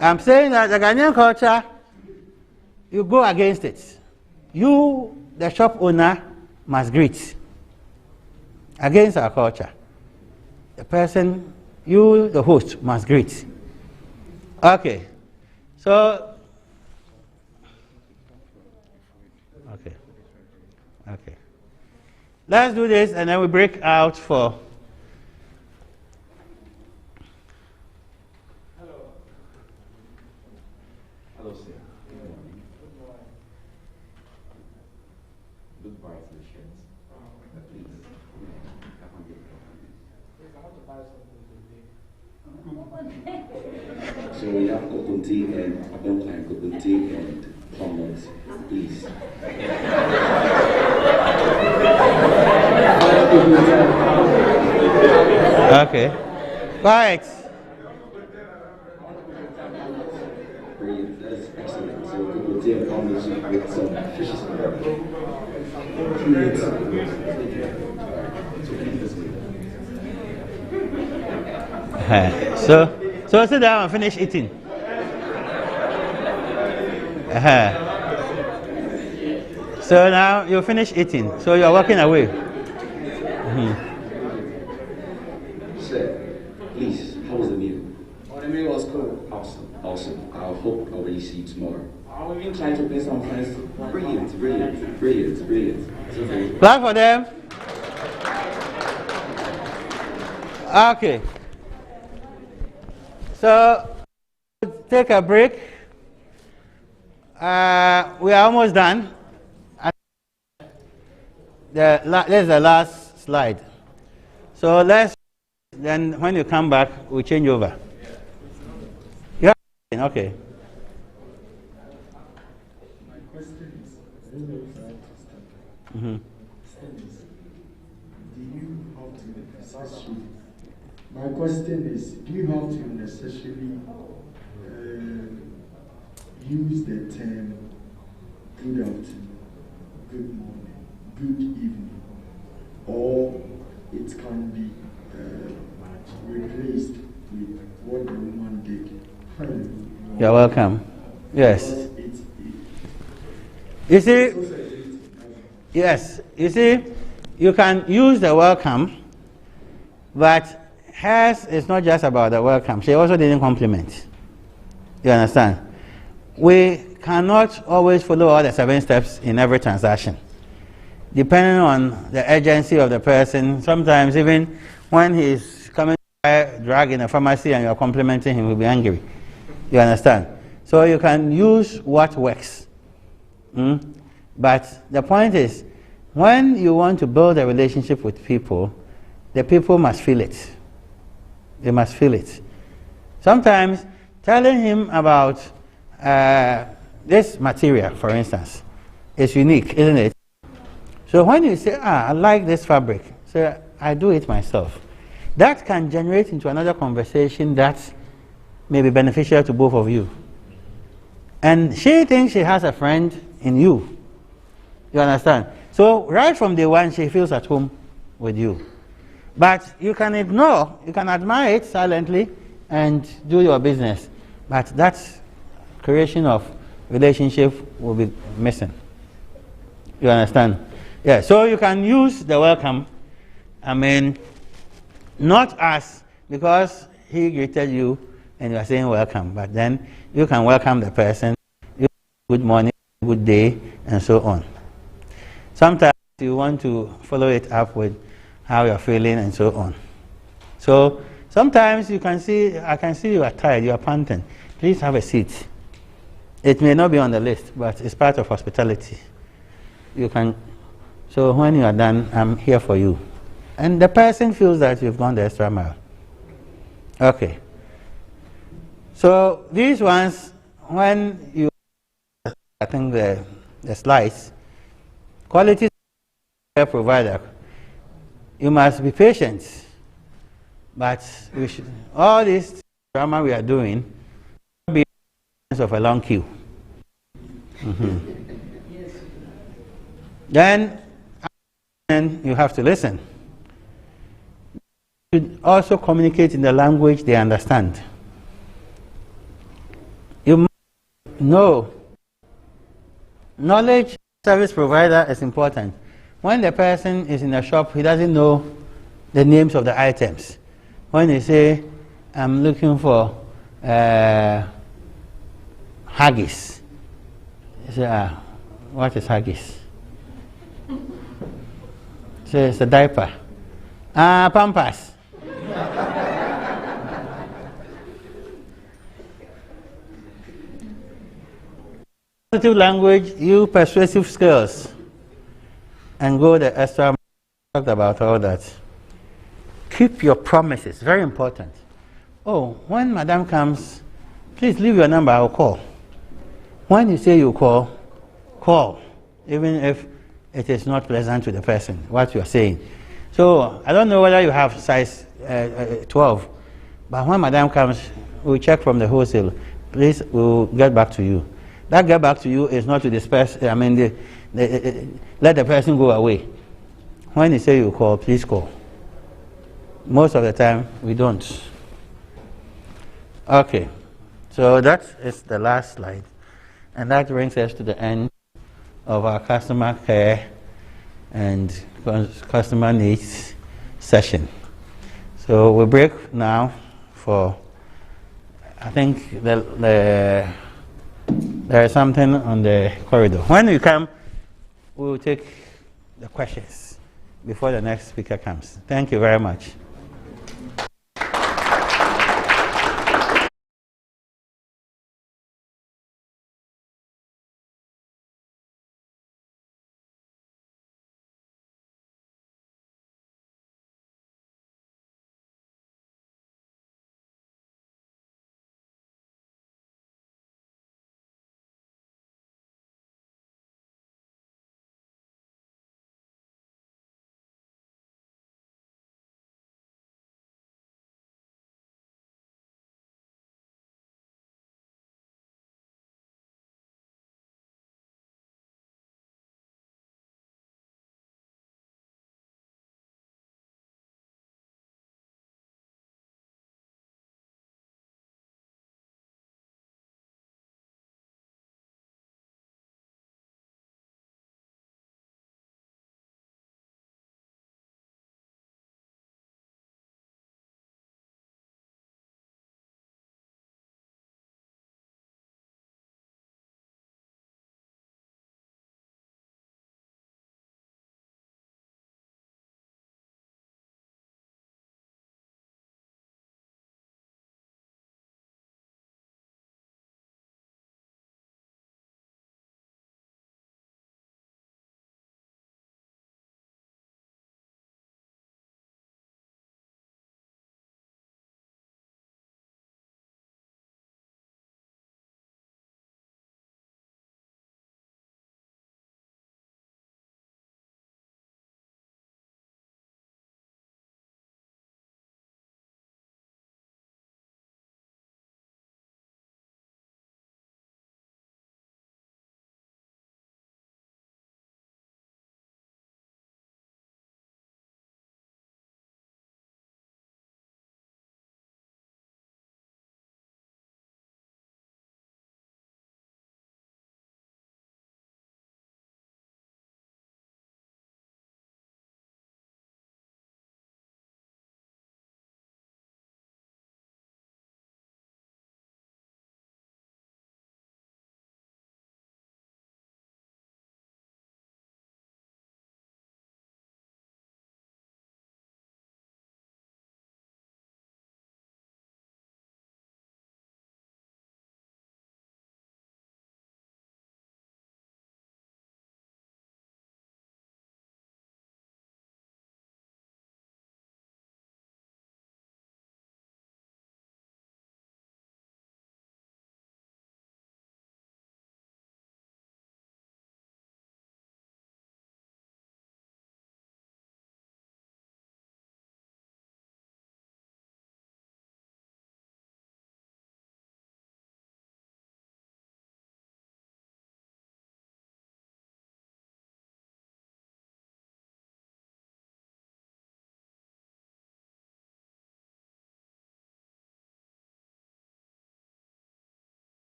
I'm saying that the Ghanaian culture, you go against it. You, the shop owner, must greet. Against our culture. The person, you, the host, must greet. Okay. So, okay. Let's do this and then we break out for. Hello, sir. Good morning. Look bright in the shirts. Please. So we have coconut tea and coconut tea and plum please. Okay. Right. Brilliant. That's excellent. So coconut tea and plum with some fishes and So sit down and finish eating. So now you finish eating. So you are walking away. Sir, please, how was the meal? Oh, the meal was cool. Awesome. I hope I'll really see you tomorrow. I'll even try to bring some friends. Brilliant. Clap for them. Okay. So take a break. We are almost done. There's the last slide. So then when you come back, we change over. Yeah. Okay. My question is, Mm-hmm. My question is, do you have to necessarily use the term good afternoon, good morning, good evening, or it can be replaced with what the woman did? You're welcome. Yes. You see, yes, you see, you can use the welcome, but hers is not just about the welcome. She also didn't compliment. You understand? We cannot always follow all the 7 steps in every transaction. Depending on the urgency of the person, sometimes even when he's coming to buy a drug in a pharmacy and you're complimenting him, he'll be angry. You understand? So you can use what works. But the point is, when you want to build a relationship with people, the people must feel it. They must feel it. Sometimes telling him about this material, for instance, is unique, isn't it? So when you say, I like this fabric, so I do it myself, that can generate into another conversation that may be beneficial to both of you. And she thinks she has a friend in you. You understand? So right from day one, she feels at home with you. But you can ignore, you can admire it silently and do your business. But that's creation of relationship will be missing. You understand? Yeah, so you can use the welcome, I mean, not as because he greeted you and you are saying welcome, but then you can welcome the person, good morning, good day, and so on. Sometimes you want to follow it up with how you're feeling and so on. So sometimes you can see, I can see you are tired, you are panting. Please have a seat. It may not be on the list, but it's part of hospitality. You can, so when you are done, I'm here for you. And the person feels that you've gone the extra mile. Okay. So these ones, when you, I think the slides, quality care provider, you must be patient. But we should, all this drama we are doing be of a long queue. Then you have to listen. You should also communicate in the language they understand. You must know knowledge service provider is important. When the person is in a shop, he doesn't know the names of the items. When they say, I'm looking for haggis, you say, what is haggis? Say, it's a diaper. Pampers. Positive language, use persuasive skills, and go the extra mile. Talked about all that. Keep your promises, very important. Oh, when madam comes, please leave your number, I'll call. When you say you call, call, even if it is not pleasant to the person, what you are saying. So, I don't know whether you have size 12, but when madam comes, we'll check from the wholesale. Please, we'll get back to you. That get back to you is not to disperse, I mean, let the person go away. When you say you call, please call. Most of the time, we don't. Okay, so that is the last slide. And that brings us to the end of our customer care and customer needs session. So we'll break now for, I think there is something on the corridor. When you come, we'll take the questions before the next speaker comes. Thank you very much.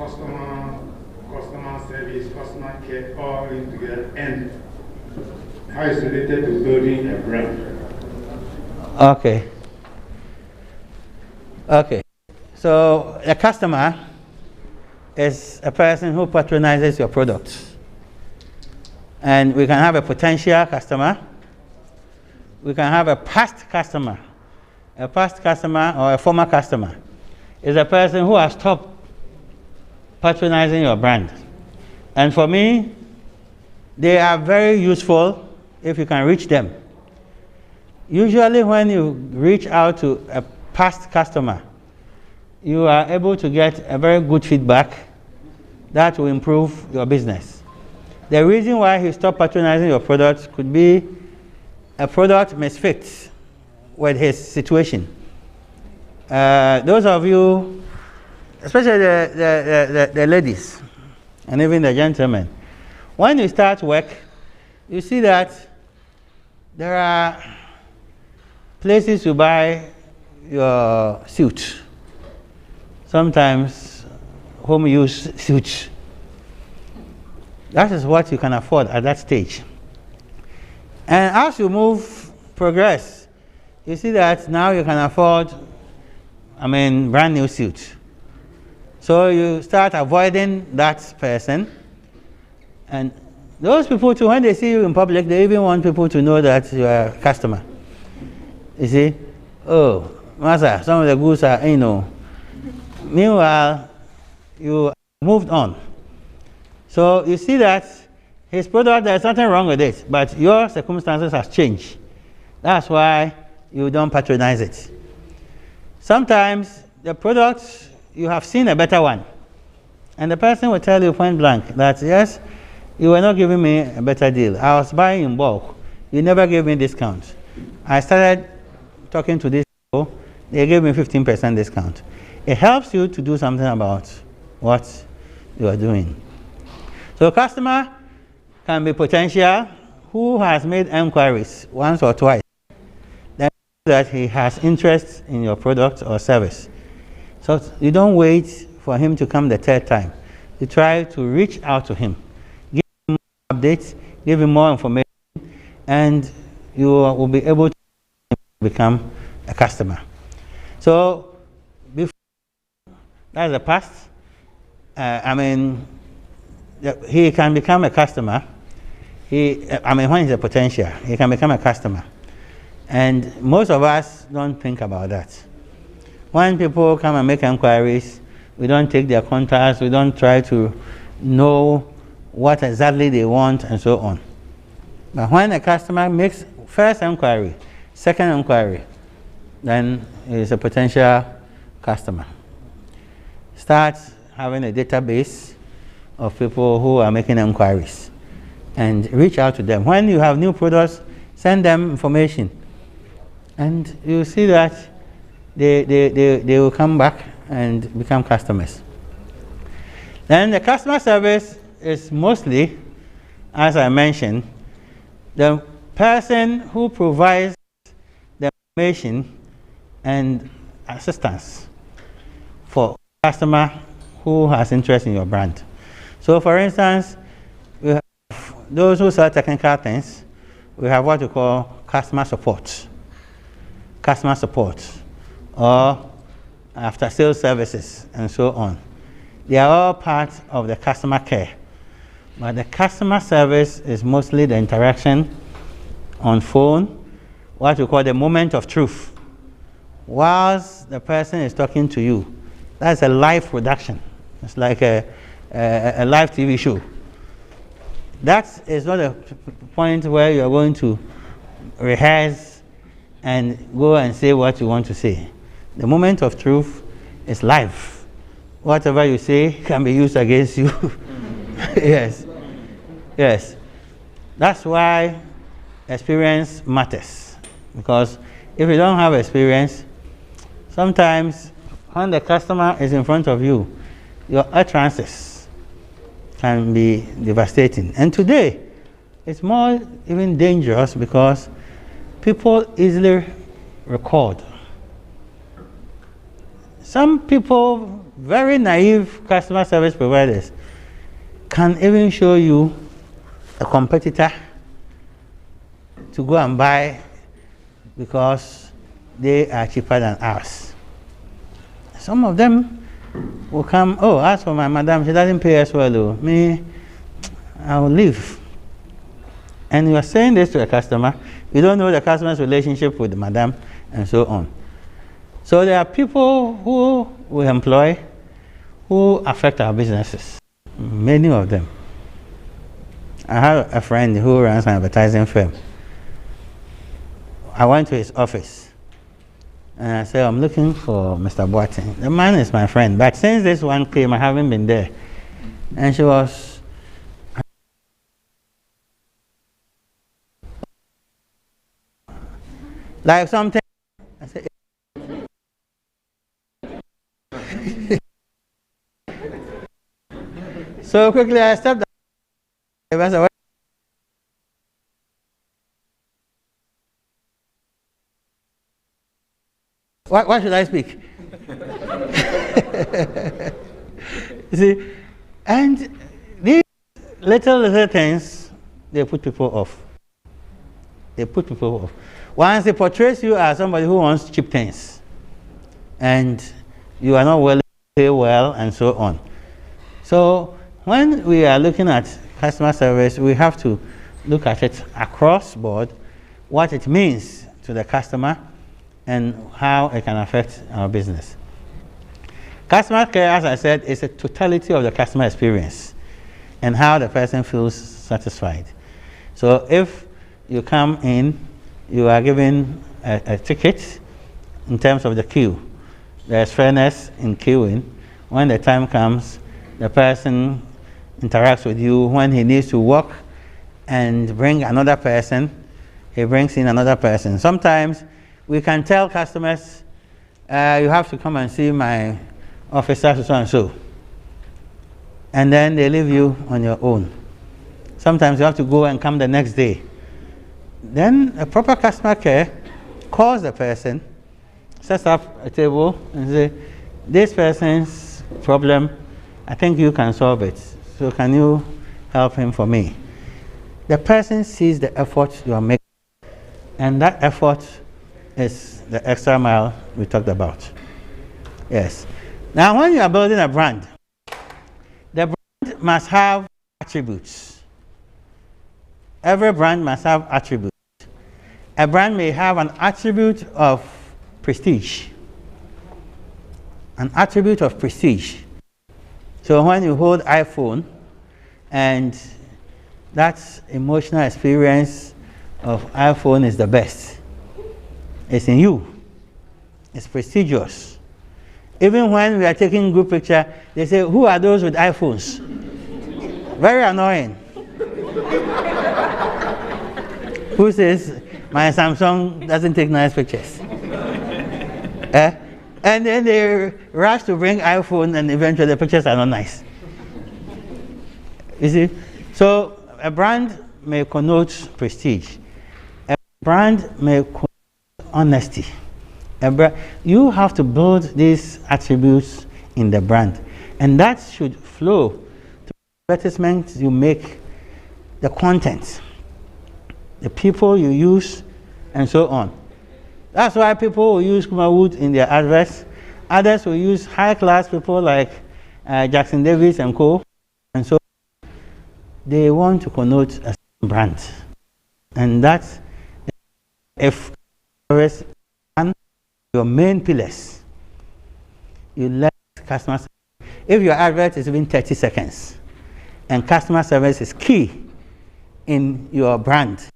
customer service, customer care, all in together, and how it's related to building a brand. Okay. Okay. So a customer is a person who patronizes your product. And we can have a potential customer. We can have a past customer. A past customer or a former customer is a person who has stopped patronizing your brand. And for me, they are very useful if you can reach them. Usually when you reach out to a past customer, you are able to get a very good feedback that will improve your business. The reason why he stopped patronizing your product could be a product misfits with his situation. Those of you, especially the ladies and even the gentlemen, when you start work, you see that there are places to buy your suit. Sometimes home use suits. That is what you can afford at that stage. And as you progress, you see that now you can afford, brand new suit. So you start avoiding that person. And those people too, when they see you in public, they even want people to know that you are a customer. You see, oh, master, some of the goods are, Meanwhile, you moved on. So you see that his product, there's nothing wrong with it, but your circumstances have changed. That's why you don't patronize it. Sometimes the product, you have seen a better one. And the person will tell you point blank that, yes, you were not giving me a better deal. I was buying in bulk. You never gave me discount. I started talking to these people. They gave me 15% discount. It helps you to do something about what you are doing. So customer can be potential who has made enquiries once or twice. Then that he has interest in your product or service. So you don't wait for him to come the third time. You try to reach out to him. Give him more updates, give him more information, and you will be able to become a customer. So that's the past. He can become a customer. When he's a potential, he can become a customer. And most of us don't think about that. When people come and make inquiries, we don't take their contacts, we don't try to know what exactly they want and so on. But when a customer makes first inquiry, second inquiry, then he's a potential customer. Start having a database of people who are making inquiries and reach out to them. When you have new products, send them information. And you see that they will come back and become customers. Then the customer service is mostly, as I mentioned, the person who provides the information and assistance for customer who has interest in your brand. So for instance, we have those who sell technical things, we have what we call customer support. Customer support or after sales services and so on. They are all part of the customer care. But the customer service is mostly the interaction on phone, what we call the moment of truth. Whilst the person is talking to you, that's a live production. It's like a live TV show. That is not a point where you are going to rehearse and go and say what you want to say. The moment of truth is live. Whatever you say can be used against you. Yes. Yes. That's why experience matters. Because if you don't have experience, sometimes when the customer is in front of you, your utterances can be devastating. And today, it's more even dangerous because people easily record. Some people, very naive customer service providers, can even show you a competitor to go and buy because they are cheaper than ours. Some of them will come, oh, as for my madam, she doesn't pay as well, though. Me, I will leave. And you are saying this to a customer, you don't know the customer's relationship with the madam, and so on. So there are people who we employ who affect our businesses, many of them. I have a friend who runs an advertising firm. I went to his office and I said, I'm looking for Mr. Boateng. The man is my friend, but since this one came, I haven't been there. And she was like something. I said, so quickly I stepped out. I said, why should I speak? You see, and these little things, they put people off. They put people off. Once they portray you as somebody who wants cheap things, and you are not willing to pay well, and so on. So when we are looking at customer service, we have to look at it across board, what it means to the customer, and how it can affect our business. Customer care, as I said, is a totality of the customer experience and how the person feels satisfied. So if you come in, you are given a ticket in terms of the queue. There's fairness in queuing. When the time comes, the person interacts with you. When he needs to walk and bring another person, he brings in another person. Sometimes we can tell customers, you have to come and see my officer so and so. And then they leave you on your own. Sometimes you have to go and come the next day. Then a proper customer care calls the person, sets up a table and say, this person's problem, I think you can solve it. So can you help him for me? The person sees the effort you are making, and that effort is the extra mile we talked about. Yes. Now, when you are building a brand, the brand must have attributes. Every brand must have attributes. A brand may have an attribute of prestige. An attribute of prestige. So when you hold iPhone and that emotional experience of iPhone is the best, it's in you. It's prestigious. Even when we are taking group picture, they say, who are those with iPhones? Very annoying. Who says, my Samsung doesn't take nice pictures? And then they rush to bring iPhone, and eventually the pictures are not nice. You see? So a brand may connote prestige. A brand may connote honesty. You have to build these attributes in the brand, and that should flow to the advertisements you make, the content, the people you use, and so on. That's why people will use Kumawood in their adverts. Others will use high-class people like Jackson Davis and co. And so they want to connote a brand, and that's if service your main pillars. You let customer service. If your advert is within 30 seconds and customer service is key in your brand,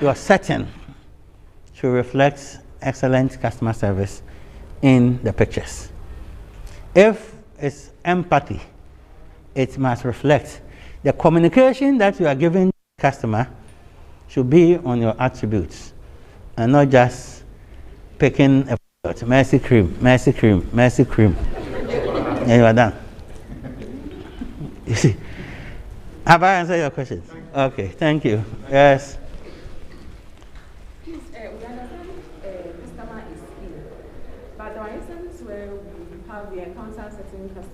your setting should reflect excellent customer service in the pictures. If it's empathy, it must reflect the communication that you are giving the customer should be on your attributes and not just picking a product, mercy cream, mercy cream, mercy cream. And you are done. You see? Have I answered your question? Okay, thank you. Yes. Please, we understand customer is key, but there are instances where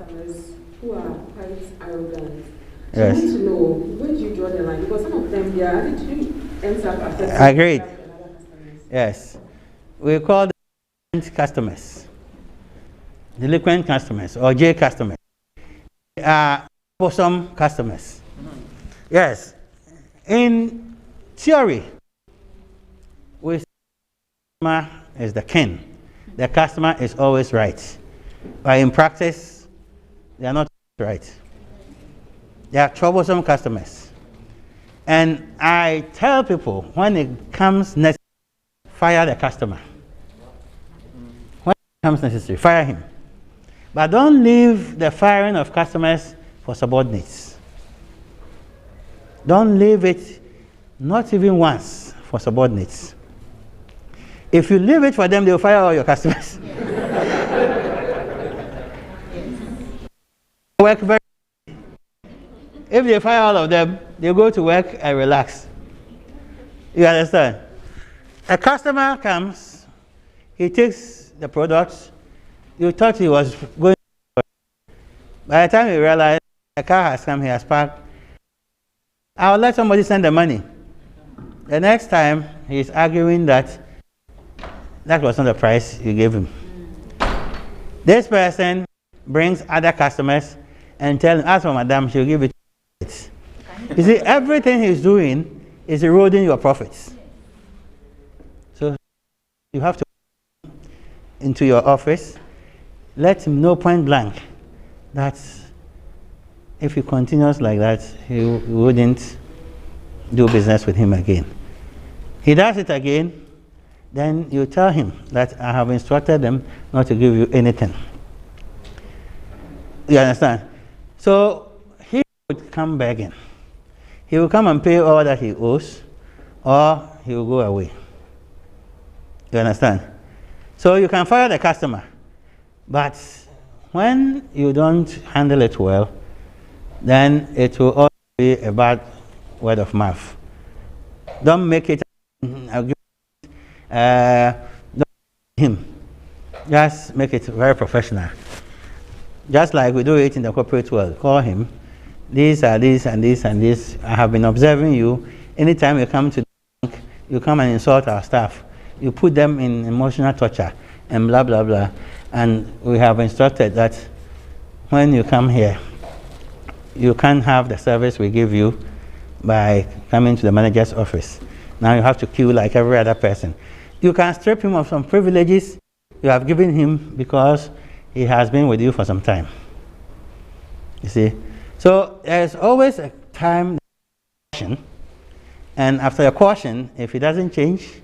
customers who are quite arrogant. Yes. I want to know, where do you draw the line? Because some of them, their attitude ends up affecting Agreed. other customers. Yes. We call them customers, delinquent customers, or J customers. They are troublesome customers. Yes. In theory, we say the customer is the king. The customer is always right. But in practice, they are not right. They are troublesome customers. And I tell people, when it comes next, fire the customer. When it comes necessary, fire him. But don't leave the firing of customers for subordinates. Don't leave it, not even once, for subordinates. If you leave it for them, they'll fire all your customers. Work very. If they fire all of them, they go to work and relax. You understand? A customer comes, he takes the product. You thought he was going to work. By the time you realize the car has come, he has parked, I'll let somebody send the money. The next time, he's arguing that that was not the price you gave him. This person brings other customers and tells him, ask for madam, she'll give it. You see, everything he's doing is eroding your profits. So you have to into your office, let him know point blank that if he continues like that, he wouldn't do business with him again. He does it again, then you tell him that I have instructed them not to give you anything. You understand? So he would come begging. He will come and pay all that he owes, or he will go away. You understand? So you can fire the customer, but when you don't handle it well, then it will always be a bad word of mouth. Don't make it him. Just make it very professional. Just like we do it in the corporate world. Call him. These are this and this and this. I have been observing you. Anytime you come to the bank, you come and insult our staff. You put them in emotional torture and blah, blah, blah. And we have instructed that when you come here, you can't have the service we give you by coming to the manager's office. Now you have to queue like every other person. You can strip him of some privileges you have given him because he has been with you for some time. You see? So there's always a time caution, and after a caution, if he doesn't change,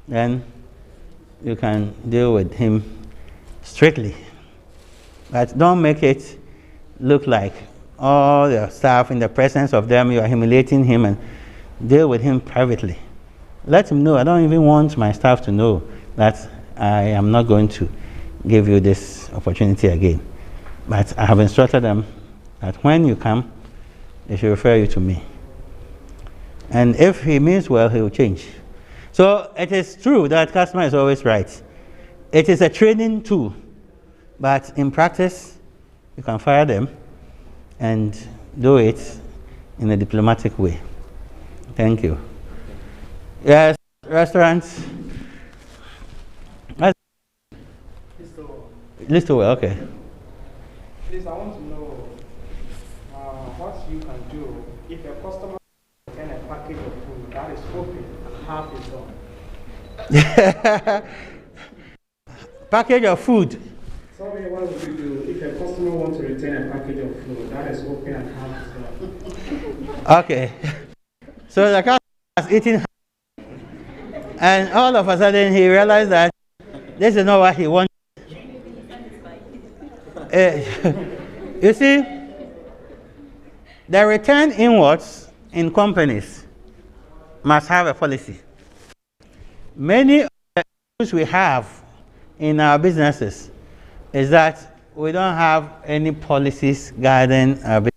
then you can deal with him strictly. But don't make it look like all your staff, in the presence of them, you are humiliating him, and deal with him privately. Let him know, I don't even want my staff to know that I am not going to give you this opportunity again. But I have instructed them that when you come, they should refer you to me. And if he means well, he will change. So it is true that customer is always right. It is a training tool, but in practice, you can fire them and do it in a diplomatic way. Thank you. Yes, restaurants. Listowell, okay. Please, I want to know what you can do if a customer sends a package of food that is open and half is done. Package of food. Sorry, what would you do if a customer wants to return a package of food that is open and half is done? Okay. So the customer has eaten, and all of a sudden he realized that this is not what he wanted. You see, the return inwards in companies must have a policy. Many of the issues we have in our businesses is that we don't have any policies guiding our business.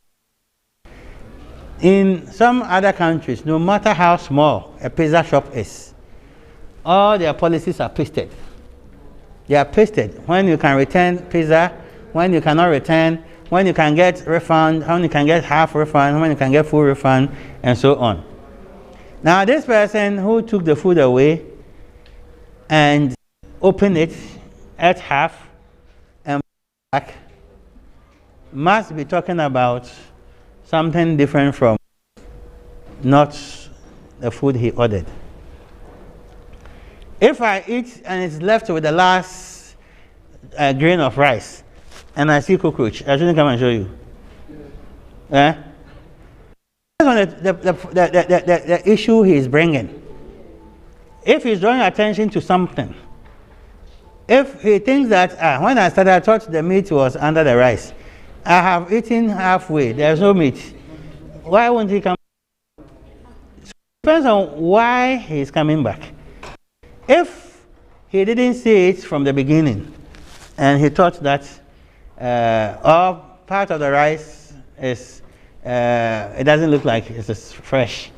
In some other countries, no matter how small a pizza shop is, all their policies are pasted. They are pasted. When you can return pizza when you cannot return, when you can get refund, when you can get half refund, when you can get full refund, and so on. Now, this person who took the food away and opened it, ate half, and back, must be talking about something different from not the food he ordered. If I eat and it's left with the last grain of rice, and I see cockroach, I shouldn't come and show you. Eh? The issue he is bringing. If he's drawing attention to something, if he thinks that when I started, I thought the meat was under the rice. I have eaten halfway, there's no meat. Why won't he come? So it depends on why he's coming back. If he didn't see it from the beginning, and he thought that all part of the rice is, it doesn't look like it's fresh,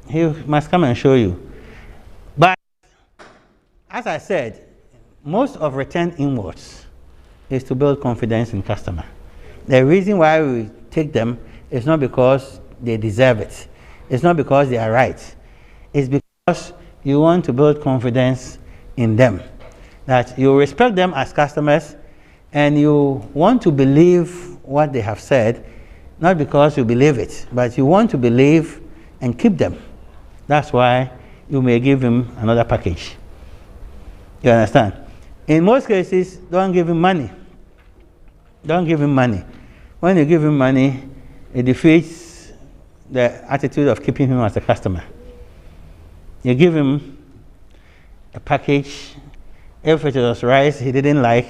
he must come and show you. But as I said, most of return inwards is to build confidence in customer. The reason why we take them is not because they deserve it. It's not because they are right. It's because you want to build confidence in them. That you respect them as customers and you want to believe what they have said, not because you believe it, but you want to believe and keep them. That's why you may give him another package. You understand? In most cases, don't give him money. Don't give him money. When you give him money, it defeats the attitude of keeping him as a customer. You give him a package. If it was rice he didn't like,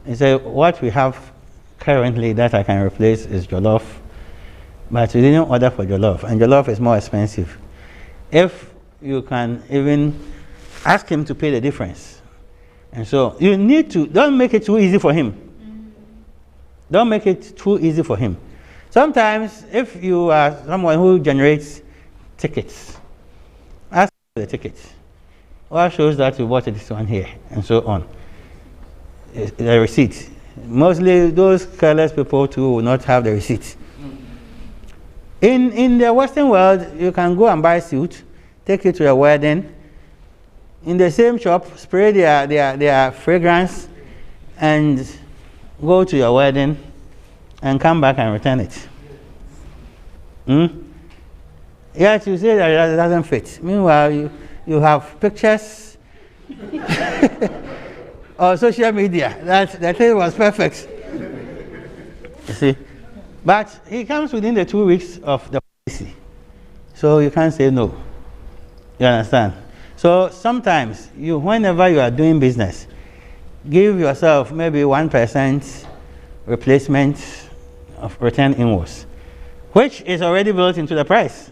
you say, what we have currently that I can replace is jollof, but you didn't order for jollof, and jollof is more expensive. If you can even ask him to pay the difference. And so you need to, don't make it too easy for him. Don't make it too easy for him. Sometimes if you are someone who generates tickets, ask for the ticket. What shows that you bought this one here, and so on. The receipt. Mostly those careless people too will not have the receipt. In the Western world, you can go and buy a suit, take it to a wedding, in the same shop, spray their fragrance, and go to your wedding, and come back and return it. Yet you say that it doesn't fit. Meanwhile, you have pictures or social media that the thing was perfect. You see? But he comes within the 2 weeks of the policy. So you can't say no. You understand? So sometimes, whenever you are doing business, give yourself maybe 1% replacement of return inwards, which is already built into the price.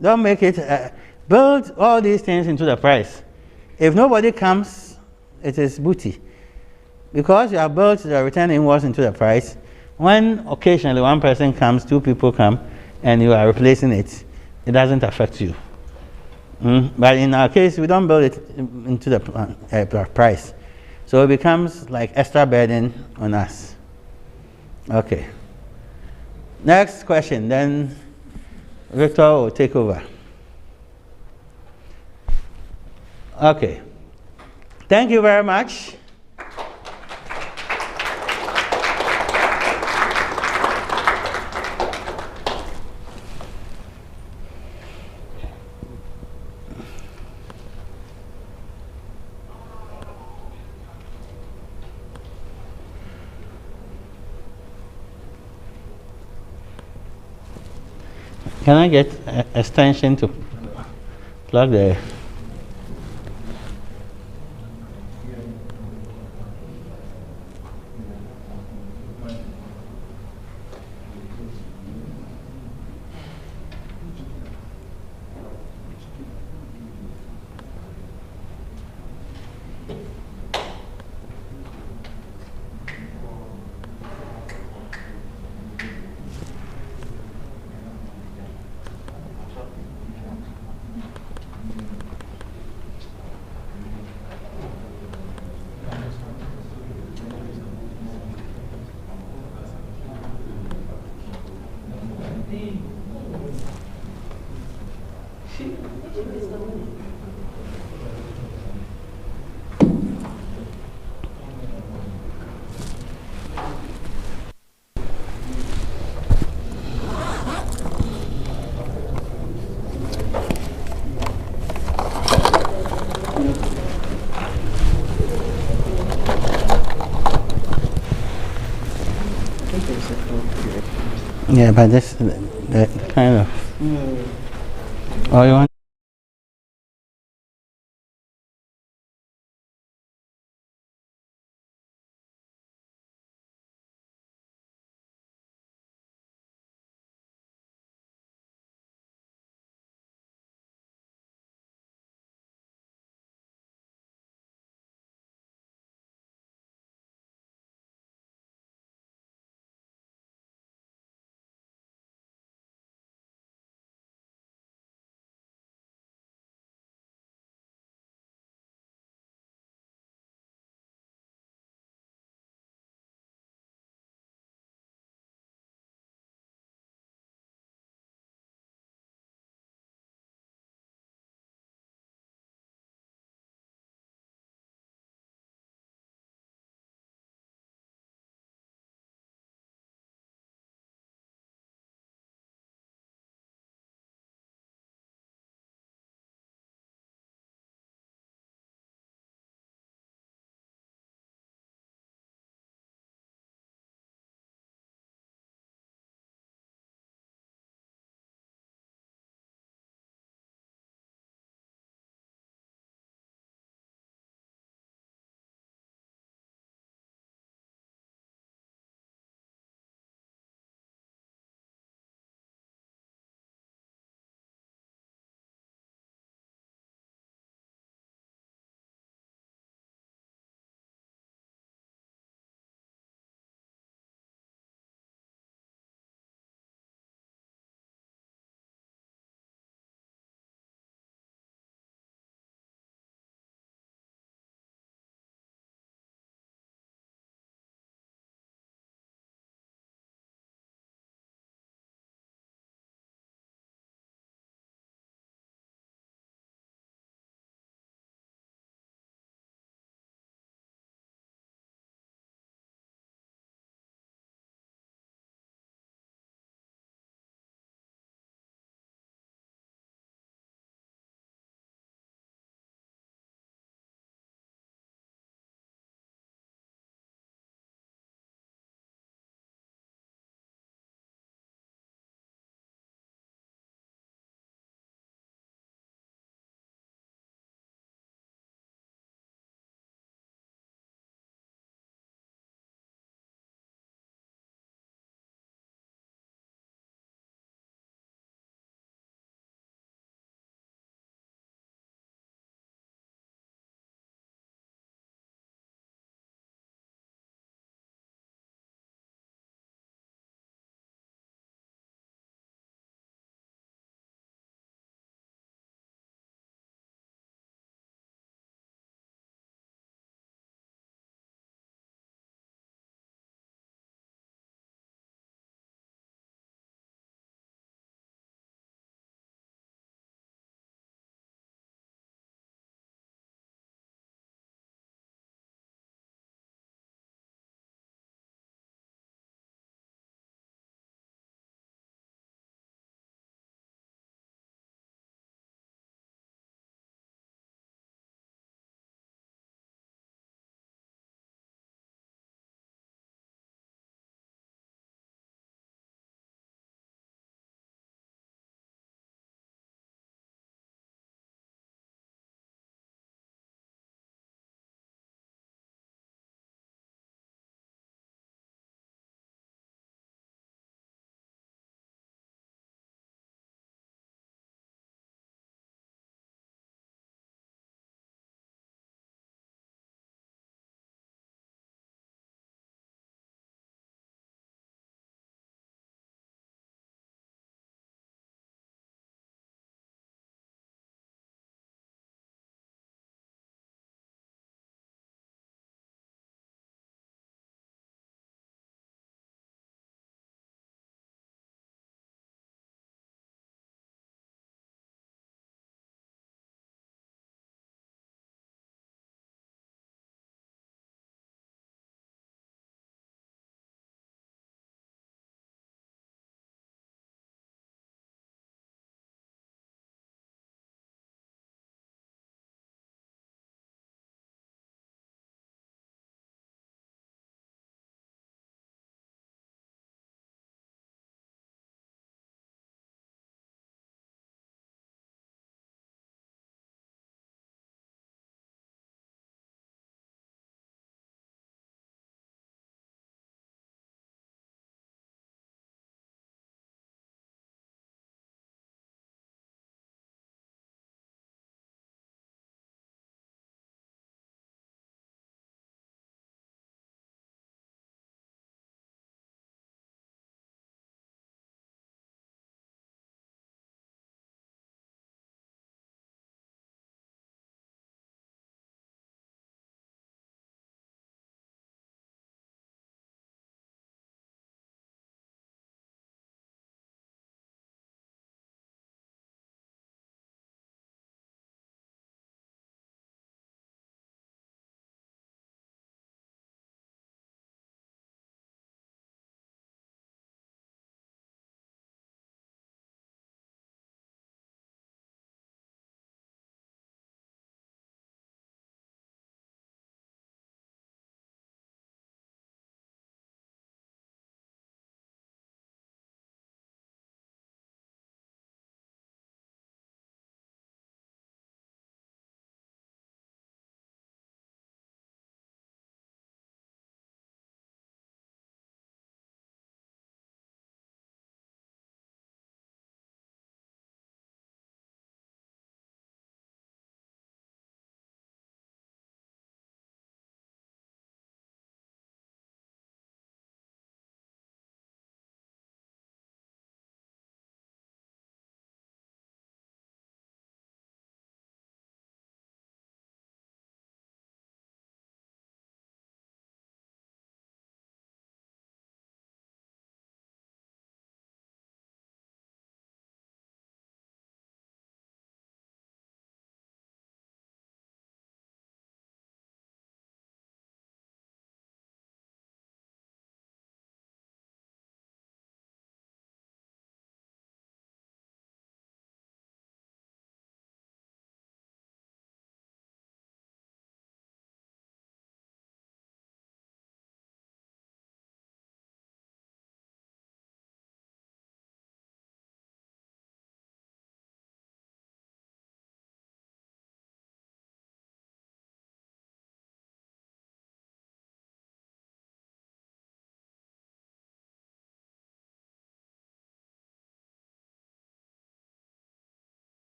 Don't make it, build all these things into the price. If nobody comes, it is booty. Because you have built the return inwards into the price, when occasionally one person comes, 2 people come, and you are replacing it, it doesn't affect you. But in our case, we don't build it into the price. So it becomes like extra burden on us. Okay. Next question, then Victor will take over. Okay. Thank you very much. Can I get an extension to plug the... Yeah, but this the kind of. Oh, you want?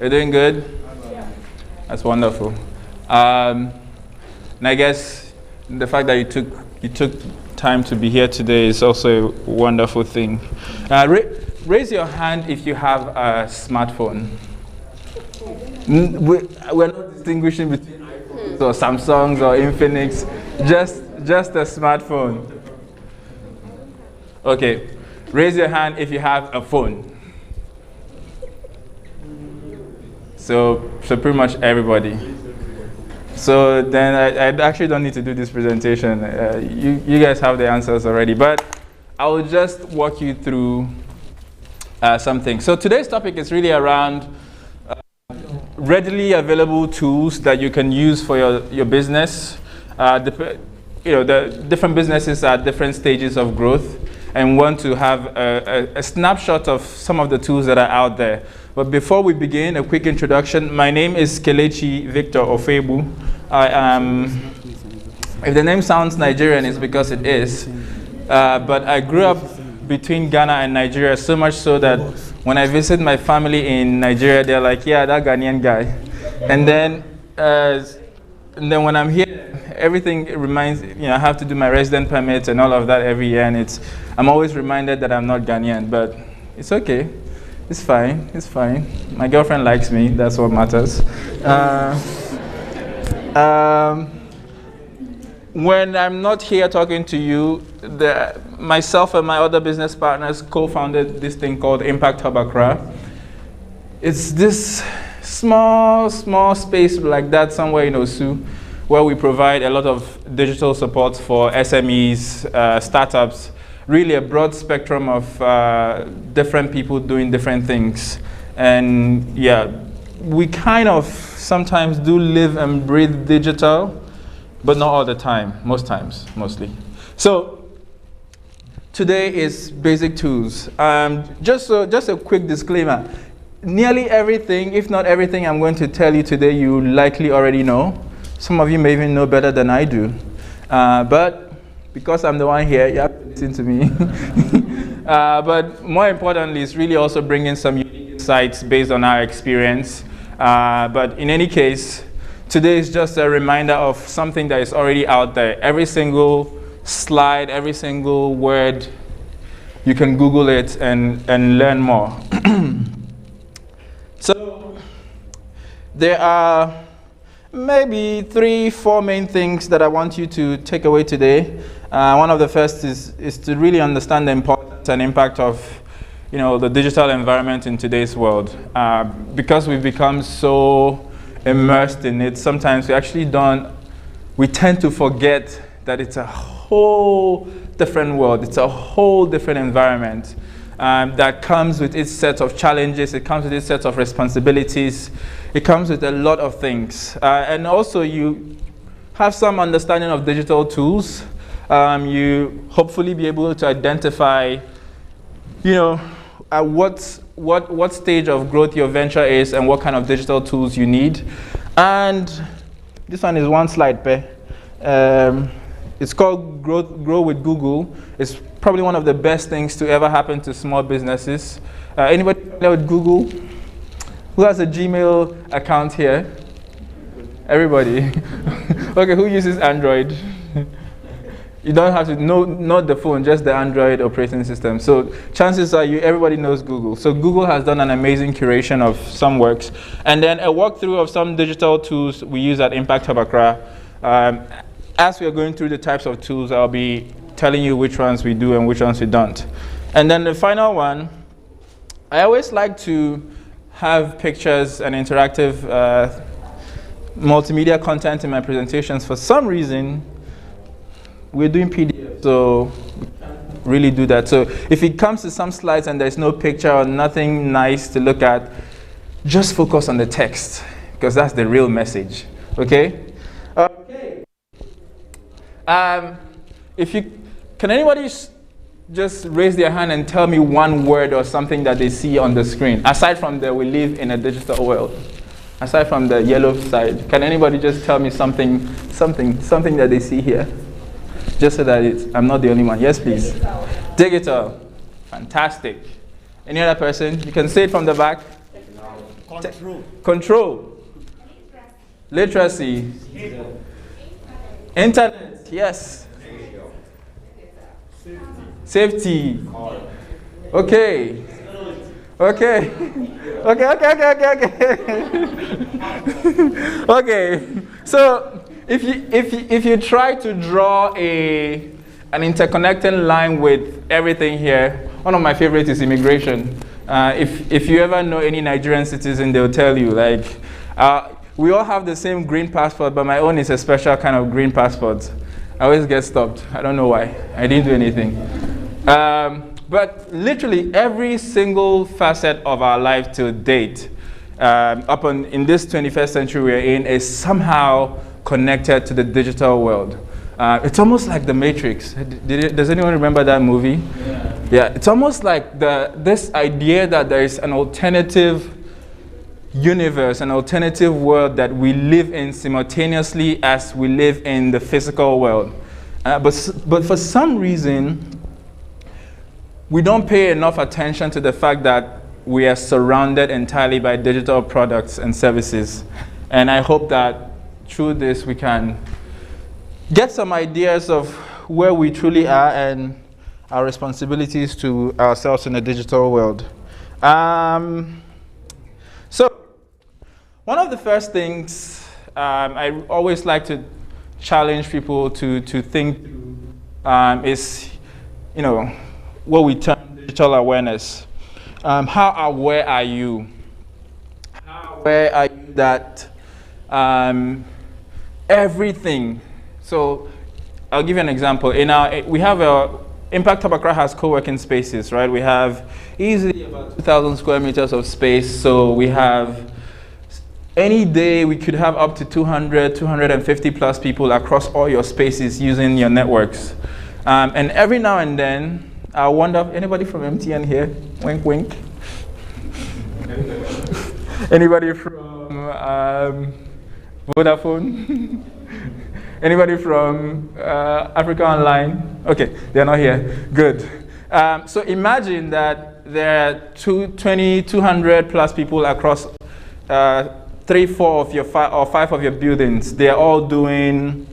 You're doing good? That's wonderful. And I guess the fact that you took time to be here today is also a wonderful thing. Raise your hand if you have a smartphone. We're not distinguishing between iPhones or Samsungs or Infinix, just a smartphone. Okay, raise your hand if you have a phone. So pretty much everybody. So then I actually don't need to do this presentation. You guys have the answers already, but I will just walk you through something. So today's topic is really around readily available tools that you can use for your business. The different businesses are at different stages of growth and want to have a snapshot of some of the tools that are out there. But before we begin, a quick introduction. My name is Kelechi Victor Ofebu. I am, if the name sounds Nigerian, it's because it is. But I grew up between Ghana and Nigeria, so much so that when I visit my family in Nigeria, they're like, yeah, that Ghanaian guy. And then when I'm here, everything reminds, I have to do my resident permits and all of that every year, and I'm always reminded that I'm not Ghanaian, but it's okay. It's fine. It's fine. My girlfriend likes me. That's what matters. When I'm not here talking to you, myself and my other business partners co-founded this thing called Impact Hub Accra. It's this small space like that somewhere in Osu, where we provide a lot of digital support for SMEs, startups, really a broad spectrum of different people doing different things. And yeah, we kind of sometimes do live and breathe digital, but not all the time, mostly. So today is basic tools. Just a quick disclaimer. Nearly everything, if not everything I'm going to tell you today, you likely already know. Some of you may even know better than I do. But because I'm the one here, you have to listen to me. But more importantly, it's really also bringing some unique insights based on our experience. But in any case, today is just a reminder of something that is already out there. Every single slide, every single word, you can Google it and learn more. So there are maybe 3-4 main things that I want you to take away today. One of the first is to really understand the importance and impact of the digital environment in today's world. Because we've become so immersed in it, sometimes we tend to forget that it's a whole different world. It's a whole different environment that comes with its set of challenges. It comes with its set of responsibilities. It comes with a lot of things. And also you have some understanding of digital tools. You hopefully be able to identify, at what stage of growth your venture is and what kind of digital tools you need. And this one is one slide, it's called Grow with Google. It's probably one of the best things to ever happen to small businesses. Anybody familiar with Google? Who has a Gmail account here? Everybody. Okay, who uses Android? You don't have to know, not the phone, just the Android operating system. So chances are everybody knows Google. So Google has done an amazing curation of some works. And then a walkthrough of some digital tools we use at Impact Hub Accra. As we are going through the types of tools, I'll be telling you which ones we do and which ones we don't. And then the final one, I always like to have pictures and interactive multimedia content in my presentations. For some reason, we're doing PDF, so we can't really do that. So if it comes to some slides and there's no picture or nothing nice to look at, just focus on the text, because that's the real message, okay? Okay. Can anybody just raise their hand and tell me one word or something that they see on the screen, aside from that we live in a digital world? Aside from the yellow side, can anybody just tell me something that they see here? Just so that I'm not the only one. Yes, please. Digital. Fantastic. Any other person? You can say it from the back. Control. Literacy. Internet. Yes. Safety. Okay. Okay. Okay. So if you try to draw an interconnecting line with everything here, one of my favorites is immigration. If you ever know any Nigerian citizen, they'll tell you, like, we all have the same green passport, but my own is a special kind of green passport. I always get stopped. I don't know why. I didn't do anything. But literally every single facet of our life to date, in this 21st century we're in, is somehow connected to the digital world. It's almost like The Matrix. Does anyone remember that movie? Yeah, it's almost like this idea that there is an alternative universe, an alternative world that we live in simultaneously as we live in the physical world. But for some reason, we don't pay enough attention to the fact that we are surrounded entirely by digital products and services. And I hope that through this we can get some ideas of where we truly are and our responsibilities to ourselves in the digital world. So one of the first things I always like to challenge people to think is, what we term digital awareness. How aware are you? How aware are you that everything? So I'll give you an example. We have Impact Hub Accra has co-working spaces, right? We have easily about 2,000 square meters of space. So we have, any day we could have up to 200, 250 plus people across all your spaces using your networks. And every now and then, I wonder, anybody from MTN here? Wink, wink. Anybody from Vodafone? Anybody from Africa Online? Okay, they're not here. Good. So imagine that there are 200 plus people across 3, 4 of your 5 of your buildings. They're all doing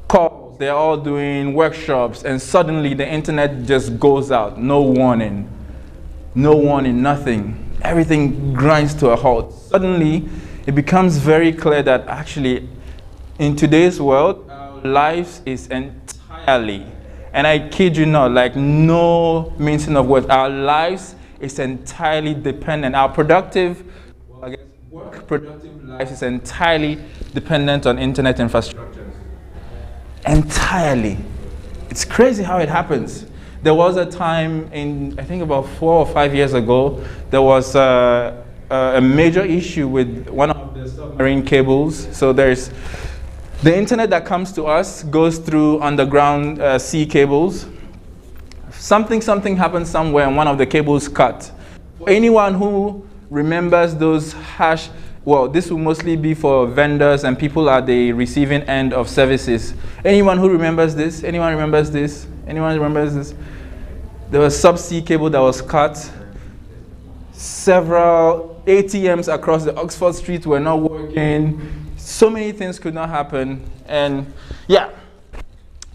calls, they're all doing workshops, and suddenly the internet just goes out. No warning. No warning, nothing. Everything grinds to a halt. Suddenly, it becomes very clear that actually, in today's world, our lives is entirely, and I kid you not, like no mincing of words, our lives is entirely dependent. Our work productive life is entirely dependent on internet infrastructure. Entirely. It's crazy how it happens. There was a time I think about 4 or 5 years ago, there was a major issue with one of the submarine cables. So there's the internet that comes to us goes through underground sea cables. Something happens somewhere and one of the cables cut. For anyone who remembers those this will mostly be for vendors and people at the receiving end of services. Anyone who remembers this? Anyone remembers this? Anyone remembers this? There was a subsea cable that was cut. Several ATMs across the Oxford Street were not working. So many things could not happen. And yeah.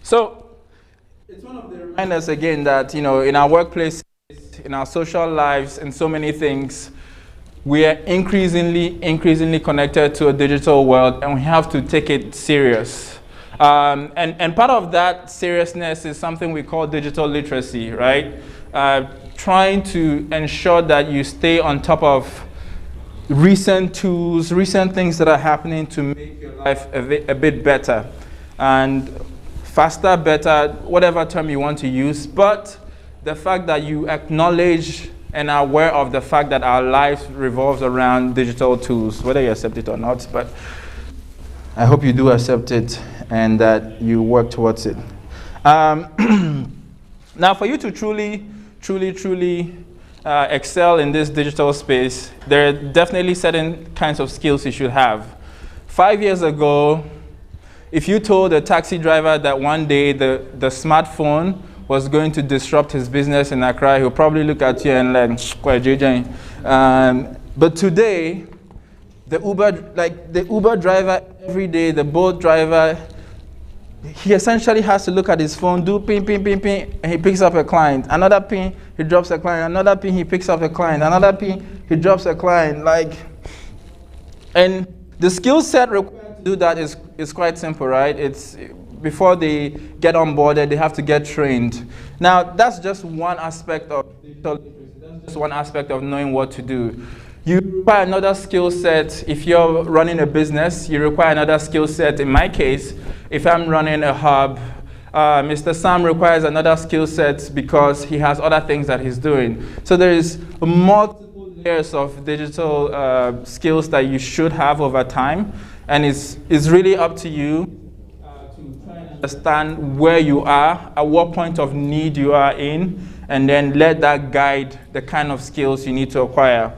So it's one of the reminders again that, in our workplaces, in our social lives, and so many things, we are increasingly connected to a digital world, and we have to take it serious. And part of that seriousness is something we call digital literacy, right? Trying to ensure that you stay on top of recent tools, recent things that are happening to make your life a bit better. And faster, better, whatever term you want to use, but the fact that you acknowledge and are aware of the fact that our life revolves around digital tools, whether you accept it or not. But I hope you do accept it and that you work towards it. Now, for you to truly excel in this digital space, there are definitely certain kinds of skills you should have. 5 years ago, if you told a taxi driver that one day the smartphone was going to disrupt his business in Accra, he'll probably look at you and like, But today, the Uber driver every day, the Bolt driver, he essentially has to look at his phone, do ping, ping, ping, ping, and he picks up a client. Another ping, he drops a client. Another ping, he picks up a client. Another ping, he drops a client. And the skill set required to do that is quite simple, right? It's before they get onboarded, they have to get trained. Now, that's just one aspect of digital literacy. That's just one aspect of knowing what to do. You require another skill set if you're running a business. You require another skill set. In my case, if I'm running a hub, Mr. Sam requires another skill set because he has other things that he's doing. So there is multiple layers of digital skills that you should have over time, and it's really up to you to try and understand where you are, at what point of need you are in, and then let that guide the kind of skills you need to acquire.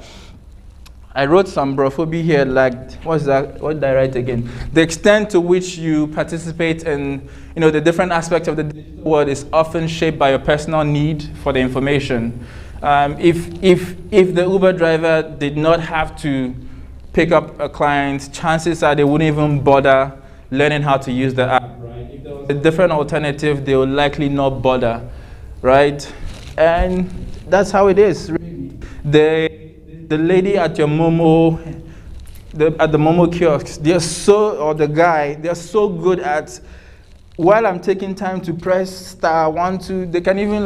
I wrote some brophobia here, like, what's that? What did I write again? The extent to which you participate in, the different aspects of the digital world is often shaped by your personal need for the information. If the Uber driver did not have to pick up a client, chances are they wouldn't even bother learning how to use the app, right? If there was a different alternative, they would likely not bother, right? And that's how it is, really. The lady at your Momo, at the Momo kiosks, they're so good at, while I'm taking time to press star 1, 2, they can even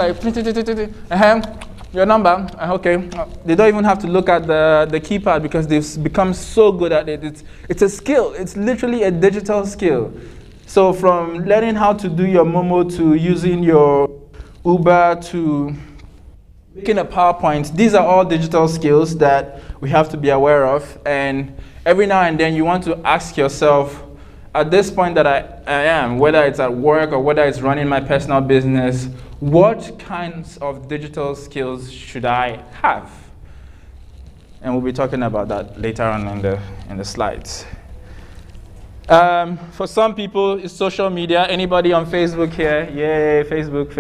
your number, okay. They don't even have to look at the keypad because they've become so good at it. It's a skill. It's literally a digital skill. So from learning how to do your Momo to using your Uber to making a PowerPoint, these are all digital skills that we have to be aware of. And every now and then you want to ask yourself, at this point that I am, whether it's at work or whether it's running my personal business, what kinds of digital skills should I have? And we'll be talking about that later on in the slides. For some people, it's social media. Anybody on Facebook here? Yay, Facebook,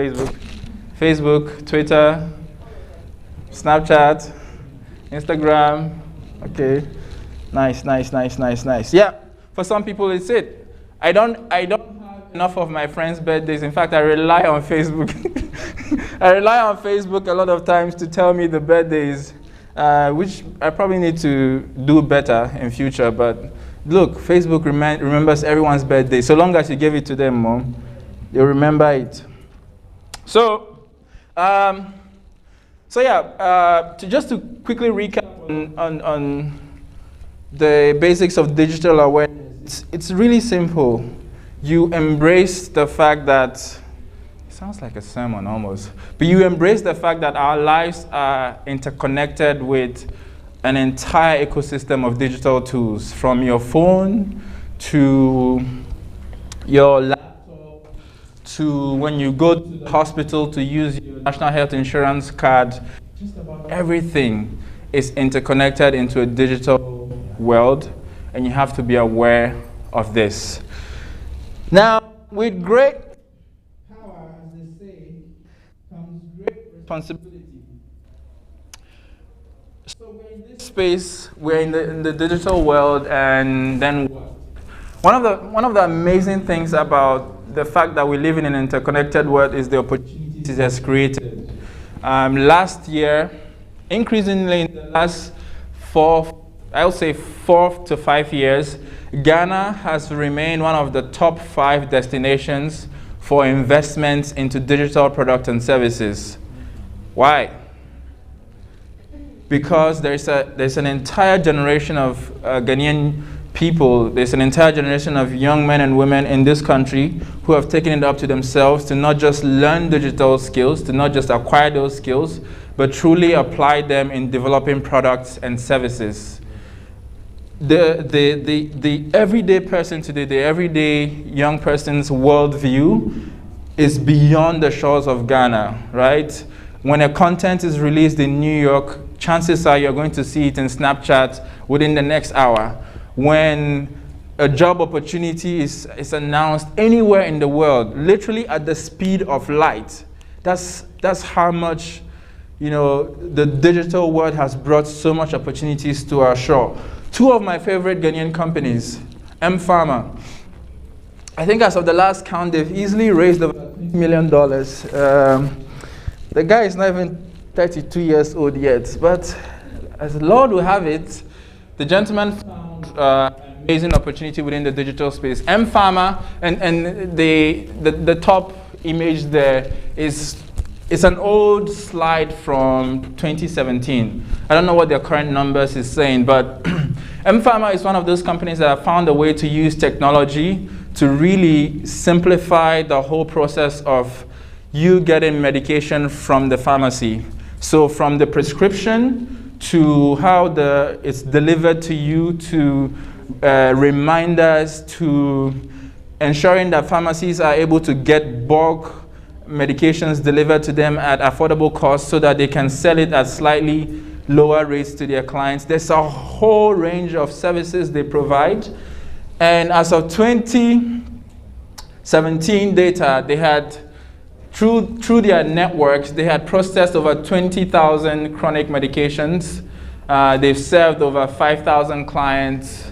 Twitter, Snapchat, Instagram. Okay, nice. Yeah, for some people it's it. I don't have enough of my friends' birthdays. In fact, I rely on Facebook. I rely on Facebook a lot of times to tell me the birthdays, which I probably need to do better in future. But look, Facebook remembers everyone's birthday. So long as you give it to them, Mom, they'll remember it. So just to quickly recap on the basics of digital awareness, it's really simple. You embrace the fact that, it sounds like a sermon almost, but you embrace the fact that our lives are interconnected with an entire ecosystem of digital tools, from your phone to your laptop to when you go to the hospital to use your national health insurance card. Just about everything is interconnected into a digital world, and you have to be aware of this. Now, with great power, as they say, comes great responsibility. So we're in this space, we're in the digital world, and then what? One of the amazing things about the fact that we live in an interconnected world is the opportunities it has created. Last year, increasingly in the last 4 to 5 years, Ghana has remained one of the top 5 destinations for investments into digital products and services. Why? Because there's an entire generation of Ghanaian people, there's an entire generation of young men and women in this country who have taken it up to themselves to not just learn digital skills, to not just acquire those skills, but truly apply them in developing products and services. The everyday person today, the everyday young person's worldview is beyond the shores of Ghana, right? When a content is released in New York, chances are you're going to see it in Snapchat within the next hour. When a job opportunity is announced anywhere in the world, literally at the speed of light, that's how much you know, the digital world has brought so much opportunities to our shore. Two of my favorite Ghanaian companies, M-Pharma. I think as of the last count, they've easily raised over $20 million. The guy is not even 32 years old yet, but as the Lord will have it, the gentleman found an amazing opportunity within the digital space. M-Pharma, and the top image there is an old slide from 2017. I don't know what their current numbers is saying, but M-Pharma is one of those companies that have found a way to use technology to really simplify the whole process of you getting medication from the pharmacy. So from the prescription to how it's delivered to you, to reminders, to ensuring that pharmacies are able to get bulk medications delivered to them at affordable costs so that they can sell it at slightly lower rates to their clients. There's a whole range of services they provide. And as of 2017 data, they had, through their networks, they had processed over 20,000 chronic medications. They've served over 5,000 clients.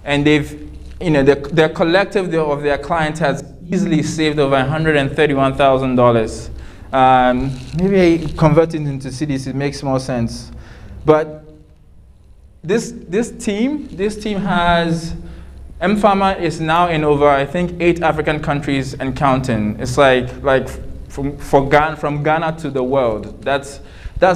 And they've, you know, their collective of their clients has easily saved over $131,000. Maybe I convert it into cities, it makes more sense. But this team has, M-Pharma is now in over, I think, 8 African countries and counting. It's like from Ghana to the world. That's the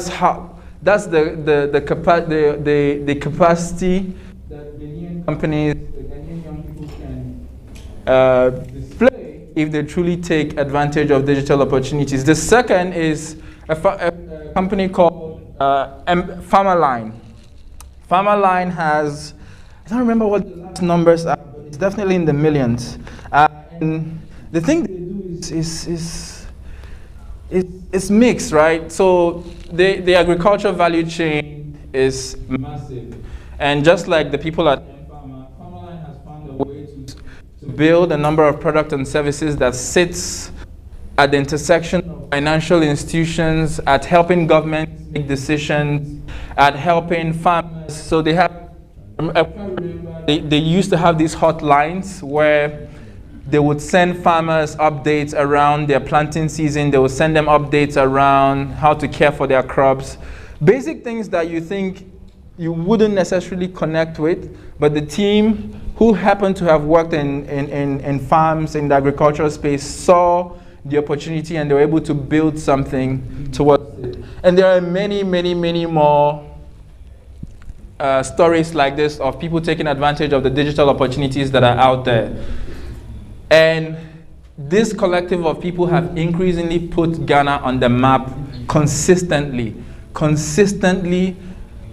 capacity that Ghanaian companies, the Ghanaian young people can display if they truly take advantage of digital opportunities. The second is a company called Pharmaline. Pharmaline has, I don't remember what the last numbers are, but it's definitely in the millions. And the thing they do is mixed, right? So the agricultural value chain is massive. And just like the people at M-Pharma, Pharmaline has found a way to build a number of products and services that sits at the intersection of financial institutions, at helping governments make decisions, at helping farmers. So they have, they used to have these hotlines where they would send farmers updates around their planting season. They would send them updates around how to care for their crops. Basic things that you think you wouldn't necessarily connect with, but the team who happened to have worked in farms in the agricultural space saw the opportunity and they were able to build something towards it. And there are many, many, many more stories like this of people taking advantage of the digital opportunities that are out there. And this collective of people have increasingly put Ghana on the map consistently.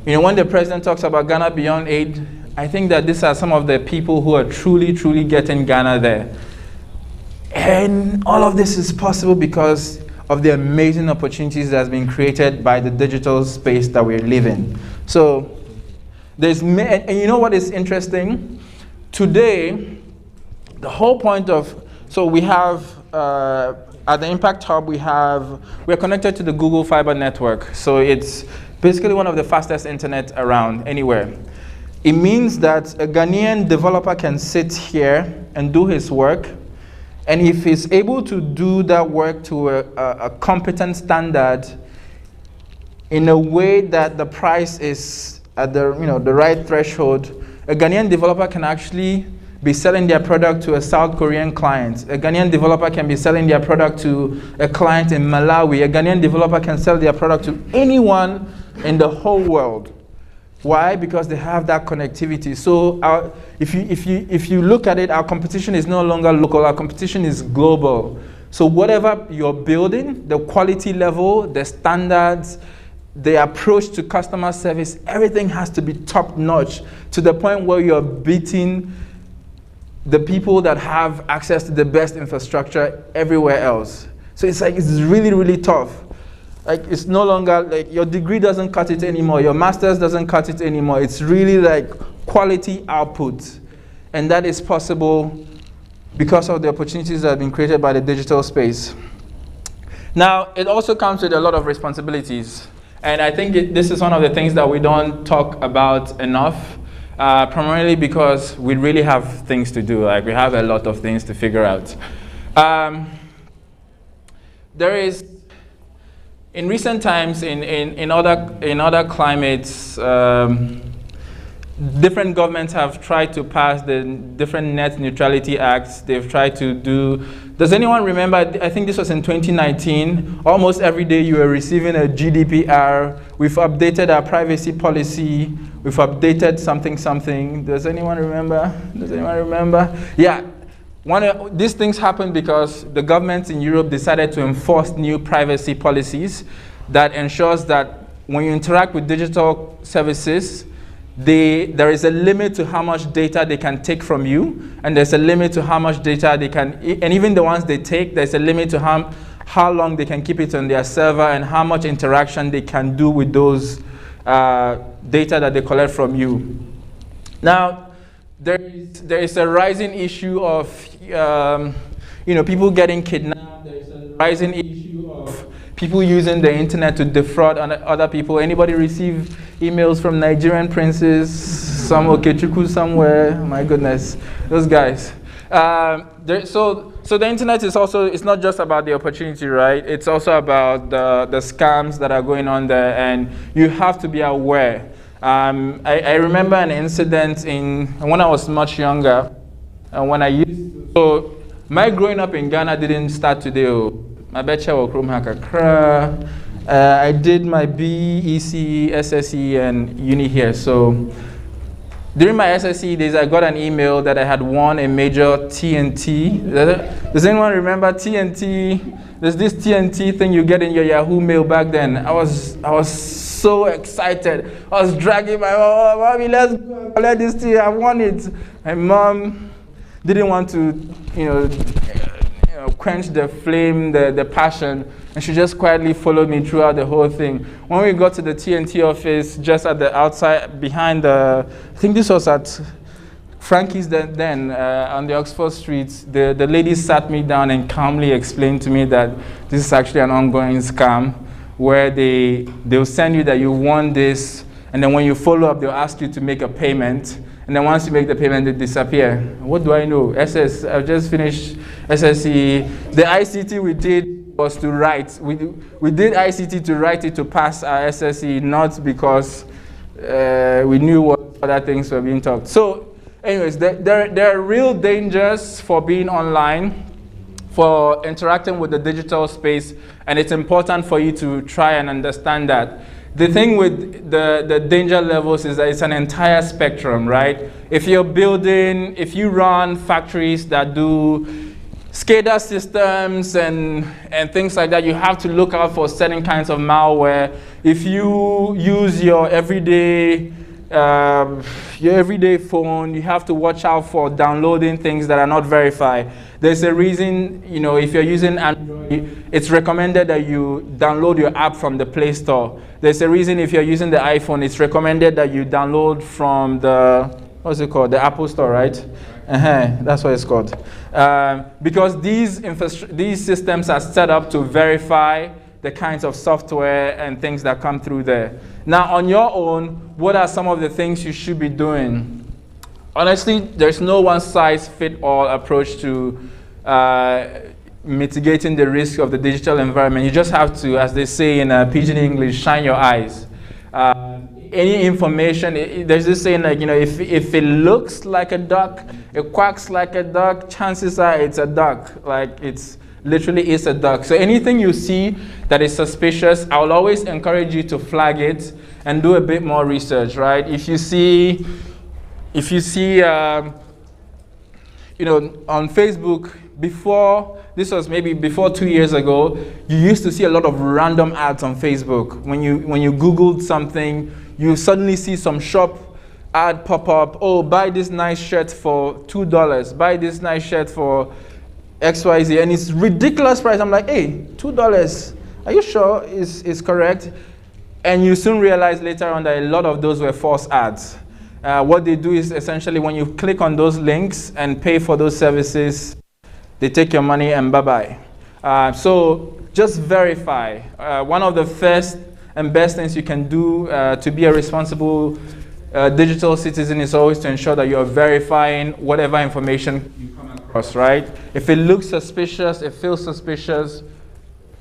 You know, when the president talks about Ghana Beyond Aid, I think that these are some of the people who are truly, truly getting Ghana there. And all of this is possible because of the amazing opportunities that has been created by the digital space that we live in. So, and you know what is interesting? Today, the whole point of, so we have, at the Impact Hub, we're connected to the Google Fiber network. So it's basically one of the fastest internet around anywhere. It means that a Ghanaian developer can sit here and do his work, and if he's able to do that work to a competent standard in a way that the price is at the right threshold, a Ghanaian developer can actually be selling their product to a South Korean client. A Ghanaian developer can be selling their product to a client in Malawi. A Ghanaian developer can sell their product to anyone in the whole world. Why? Because they have that connectivity. So if you look at it, our competition is no longer local, our competition is global. So whatever you're building, the quality level, the standards, the approach to customer service, everything has to be top notch to the point where you're beating the people that have access to the best infrastructure everywhere else. So it's really, really tough. Like, it's no longer like your degree doesn't cut it anymore, your master's doesn't cut it anymore. It's really like quality output. And that is possible because of the opportunities that have been created by the digital space. Now, it also comes with a lot of responsibilities. And I think this is one of the things that we don't talk about enough, primarily because we really have things to do. Like, we have a lot of things to figure out. There is, in recent times, in other climates, different governments have tried to pass the different net neutrality acts. They've tried to do. Does anyone remember? I think this was in 2019. Almost every day you were receiving a GDPR. We've updated our privacy policy. We've updated something. Does anyone remember? Yeah. These things happened because the governments in Europe decided to enforce new privacy policies that ensures that when you interact with digital services, there is a limit to how much data they can take from you, and there's a limit to how much data they can, and even the ones they take, there's a limit to how long they can keep it on their server and how much interaction they can do with those data that they collect from you. Now, there is a rising issue of people getting kidnapped. There is a rising issue of people using the internet to defraud other people. Anybody receive emails from Nigerian princes, some Okechukwu somewhere? My goodness, those guys. So the internet is also, it's not just about the opportunity, right? It's also about the scams that are going on there, and you have to be aware. I remember an incident when I was much younger, when I used to, so my growing up in Ghana didn't start today. My bachelor of Chrome Hacker. I did my BEC, SSE, and uni here. So during my SSE days, I got an email that I had won a major TNT. Does anyone remember TNT? There's this TNT thing you get in your Yahoo mail back then. I was so excited. I was dragging my mom, "Mommy, let's go collect this thing. I won it." My mom didn't want to, quench the flame, the passion, and she just quietly followed me throughout the whole thing. When we got to the TNT office, just at the outside, behind I think this was at Frankie's then on the Oxford Street, the lady sat me down and calmly explained to me that this is actually an ongoing scam where they'll send you that you won this, and then when you follow up, they'll ask you to make a payment. And then once you make the payment, they disappear. What do I know? I've just finished SSE. The ICT we did was to write. We did ICT to write it to pass our SSE, not because we knew what other things were being talked. So anyways, there are real dangers for being online, for interacting with the digital space, and it's important for you to try and understand that. The thing with the danger levels is that it's an entire spectrum, right? If you run factories that do SCADA systems and things like that, you have to look out for certain kinds of malware. If you use your everyday phone, you have to watch out for downloading things that are not verified. There's a reason, if you're using Android, it's recommended that you download your app from the Play Store. There's a reason if you're using the iPhone, it's recommended that you download from the Apple Store, right? That's what it's called. Because these systems are set up to verify the kinds of software and things that come through there. Now, on your own, what are some of the things you should be doing? Honestly, there's no one-size-fits-all approach to mitigating the risk of the digital environment. You just have to, as they say in Pidgin English, shine your eyes. Any information, there's this saying like, if it looks like a duck, it quacks like a duck, chances are it's a duck. Like, it's literally is a duck. So anything you see that is suspicious, I will always encourage you to flag it and do a bit more research, right? If you see on Facebook, this was maybe before 2 years ago, you used to see a lot of random ads on Facebook. When you Googled something, you suddenly see some shop ad pop up. Oh, buy this nice shirt for $2. Buy this nice shirt for XYZ, and it's ridiculous price. I'm like, hey, $2. Are you sure is correct? And you soon realize later on that a lot of those were false ads. What they do is essentially when you click on those links and pay for those services, they take your money and bye-bye. So just verify. One of the first and best things you can do to be a responsible digital citizen is always to ensure that you're verifying whatever information you come across, right? If it looks suspicious, it feels suspicious,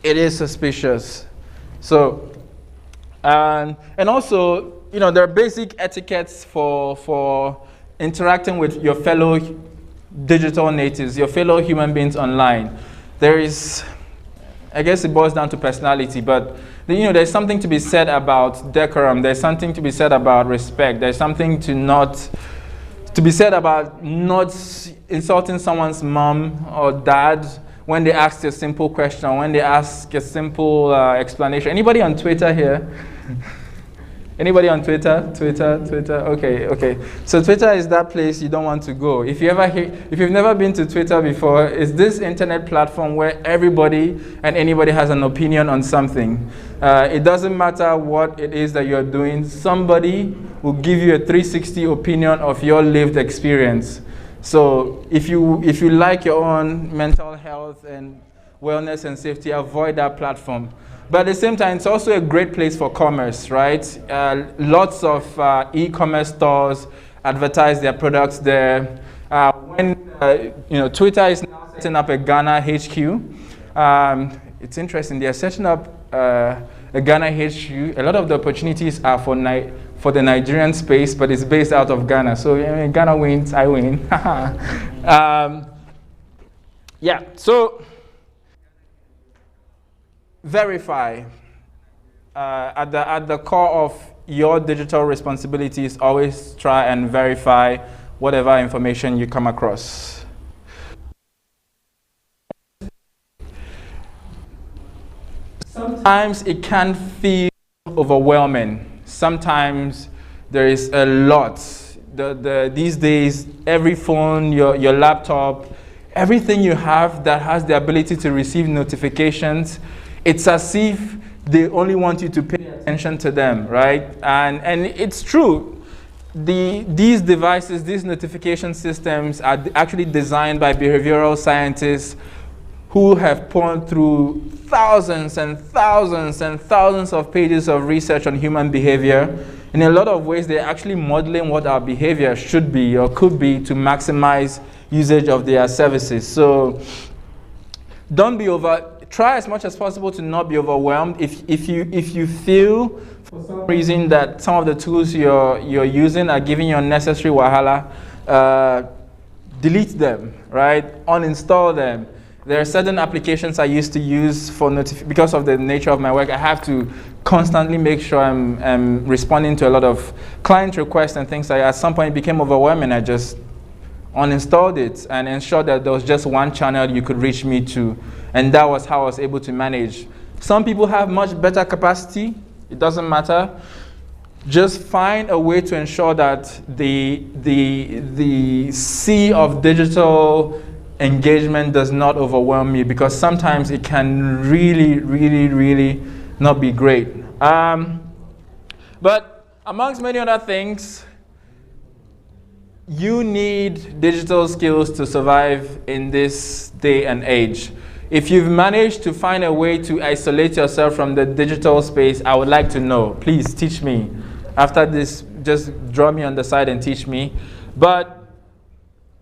it is suspicious. So, and also, you know, there are basic etiquettes for interacting with your fellow digital natives, your fellow human beings online. There is, I guess it boils down to personality, but you know, there's something to be said about decorum. There's something to be said about respect. There's something to be said about not insulting someone's mom or dad when they ask a simple question, when they ask a simple explanation. Anybody on Twitter here? Anybody on Twitter? Twitter? Okay. So Twitter is that place you don't want to go. If you've never been to Twitter before, it's this internet platform where everybody and anybody has an opinion on something. It doesn't matter what it is that you're doing. Somebody will give you a 360 opinion of your lived experience. So if you like your own mental health and wellness and safety, avoid that platform. But at the same time, it's also a great place for commerce, right? Lots of e-commerce stores advertise their products there. Twitter is now setting up a Ghana HQ. It's interesting. They are setting up a Ghana HQ. A lot of the opportunities are for the Nigerian space, but it's based out of Ghana. So Ghana wins, I win. So verify. At the core of your digital responsibilities, always try and verify whatever information you come across. Sometimes it can feel overwhelming. Sometimes there is a lot. These days, every phone, your laptop, everything you have that has the ability to receive notifications, it's as if they only want you to pay attention to them, right? And it's true. These devices, these notification systems are actually designed by behavioral scientists who have poured through thousands and thousands and thousands of pages of research on human behavior. In a lot of ways, they're actually modeling what our behavior should be or could be to maximize usage of their services. So try as much as possible to not be overwhelmed. If you feel for some reason that some of the tools you're using are giving you unnecessary wahala, delete them, right? Uninstall them. There are certain applications I used to use because of the nature of my work. I have to constantly make sure I'm responding to a lot of client requests and things like that. At some point it became overwhelming. I just uninstalled it and ensured that there was just one channel you could reach me to. And that was how I was able to manage. Some people have much better capacity. It doesn't matter. Just find a way to ensure that the sea of digital engagement does not overwhelm you, because sometimes it can really, really, really not be great. But amongst many other things, you need digital skills to survive in this day and age. If you've managed to find a way to isolate yourself from the digital space, I would like to know. Please teach me. After this, just draw me on the side and teach me. But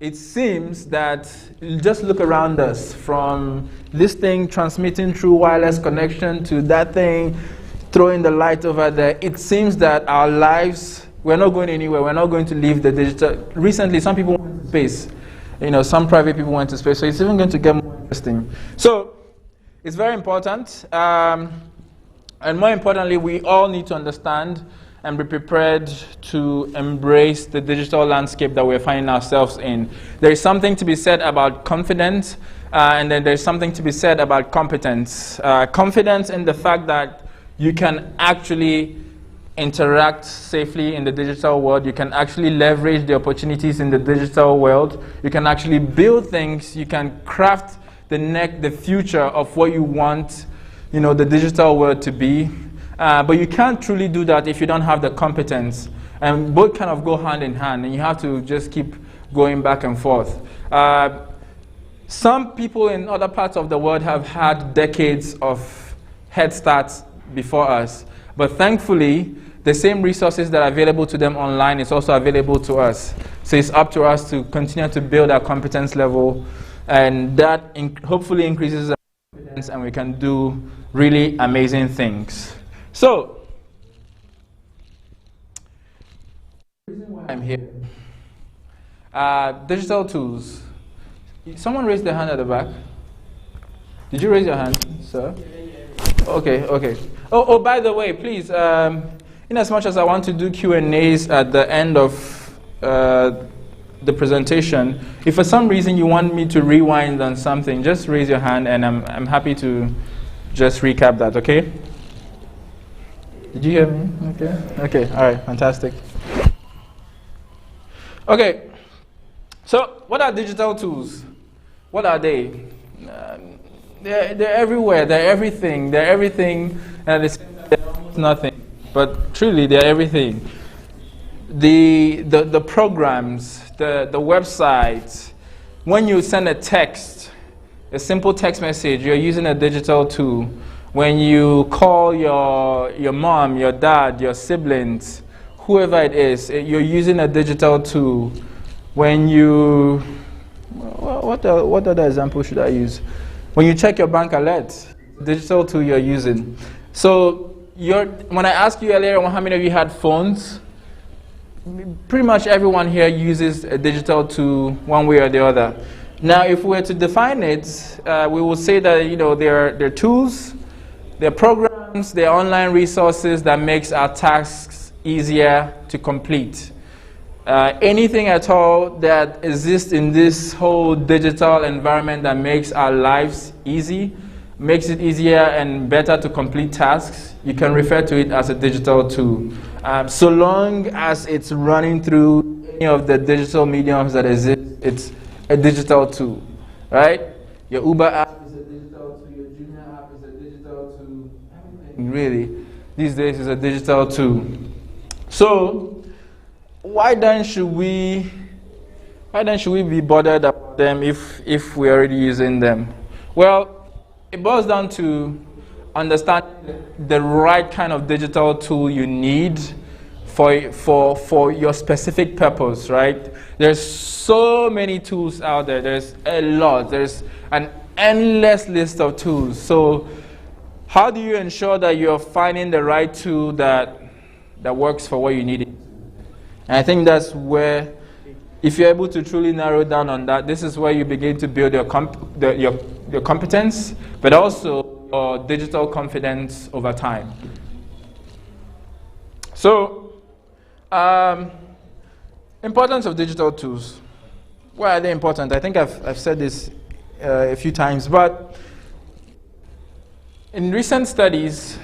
it seems that, just look around us, from this thing transmitting through wireless connection to that thing throwing the light over there, it seems that our lives, we're not going anywhere. We're not going to leave the digital. Recently, some people went to space. Some private people went to space. So it's even going to get more interesting. So it's very important. And more importantly, we all need to understand and be prepared to embrace the digital landscape that we're finding ourselves in. There is something to be said about confidence, and then there's something to be said about competence. Confidence in the fact that you can actually interact safely in the digital world. You can actually leverage the opportunities in the digital world. You can actually build things. You can craft the future of what you want, the digital world to be. But you can't truly do that if you don't have the competence. And both kind of go hand in hand, and you have to just keep going back and forth. Some people in other parts of the world have had decades of head starts before us, but thankfully, the same resources that are available to them online is also available to us. So it's up to us to continue to build our competence level, and that hopefully increases our confidence, and we can do really amazing things. So, the reason why I'm here, digital tools. Someone raised their hand at the back. Did you raise your hand, sir? Okay, okay. Oh, by the way, please, in as much as I want to do Q&As at the end of the presentation, if for some reason you want me to rewind on something, just raise your hand and I'm happy to just recap that, okay? Did you hear me? Okay. Okay, all right, fantastic. Okay, so what are digital tools? What are they? They're everywhere, they're everything, and it's almost nothing. But truly, they're everything. The programs, the websites. When you send a text, a simple text message, you're using a digital tool. When you call your mom, your dad, your siblings, whoever it is, you're using a digital tool. When you, what other example should I use? When you check your bank alerts, digital tool you're using. So when I asked you earlier on how many of you had phones, pretty much everyone here uses a digital tool one way or the other. Now, if we were to define it, we will say that they're tools, they're programs, they're online resources that makes our tasks easier to complete. Anything at all that exists in this whole digital environment that makes our lives easy, makes it easier and better to complete tasks, you can refer to it as a digital tool. So long as it's running through any of the digital mediums that exist, it's a digital tool, right? Your Uber app is a digital tool, your Junior app is a digital tool. Really, these days is a digital tool. So, why then should we be bothered about them if we're already using them? Well, it boils down to understanding the right kind of digital tool you need for your specific purpose, right? There's so many tools out there. There's a lot. There's an endless list of tools. So how do you ensure that you're finding the right tool that works for what you need it? And I think that's where, if you're able to truly narrow down on that, this is where you begin to build your competence, but also your digital confidence over time. So, importance of digital tools. Why are they important? I think I've said this a few times, but in recent studies,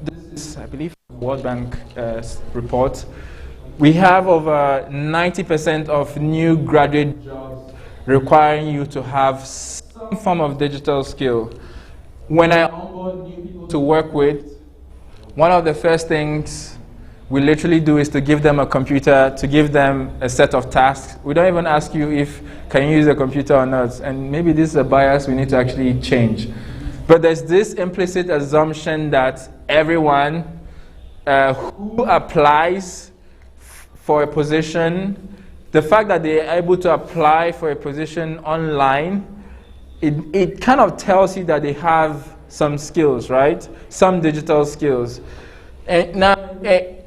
this is, I believe, World Bank report, we have over 90% of new graduate jobs requiring you to have some form of digital skill. When I onboard new people to work with, one of the first things we literally do is to give them a computer, to give them a set of tasks. We don't even ask you if can you use a computer or not, and maybe this is a bias we need to actually change. But there's this implicit assumption that everyone who applies for a position, the fact that they are able to apply for a position online, it kind of tells you that they have some skills, right? Some digital skills. And now,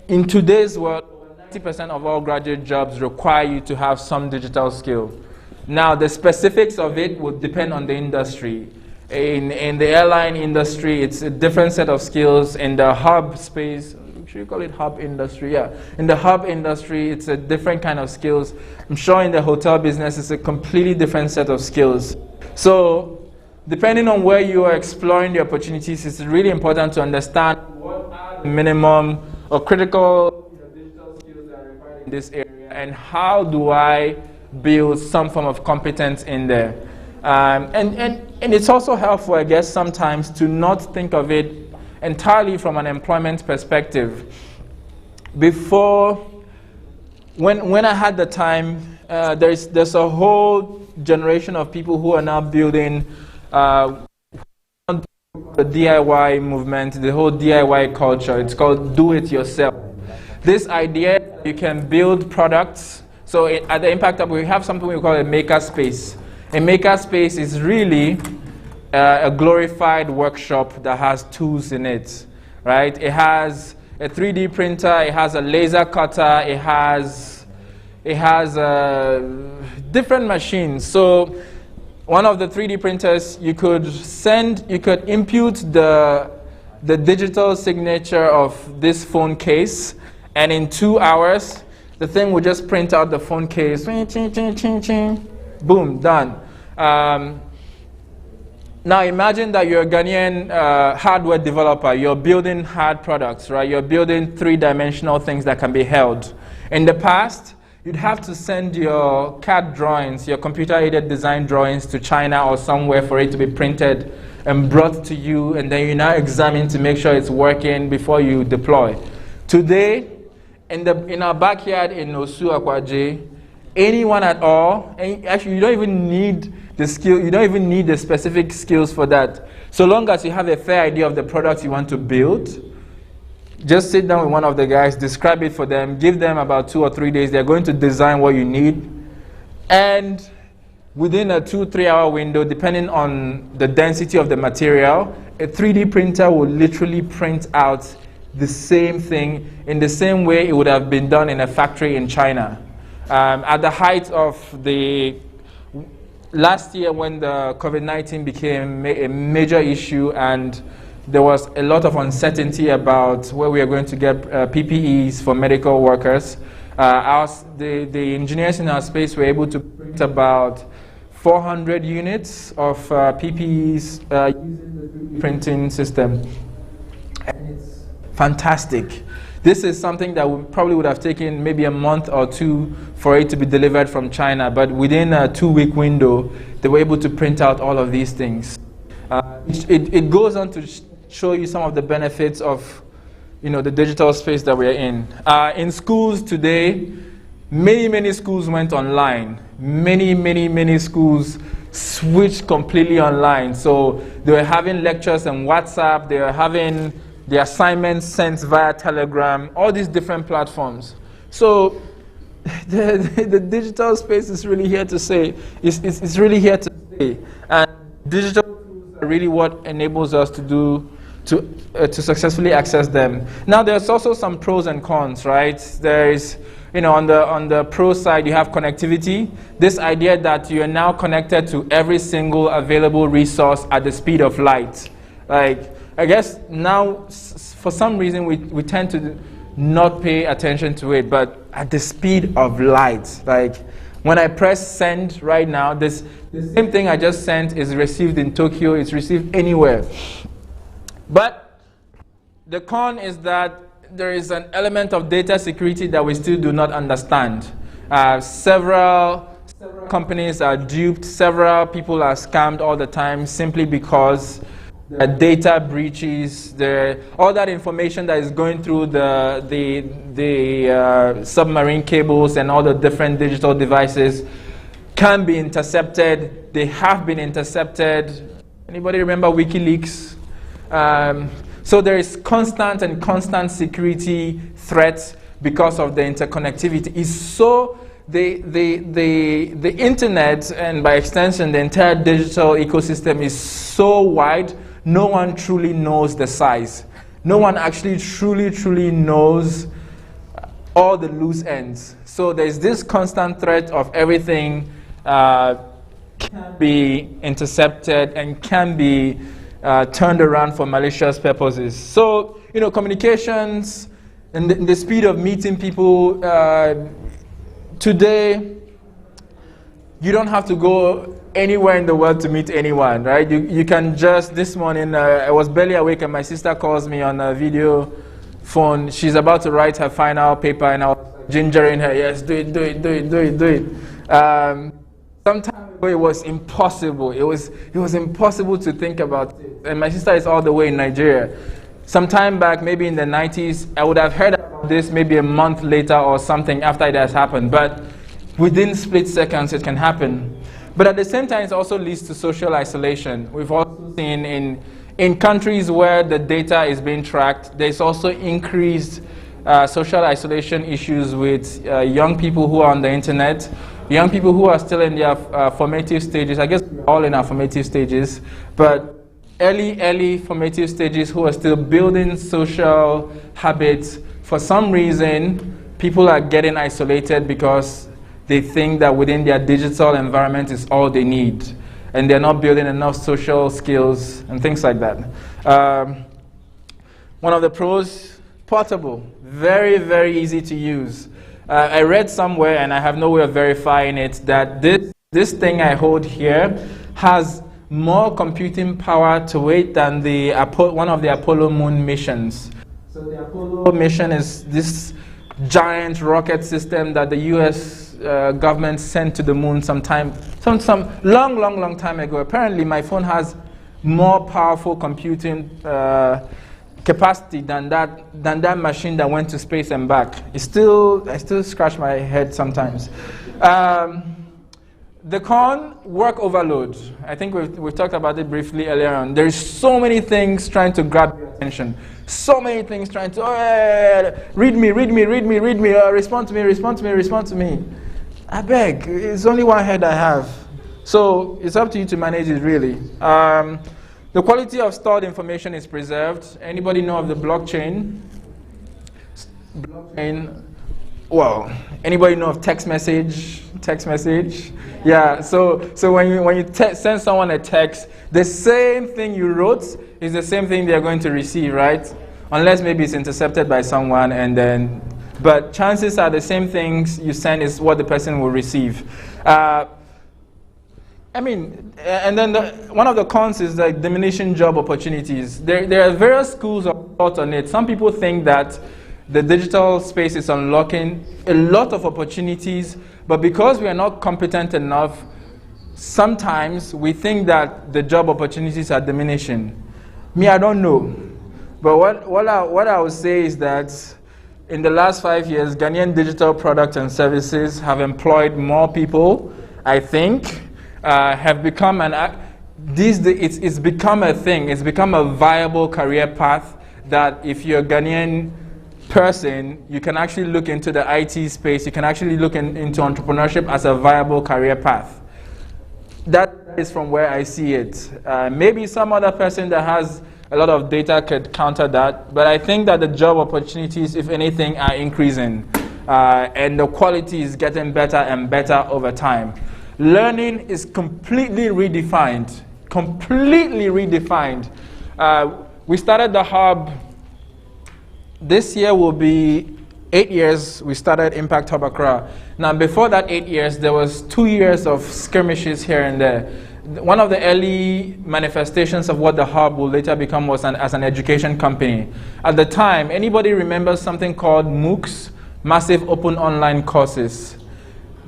in today's world, 90% of all graduate jobs require you to have some digital skill. Now, the specifics of it would depend on the industry. In the airline industry, it's a different set of skills. In the hub space, should you call it hub industry? Yeah. In the hub industry, it's a different kind of skills. I'm sure in the hotel business, it's a completely different set of skills. So, depending on where you are exploring the opportunities, it's really important to understand what are the minimum or critical digital skills that are required in this area, and how do I build some form of competence in there. And it's also helpful, I guess, sometimes to not think of it entirely from an employment perspective. Before, when I had the time there's a whole generation of people who are now building the DIY movement, the whole DIY culture. It's called do it yourself. This idea you can build products. So at the Impact Hub, we have something we call a maker space. A maker space is really a glorified workshop that has tools in it, right? It has a 3D printer, it has a laser cutter, it has different machines. So one of the 3D printers, you could impute the digital signature of this phone case, and in 2 hours, the thing will just print out the phone case. Boom, done. Now imagine that you're a Ghanaian hardware developer. You're building hard products, right? You're building 3-dimensional things that can be held. In the past, you'd have to send your CAD drawings, your computer-aided design drawings to China or somewhere for it to be printed and brought to you, and then you now examine to make sure it's working before you deploy. Today, in our backyard in Osu Akwaje, anyone at all, and actually you don't even need the skill, you don't even need the specific skills for that. So long as you have a fair idea of the product you want to build, just sit down with one of the guys, describe it for them, give them about 2 or 3 days, they're going to design what you need, and within a 2-3 hour window, depending on the density of the material, a 3D printer will literally print out the same thing in the same way it would have been done in a factory in China. At the height of the last year, when the COVID-19 became a major issue and there was a lot of uncertainty about where we are going to get PPEs for medical workers, the engineers in our space were able to print about 400 units of PPEs using the 3D printing system. And it's fantastic. This is something that probably would have taken maybe a month or 2 for it to be delivered from China, but within a 2-week window, they were able to print out all of these things. It goes on to show you some of the benefits of, the digital space that we're in. In schools today, many schools went online. Many schools switched completely online. So they were having lectures on WhatsApp, they were having the assignments sent via Telegram, all these different platforms. So the digital space is really here to stay. It's really here to stay. And digital tools are really what enables us to successfully access them. Now there's also some pros and cons, right? There is, on the pro side, you have connectivity. This idea that you are now connected to every single available resource at the speed of light. Like, I guess now, for some reason, we tend to not pay attention to it, but at the speed of light. Like, when I press send right now, the same thing I just sent is received in Tokyo, it's received anywhere. But the con is that there is an element of data security that we still do not understand. Several companies are duped, several people are scammed all the time simply because data breaches, all that information that is going through the submarine cables and all the different digital devices can be intercepted. They have been intercepted. Anybody remember WikiLeaks? So there is constant security threats because of the interconnectivity. The internet, and by extension the entire digital ecosystem, is so wide, no one truly knows the size. No one actually truly knows all the loose ends. So there's this constant threat of everything can be intercepted and can be turned around for malicious purposes. So, communications and the speed of meeting people, today, you don't have to go anywhere in the world to meet anyone, right? You can just, this morning, I was barely awake and my sister calls me on a video phone. She's about to write her final paper and I was gingering her, yes, do it. Some time ago, it was impossible. It was impossible to think about it. And my sister is all the way in Nigeria. Some time back, maybe in the 90s, I would have heard about this maybe a month later or something after it has happened. But within split seconds it can happen. But at the same time, it also leads to social isolation. We've also seen in countries where the data is being tracked, there's also increased social isolation issues with young people who are on the internet, young people who are still in their formative stages. I guess we're all in our formative stages, but early formative stages who are still building social habits. For some reason, people are getting isolated because they think that within their digital environment is all they need, and they're not building enough social skills and things like that. One of the pros, portable, very, very easy to use. I read somewhere, and I have no way of verifying it, that this thing I hold here has more computing power to it than one of the Apollo moon missions. So the Apollo mission is this giant rocket system that the US government sent to the moon some long time ago. Apparently my phone has more powerful computing capacity than that machine that went to space and back. I still scratch my head sometimes. The con, work overload. I think we've talked about it briefly earlier on. There's so many things trying to grab your attention. So many things trying to, read me, respond to me. I beg, it's only one head I have. So it's up to you to manage it, really. The quality of stored information is preserved. Anybody know of the blockchain? Well, anybody know of text message? Yeah, so when you send someone a text, the same thing you wrote is the same thing they're going to receive, right? Unless maybe it's intercepted by someone, but chances are the same things you send is what the person will receive. And then one of the cons is like diminishing job opportunities. There are various schools of thought on it. Some people think that the digital space is unlocking a lot of opportunities, but because we are not competent enough, sometimes we think that the job opportunities are diminishing. Me, I don't know. But what I would say is that in the last 5 years, Ghanaian digital products and services have employed more people, I think, have become it's become a thing. It's become a viable career path that if you're a Ghanaian person, you can actually look into the IT space. You can actually look into entrepreneurship as a viable career path. That is from where I see it. Maybe some other person that has a lot of data could counter that, but I think that the job opportunities, if anything, are increasing, and the quality is getting better and better over time. Learning is completely redefined. We started the hub. This year will be 8 years we started Impact Hub Accra. Now before that 8 years, there was 2 years of skirmishes here and there. One of the early manifestations of what the hub will later become was as an education company. At the time, anybody remembers something called MOOCs, Massive Open Online Courses?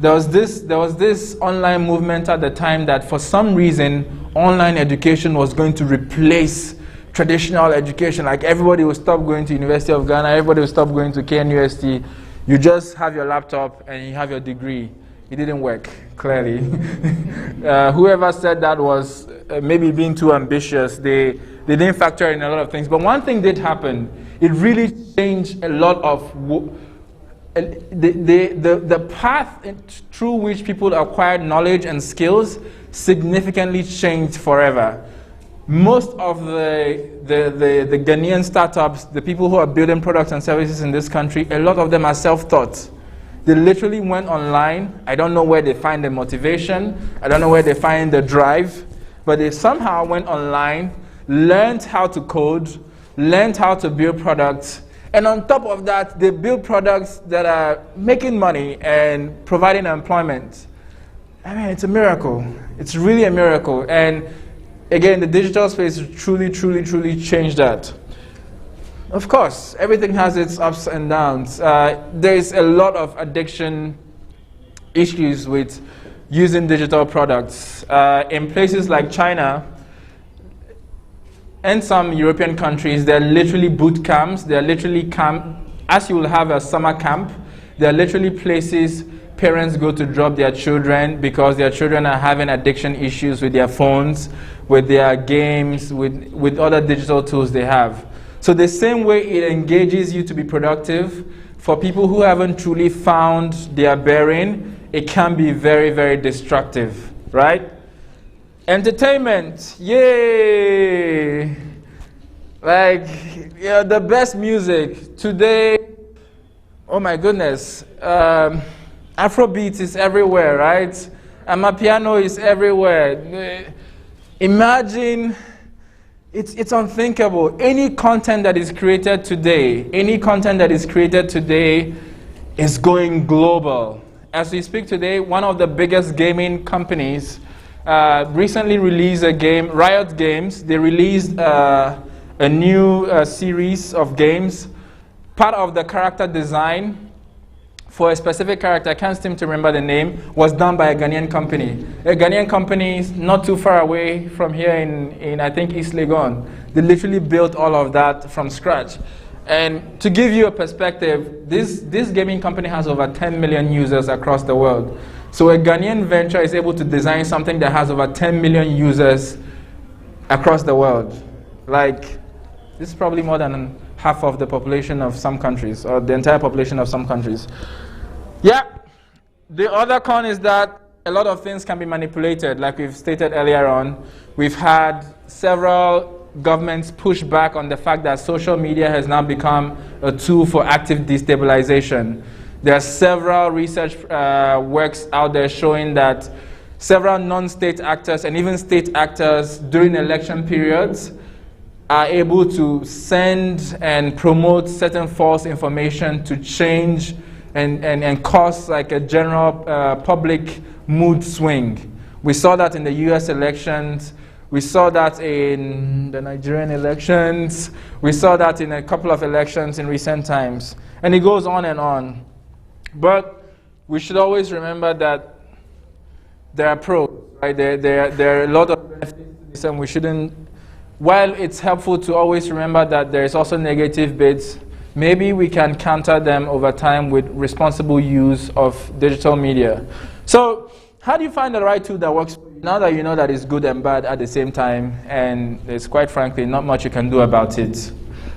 There was this online movement at the time that for some reason, online education was going to replace traditional education. Like everybody will stop going to University of Ghana, everybody will stop going to KNUST. You just have your laptop and you have your degree. It didn't work, clearly. Whoever said that was maybe being too ambitious. They didn't factor in a lot of things. But one thing did happen. It really changed a lot of the path through which people acquired knowledge and skills significantly changed forever. Most of the Ghanaian startups, the people who are building products and services in this country, a lot of them are self-taught. They literally went online. I don't know where they find the motivation. I don't know where they find the drive. But they somehow went online, learned how to code, learned how to build products. And on top of that, they build products that are making money and providing employment. I mean, it's a miracle. It's really a miracle. And again, the digital space truly changed that. Of course, everything has its ups and downs. There's a lot of addiction issues with using digital products. In places like China and some European countries, there are literally boot camps. There are literally as you will have a summer camp, there are literally places parents go to drop their children because their children are having addiction issues with their phones, with their games, with other digital tools they have. So the same way it engages you to be productive, for people who haven't truly found their bearing, it can be very, very destructive, right? Entertainment, yay! Like, yeah, the best music today. Oh my goodness, Afrobeat is everywhere, right? Amapiano is everywhere. Imagine, it's unthinkable. Any content that is created today, is going global. As we speak today, one of the biggest gaming companies recently released a game, Riot Games. They released a new series of games. Part of the character design for a specific character, I can't seem to remember the name, was done by a Ghanaian company. A Ghanaian company not too far away from here in I think, East Legon. They literally built all of that from scratch. And to give you a perspective, this gaming company has over 10 million users across the world. So a Ghanaian venture is able to design something that has over 10 million users across the world. Like, this is probably more than half of the population of some countries, or the entire population of some countries. Yeah, the other con is that a lot of things can be manipulated, like we've stated earlier on. We've had several governments push back on the fact that social media has now become a tool for active destabilization. There are several research works out there showing that several non-state actors and even state actors during election periods are able to send and promote certain false information to change and cause like a general public mood swing. We saw that in the US elections. We saw that in the Nigerian elections. We saw that in a couple of elections in recent times. And it goes on and on. But we should always remember that there are pros, right? There are a lot of benefits to this, and we shouldn't. While it's helpful to always remember that there is also negative bits, maybe we can counter them over time with responsible use of digital media. So, how do you find the right tool that works for you? Now that you know that it's good and bad at the same time, and there's quite frankly not much you can do about it,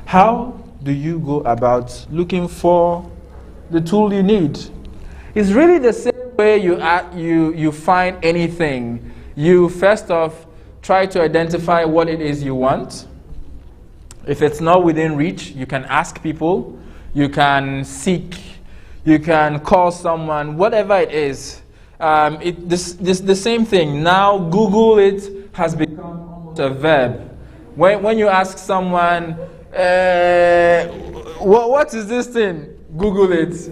how do you go about looking for the tool you need? It's really the same way you find anything. You first off try to identify what it is you want. If it's not within reach, you can ask people, you can seek, you can call someone, whatever it is. The same thing. Now, Google it has become almost a verb. When you ask someone, what is this thing? Google it.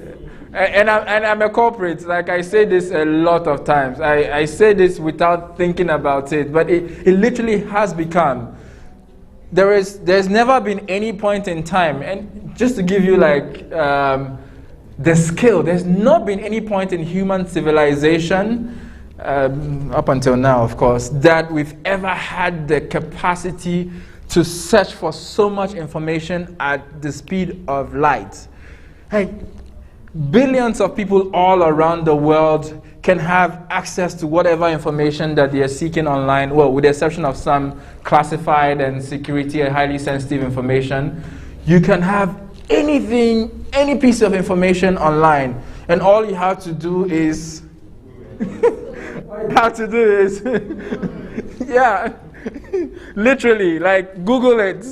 And I'm a corporate. Like, I say this a lot of times. I say this without thinking about it, but it literally has become. There's never been any point in time, and just to give you like the scale, there's not been any point in human civilization up until now, of course, that we've ever had the capacity to search for so much information at the speed of light. Like, billions of people all around the world can have access to whatever information that they are seeking online, well, with the exception of some classified and security and highly sensitive information. You can have anything, any piece of information online, and all you have to do is yeah, literally, like, Google it.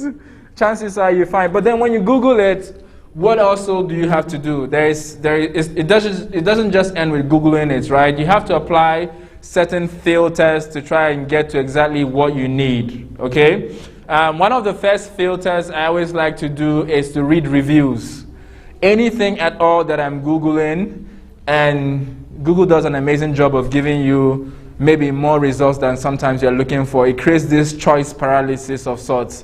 Chances are you find. But then when you Google it, what also do you have to do? It doesn't just end with Googling it, right? You have to apply certain filters to try and get to exactly what you need, okay? One of the first filters I always like to do is to read reviews. Anything at all that I'm Googling, and Google does an amazing job of giving you maybe more results than sometimes you're looking for. It creates this choice paralysis of sorts.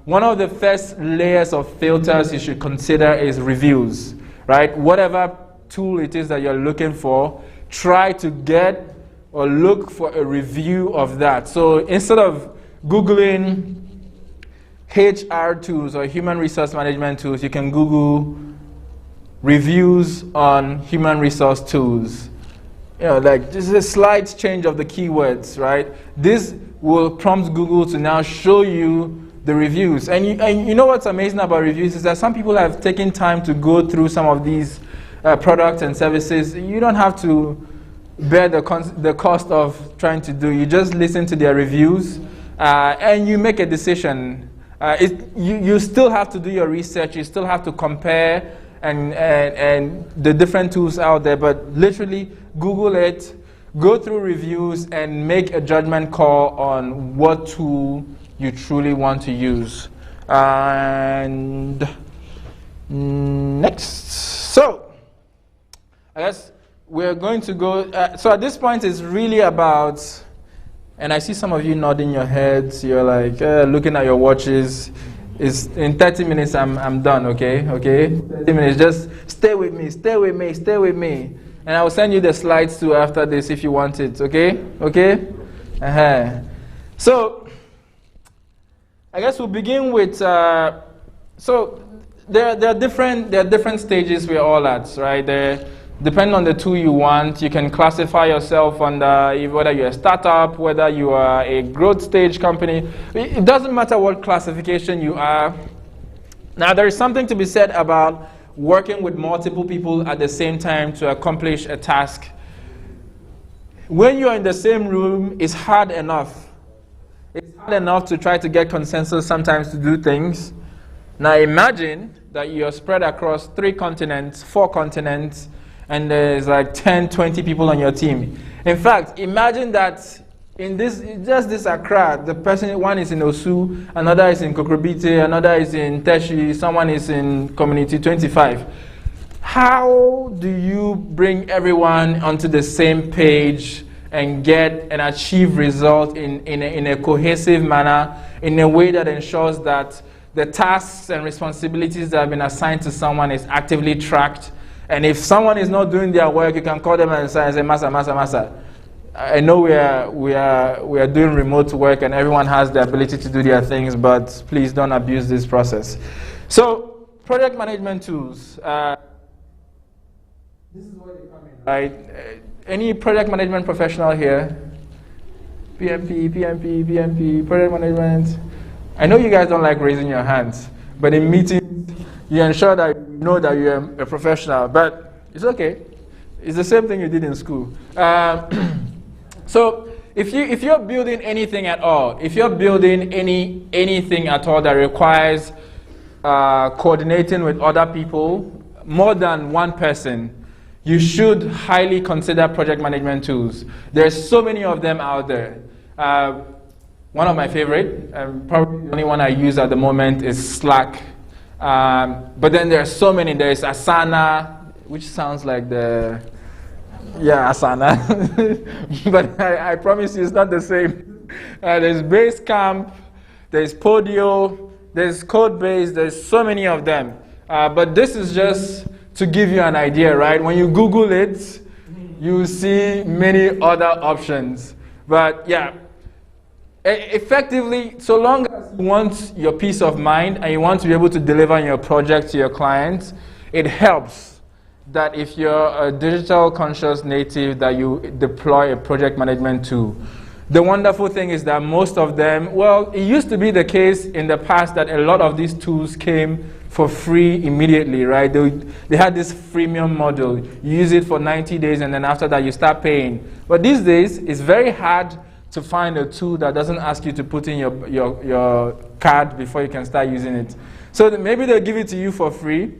One of the first layers of filters you should consider is reviews, right? Whatever tool it is that you're looking for, try to get or look for a review of that. So instead of Googling HR tools or human resource management tools, you can Google reviews on human resource tools. You know, like this is a slight change of the keywords, right? This will prompt Google to now show you the reviews. And you know what's amazing about reviews is that some people have taken time to go through some of these products and services. You don't have to bear the cost of trying to do. You just listen to their reviews and you make a decision. You still have to do your research. You still have to compare and the different tools out there, but literally Google it, go through reviews, and make a judgment call on what tool you truly want to use. And next, so I guess we're going to go. So at this point, it's really about, and I see some of you nodding your heads. You're like looking at your watches. It's in 30 minutes. I'm done. Okay. 30 minutes. Just stay with me. Stay with me. Stay with me. And I will send you the slides too after this if you want it. Okay. So I guess we'll begin with. So there are different stages we're all at, right? Depending on the tool you want, you can classify yourself under whether you're a startup, whether you are a growth stage company. It doesn't matter what classification you are. Now, there is something to be said about working with multiple people at the same time to accomplish a task. When you're in the same room, it's hard enough. It's hard enough to try to get consensus sometimes to do things. Now, imagine that you're spread across 3 continents, 4 continents, and there's like 10, 20 people on your team. In fact, imagine that in this Accra, the person, one is in Osu, another is in Kokrobite, another is in Teshi, someone is in Community 25. How do you bring everyone onto the same page and get and achieve results in a cohesive manner, in a way that ensures that the tasks and responsibilities that have been assigned to someone is actively tracked? And if someone is not doing their work, you can call them and say, Masa. I know we are doing remote work and everyone has the ability to do their things, but please don't abuse this process. So, project management tools. This is where they come in, right? Any project management professional here? PMP, project management. I know you guys don't like raising your hands, but in meetings, you ensure that you know that you're a professional, but it's okay. It's the same thing you did in school. So if you're building anything at all, if you're building anything at all that requires coordinating with other people, more than one person, you should highly consider project management tools. There's so many of them out there. One of my favorite, probably the only one I use at the moment, is Slack. But then there are so many. There's Asana, which sounds like Asana. But I promise you it's not the same. There's Basecamp, there's Podio, there's Codebase, there's so many of them. But this is just to give you an idea, right? When you Google it, you see many other options. But yeah, effectively, so long as you want your peace of mind and you want to be able to deliver on your project to your clients, it helps that if you're a digital conscious native, that you deploy a project management tool. The wonderful thing is that most of them, well, it used to be the case in the past that a lot of these tools came for free immediately, right? They had this freemium model. You use it for 90 days and then after that you start paying. But these days, it's very hard to find a tool that doesn't ask you to put in your card before you can start using it. So maybe they'll give it to you for free,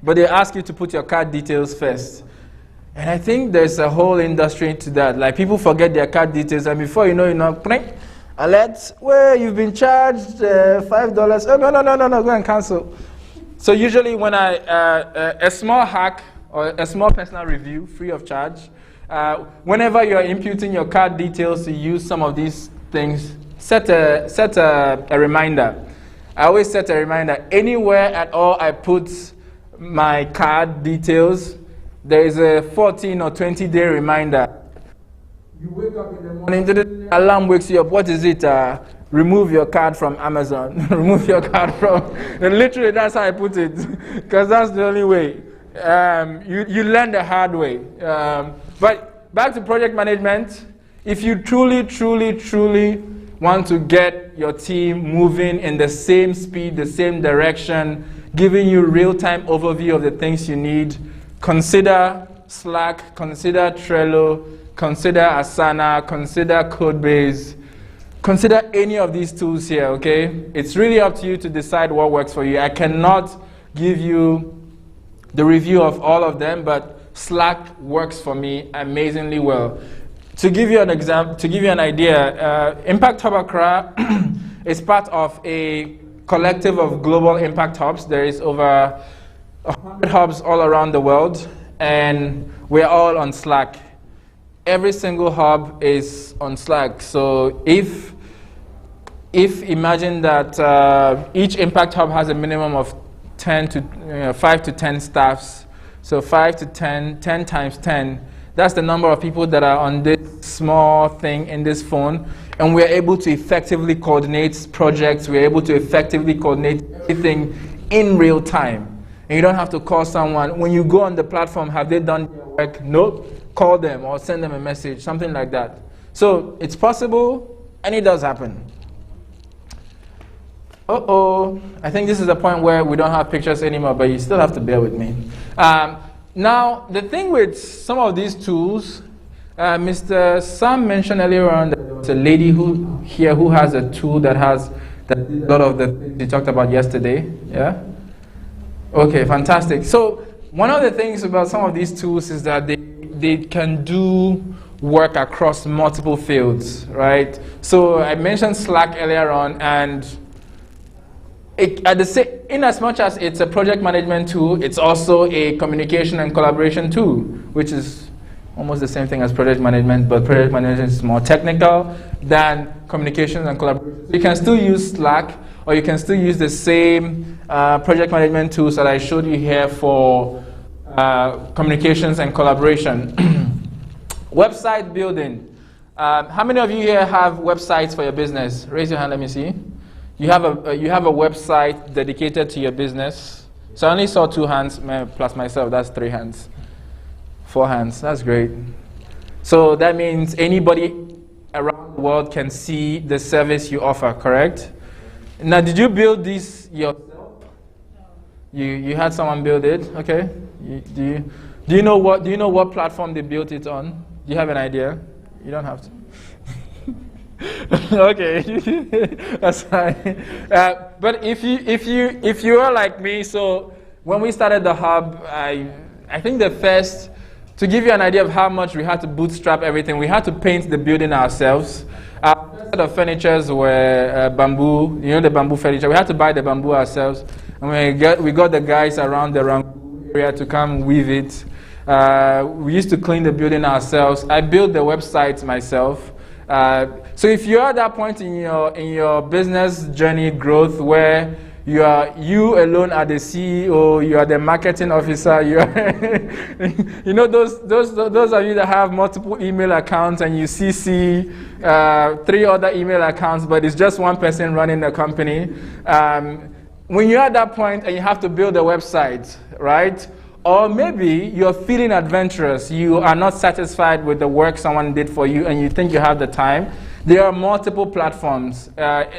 but they ask you to put your card details first. And I think there's a whole industry to that. Like, people forget their card details, and before you know, alert, well, you've been charged $5. Oh, no, go and cancel. So usually when a small hack or a small personal review, free of charge, whenever you're imputing your card details to use some of these things, set a reminder. I always set a reminder. Anywhere at all I put my card details, there is a 14 or 20-day reminder. You wake up in the morning, the alarm wakes you up. What is it? Remove your card from Amazon. Remove your card from... And literally, that's how I put it, because that's the only way. You learn the hard way. But back to project management, if you truly want to get your team moving in the same speed, the same direction, giving you real-time overview of the things you need, consider Slack, consider Trello, consider Asana, consider Codebase, consider any of these tools here, okay? It's really up to you to decide what works for you. I cannot give you the review of all of them, but Slack works for me amazingly well. To give you an example, to give you an idea, Impact Hub Accra is part of a collective of global impact hubs. There is over 100 hubs all around the world, and we're all on Slack. Every single hub is on Slack. So if imagine that each impact hub has a minimum of 5 to 10 staffs. So 5 to 10, 10 times 10. That's the number of people that are on this small thing in this phone. And we're able to effectively coordinate projects. We're able to effectively coordinate everything in real time. And you don't have to call someone. When you go on the platform, have they done their work? Nope. Call them or send them a message, something like that. So it's possible, and it does happen. I think this is the point where we don't have pictures anymore, but you still have to bear with me. Now, the thing with some of these tools, Mr. Sam mentioned earlier on that there was a lady who has a tool that has a lot of the things we talked about yesterday. Yeah? Okay, fantastic. So one of the things about some of these tools is that they can do work across multiple fields, right? So I mentioned Slack earlier on, and in as much as it's a project management tool, it's also a communication and collaboration tool, which is almost the same thing as project management, but project management is more technical than communication and collaboration. You can still use Slack, or you can still use the same project management tools that I showed you here for communications and collaboration. Website building. How many of you here have websites for your business? Raise your hand, let me see. You have a website dedicated to your business. So I only saw 2 hands, plus myself, that's 3 hands. 4 hands, that's great. So that means anybody around the world can see the service you offer, correct? Now, did you build this yourself? You had someone build it, okay? Do you know what platform they built it on? Do you have an idea? You don't have to. Okay, that's fine. But if you are like me, so when we started the hub, I think to give you an idea of how much we had to bootstrap everything, we had to paint the building ourselves. Our first set of furnitures were bamboo, the bamboo furniture. We had to buy the bamboo ourselves, and we got the guys around the Rangoon area to come weave it. We used to clean the building ourselves. I built the website myself. So if you're at that point in your business journey growth where you alone are the CEO, you are the marketing officer, you are those of you that have multiple email accounts and you CC 3 other email accounts, but it's just one person running the company. When you're at that point and you have to build a website, right? Or maybe you're feeling adventurous, you are not satisfied with the work someone did for you and you think you have the time. There are multiple platforms. A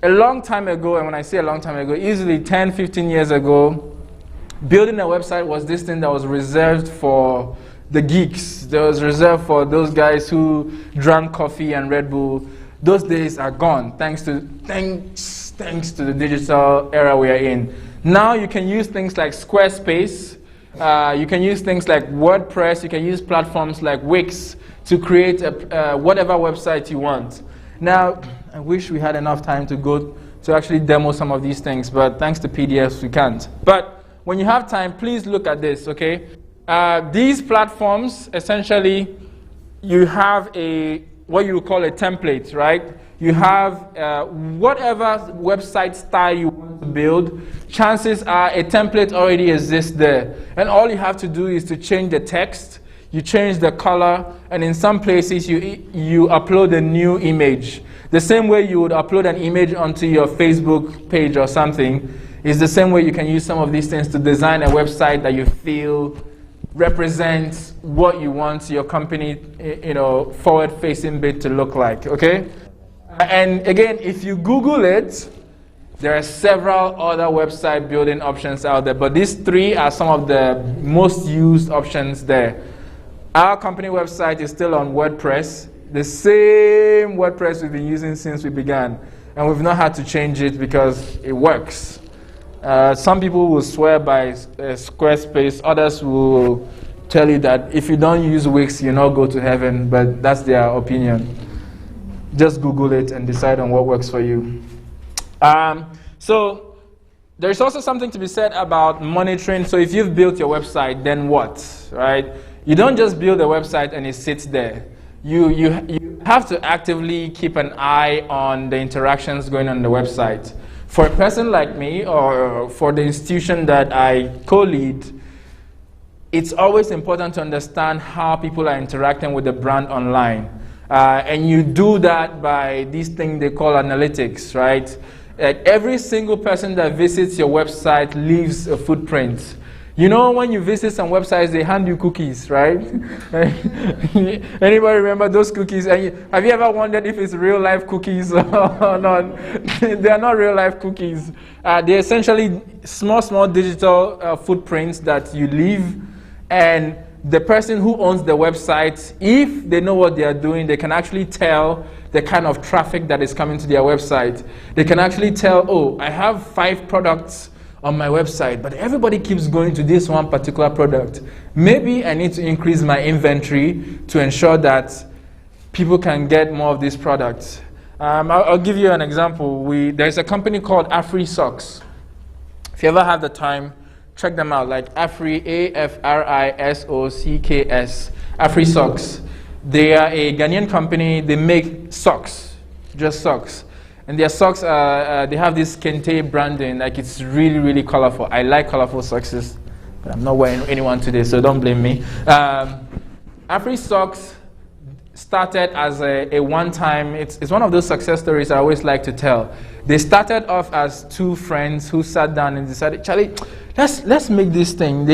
long time ago, and when I say a long time ago, easily 10, 15 years ago, building a website was this thing that was reserved for the geeks. That was reserved for those guys who drank coffee and Red Bull. Those days are gone, thanks to the digital era we are in. Now you can use things like Squarespace, you can use things like WordPress, you can use platforms like Wix to create whatever website you want. Now, I wish we had enough time to actually demo some of these things, but thanks to PDFs we can't. But when you have time, please look at this, okay? These platforms, essentially, you have what you would call a template, right? You have whatever website style you want to build, chances are a template already exists there. And all you have to do is to change the text, you change the color, and in some places you upload a new image. The same way you would upload an image onto your Facebook page or something, It's the same way you can use some of these things to design a website that you feel represents what you want your company, forward-facing bit to look like, okay? And again, if you Google it, there are several other website building options out there, but these three are some of the most used options there. Our company website is still on WordPress, the same WordPress we've been using since we began, and we've not had to change it because it works. Some people will swear by Squarespace, others will tell you that if you don't use Wix, you'll not go to heaven, but that's their opinion. Just Google it and decide on what works for you. So there's also something to be said about monitoring. So if you've built your website, then what, right? You don't just build a website and it sits there. You have to actively keep an eye on the interactions going on the website. For a person like me, or for the institution that I co-lead, it's always important to understand how people are interacting with the brand online. And you do that by these things they call analytics, right? Every single person that visits your website leaves a footprint. You know, when you visit some websites, they hand you cookies, right? Anybody remember those cookies? And have you ever wondered if it's real life cookies or not? They are not real life cookies. They're essentially small digital footprints that you leave, and the person who owns the website, if they know what they are doing, they can actually tell the kind of traffic that is coming to their website. They can actually tell, oh, I have 5 products on my website, but everybody keeps going to this one particular product. Maybe I need to increase my inventory to ensure that people can get more of these products. I'll give you an example. There's a company called Afri Socks. If you ever have the time, check them out, like Afri, A-F-R-I-S-O-C-K-S, Afri Socks. They are a Ghanaian company. They make socks, just socks. And their socks, they have this kente branding, like it's really, really colorful. I like colorful socks, but I'm not wearing anyone today, so don't blame me. Afri Socks started as a one-time, it's one of those success stories I always like to tell. They started off as 2 friends who sat down and decided, Charlie, let's make this thing.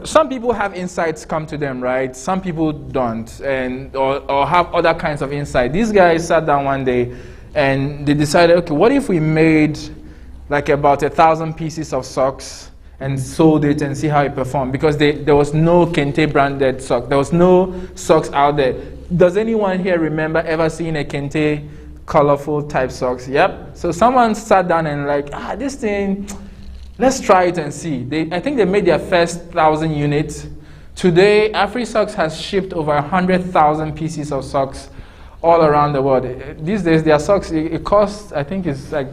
Some people have insights come to them, right? Some people don't, or have other kinds of insight. These guys sat down one day and they decided, okay, what if we made like about 1,000 pieces of socks and sold it and see how it performed? Because there was no Kente branded sock. There was no socks out there. Does anyone here remember ever seeing a Kente colorful type socks? Yep. So someone sat down and like, this thing, let's try it and see. I think they made their first 1,000 units. Today, Afri Socks has shipped over 100,000 pieces of socks all around the world. These days, their socks, it costs, I think it's like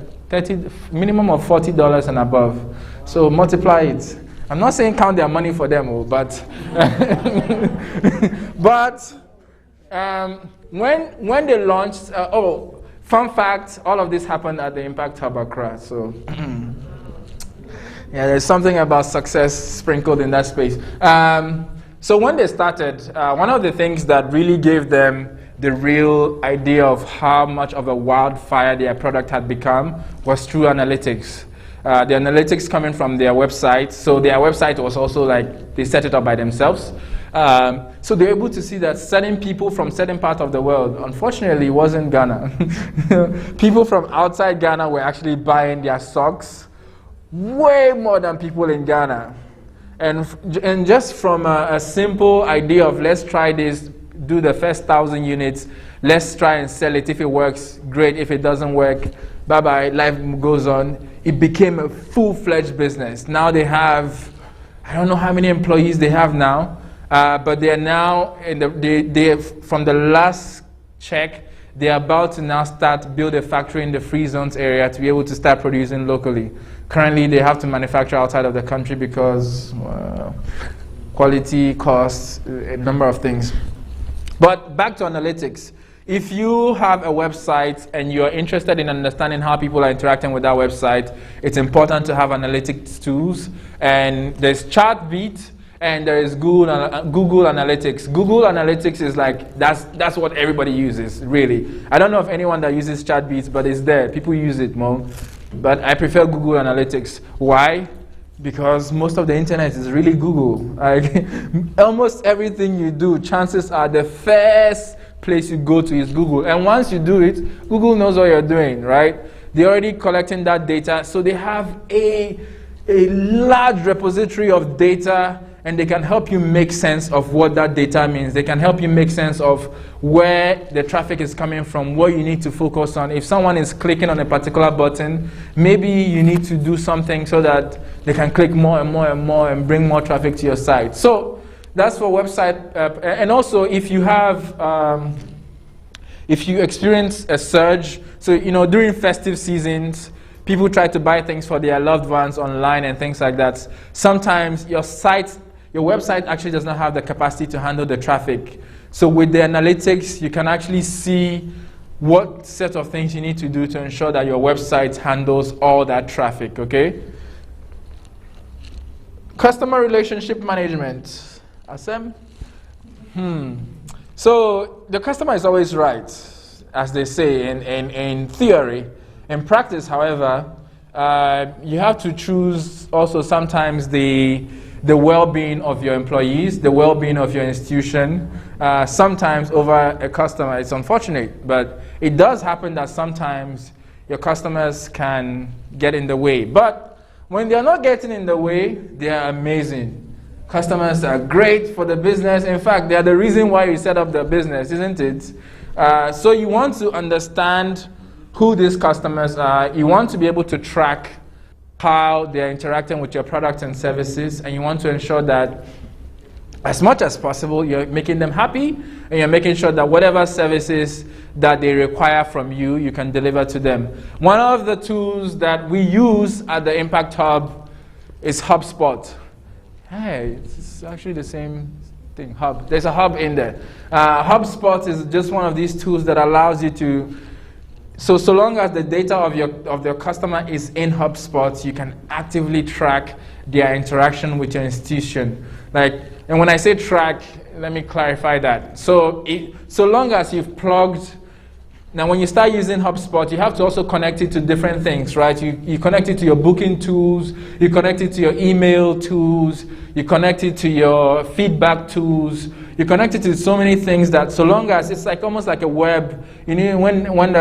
minimum of $40 and above. So multiply it. I'm not saying count their money for them, but when they launched, fun fact, all of this happened at the Impact Hub Accra. So yeah, there's something about success sprinkled in that space. So when they started, one of the things that really gave them the real idea of how much of a wildfire their product had become was through analytics. The analytics coming from their website. So their website was also like, they set it up by themselves. So they were able to see that certain people from certain parts of the world, unfortunately it wasn't Ghana, people from outside Ghana were actually buying their socks way more than people in Ghana. And just from a simple idea of let's try this, do the first 1,000 units, let's try and sell it. If it works, great. If it doesn't work, bye-bye, life goes on. It became a full-fledged business. Now they have, I don't know how many employees they have now, but they are now, from the last check, they're about to now build a factory in the free zones area to be able to start producing locally. Currently, they have to manufacture outside of the country because quality, costs, a number of things. But back to analytics. If you have a website and you're interested in understanding how people are interacting with that website, it's important to have analytics tools. And there's Chartbeat and there is Google Analytics. Google Analytics is like, that's what everybody uses, really. I don't know of anyone that uses Chartbeat, but it's there. People use it more. but I prefer Google Analytics. Why? Because most of the internet is really Google. Like, almost everything you do, chances are the first place you go to is Google. And once you do it, Google knows what you're doing, right? They're already collecting that data, so they have a large repository of data, and they can help you make sense of what that data means. They can help you make sense of where the traffic is coming from, what you need to focus on. If someone is clicking on a particular button, maybe you need to do something so that they can click more and more and more and bring more traffic to your site. So that's for website. And also, if you have, if you experience a surge, so during festive seasons, people try to buy things for their loved ones online and things like that. Sometimes your website actually does not have the capacity to handle the traffic. So with the analytics, you can actually see what set of things you need to do to ensure that your website handles all that traffic, okay? Customer relationship management. Asem? So the customer is always right, as they say in theory. In practice, however, you have to choose also sometimes the well-being of your employees, the well-being of your institution, sometimes over a customer. It's unfortunate, but it does happen that sometimes your customers can get in the way. But when they're not getting in the way, they are amazing. Customers are great for the business. In fact, they are the reason why you set up the business, isn't it? So you want to understand who these customers are. You want to be able to track how they're interacting with your products and services, and you want to ensure that as much as possible you're making them happy, and you're making sure that whatever services that they require from you, you can deliver to them. One of the tools that we use at the Impact Hub is HubSpot. Hey, it's actually the same thing, Hub. There's a hub in there. HubSpot is just one of these tools that allows you to, so long as the data of your customer is in HubSpot, you can actively track their interaction with your institution. And when I say track, let me clarify that. So long as you've plugged, now when you start using HubSpot, you have to also connect it to different things, right? You connect it to your booking tools, you connect it to your email tools, you connect it to your feedback tools, you connect it to so many things that so long as it's like almost like a web. When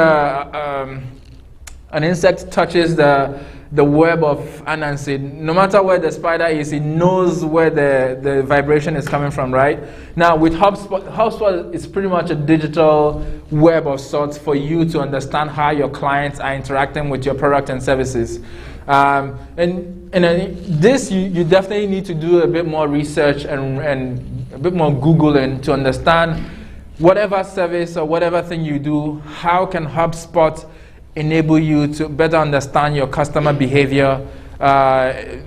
an insect touches the web of Anansi, no matter where the spider is, it knows where the vibration is coming from, right? Now with HubSpot is pretty much a digital web of sorts for you to understand how your clients are interacting with your product and services. And this, you definitely need to do a bit more research and a bit more Googling to understand whatever service or whatever thing you do, how can HubSpot enable you to better understand your customer behavior and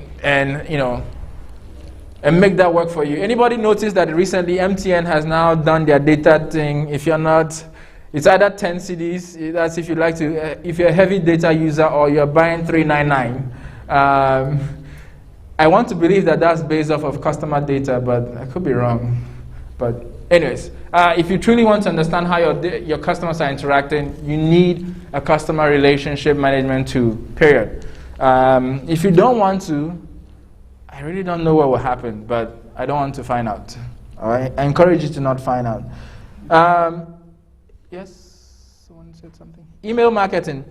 make that work for you. Anybody notice that recently MTN has now done their data thing? If you're not, it's either 10 CDs, that's if you like to, if you're a heavy data user, or you're buying 399. I want to believe that that's based off of customer data, but I could be wrong. But anyways, if you truly want to understand how your customers are interacting, you need a customer relationship management tool, period. If you don't want to, I really don't know what will happen, but I don't want to find out. All right? I encourage you to not find out. Yes? Someone said something? Email marketing.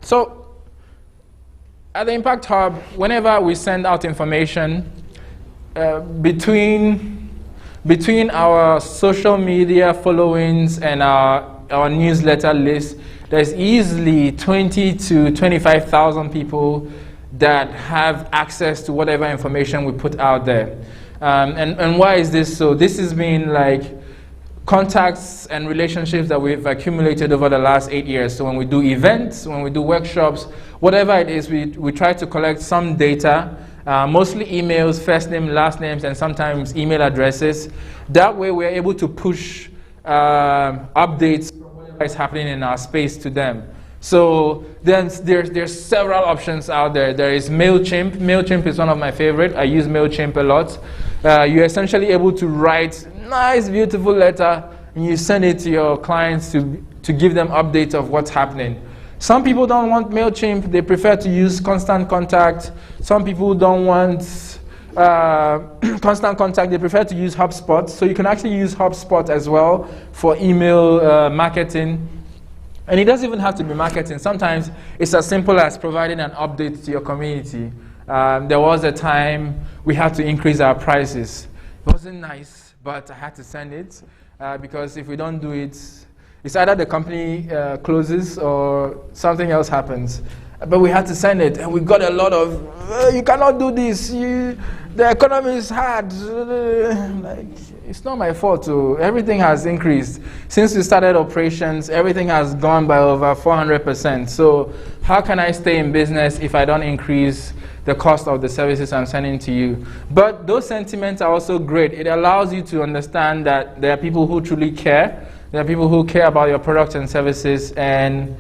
So at the Impact Hub, whenever we send out information, between our social media followings and our newsletter list, there's easily 20 to 25,000 people that have access to whatever information we put out there. And why is this so? This has been like contacts and relationships that we've accumulated over the last 8 years. So when we do events, when we do workshops, whatever it is, we try to collect some data, mostly emails, first name, last names, and sometimes email addresses. That way we're able to push updates from whatever is happening in our space to them. So then there's several options out there. There is MailChimp. MailChimp is one of my favorite. I use MailChimp a lot. You're essentially able to write nice, beautiful letter, and you send it to your clients to give them updates of what's happening. Some people don't want MailChimp, they prefer to use Constant Contact. Some people don't want Constant Contact, they prefer to use HubSpot. So you can actually use HubSpot as well for email marketing. And it doesn't even have to be marketing. Sometimes it's as simple as providing an update to your community. There was a time we had to increase our prices. It wasn't nice, but I had to send it because if we don't do it, it's either the company closes or something else happens. But we had to send it, and we got a lot of, you cannot do this, the economy is hard. Like, it's not my fault too. Everything has increased. Since we started operations, everything has gone by over 400%. So how can I stay in business if I don't increase the cost of the services I'm sending to you? But those sentiments are also great. It allows you to understand that there are people who truly care. There are people who care about your products and services, and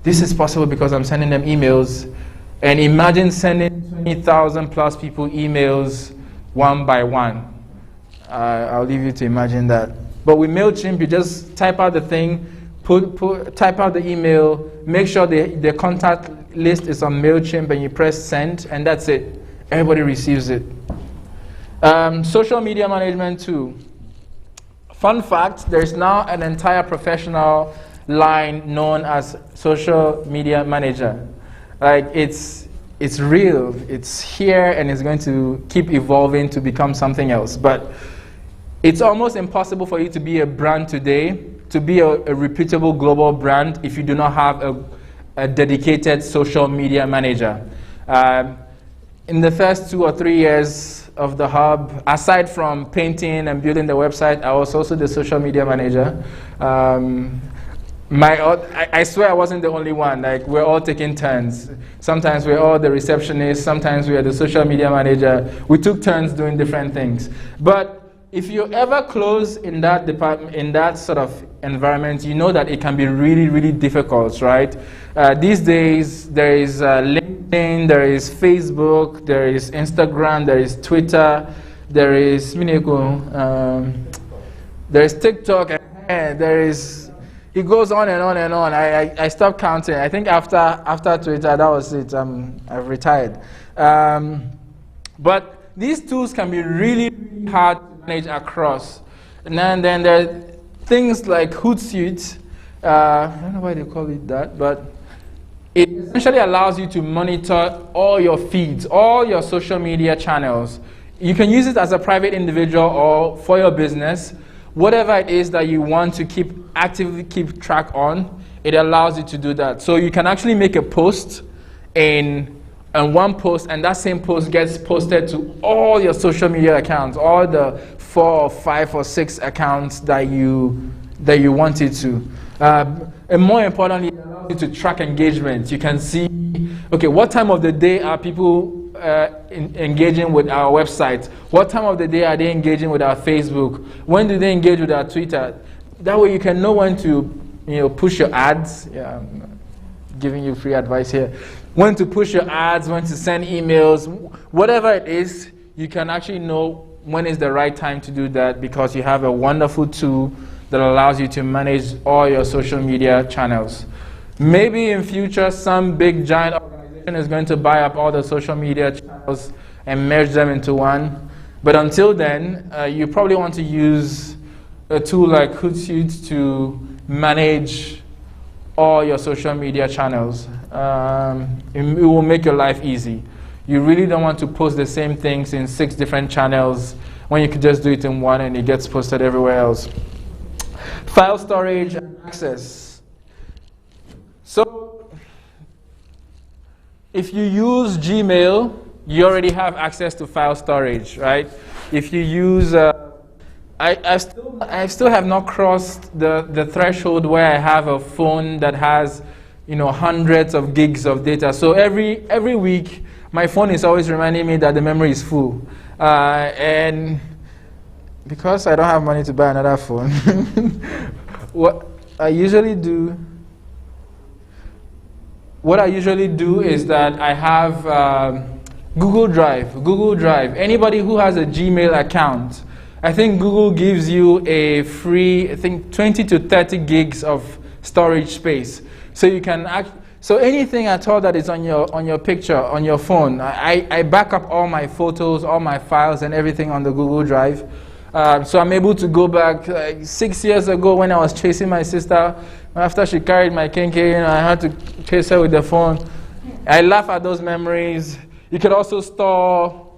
this is possible because I'm sending them emails. And imagine sending 20,000 plus people emails one by one. I'll leave you to imagine that. But with MailChimp, you just type out the thing, type out the email, make sure the contact list is on MailChimp, and you press send, and that's it. Everybody receives it. Social media management too. Fun fact, there's now an entire professional line known as social media manager. Like, it's real, it's here, and it's going to keep evolving to become something else. But it's almost impossible for you to be a brand today, to be a reputable global brand, if you do not have a dedicated social media manager. In the first 2 or 3 years of the hub, aside from painting and building the website, I was also the social media manager. I swear I wasn't the only one. Like, we're all taking turns. Sometimes we're all the receptionist, sometimes we're the social media manager. We took turns doing different things. But if you're ever close in that department, in that sort of environment, you know that it can be really, really difficult, right? These days, there is LinkedIn, there is Facebook, there is Instagram, there is Twitter, there is TikTok, and there is, it goes on and on and on. I stopped counting. I think after Twitter, that was it. I've retired. But these tools can be really, really hard to manage across. And then there are things like Hootsuite. I don't know why they call it that, but it essentially allows you to monitor all your feeds, all your social media channels. You can use it as a private individual or for your business. Whatever it is that you want to actively keep track on, it allows you to do that. So you can actually make a post in one post, and that same post gets posted to all your social media accounts, all the 4 or 5 or 6 accounts that you want it to. And more importantly, it allows you to track engagement. You can see, okay, what time of the day are people engaging with our website? What time of the day are they engaging with our Facebook? When do they engage with our Twitter? That way you can know when to push your ads. Yeah, I'm giving you free advice here. When to push your ads, when to send emails, whatever it is, you can actually know when is the right time to do that, because you have a wonderful tool that allows you to manage all your social media channels. Maybe in future, some big giant organization is going to buy up all the social media channels and merge them into one. But until then, you probably want to use a tool like Hootsuite to manage all your social media channels. It will make your life easy. You really don't want to post the same things in 6 different channels when you could just do it in one and it gets posted everywhere else. File storage and access. So if you use Gmail, you already have access to file storage, right? If you use, I still have not crossed the threshold where I have a phone that has, hundreds of gigs of data. So every week, my phone is always reminding me that the memory is full. And because I don't have money to buy another phone, what I usually do is that I have Google Drive. Anybody who has a Gmail account, I think Google gives you a free, 20 to 30 gigs of storage space. So you can so anything at all that is on your picture, on your phone, I back up all my photos, all my files and everything on the Google Drive. So I'm able to go back 6 years ago when I was chasing my sister. After she carried my kinky, I had to chase her with the phone. I laugh at those memories. You could also store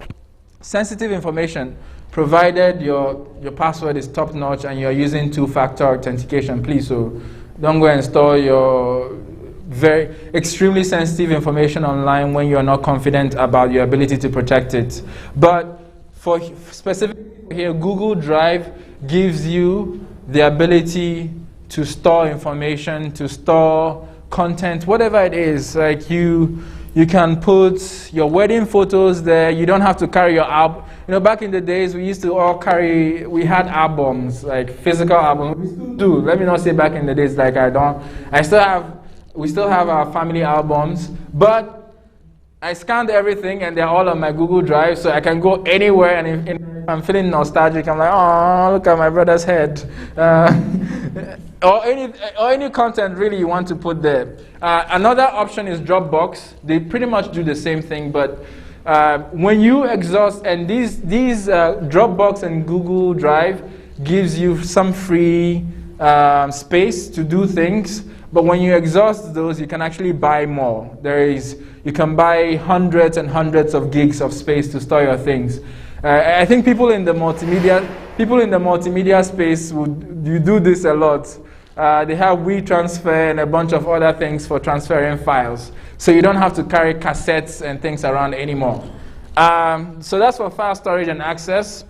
sensitive information, provided your password is top notch and you're using two-factor authentication, please. So don't go and store your very extremely sensitive information online when you're not confident about your ability to protect it. But for specific here, Google Drive gives you the ability to store information, to store content, whatever it is. Like you can put your wedding photos there. You don't have to carry your album. You know, back in the days, we used to all carry, we had albums, like physical albums. We still do. Let me not say back in the days like we still have our family albums, but I scanned everything and they're all on my Google Drive, so I can go anywhere, and if I'm feeling nostalgic, I'm like, oh, look at my brother's head. Or any content really you want to put there. Another option is Dropbox. They pretty much do the same thing, but when you exhaust, and these Dropbox and Google Drive gives you some free space to do things, but when you exhaust those, you can actually buy more. You can buy hundreds and hundreds of gigs of space to store your things. I think people in the multimedia space you do this a lot. They have WeTransfer and a bunch of other things for transferring files. So you don't have to carry cassettes and things around anymore. So that's for file storage and access.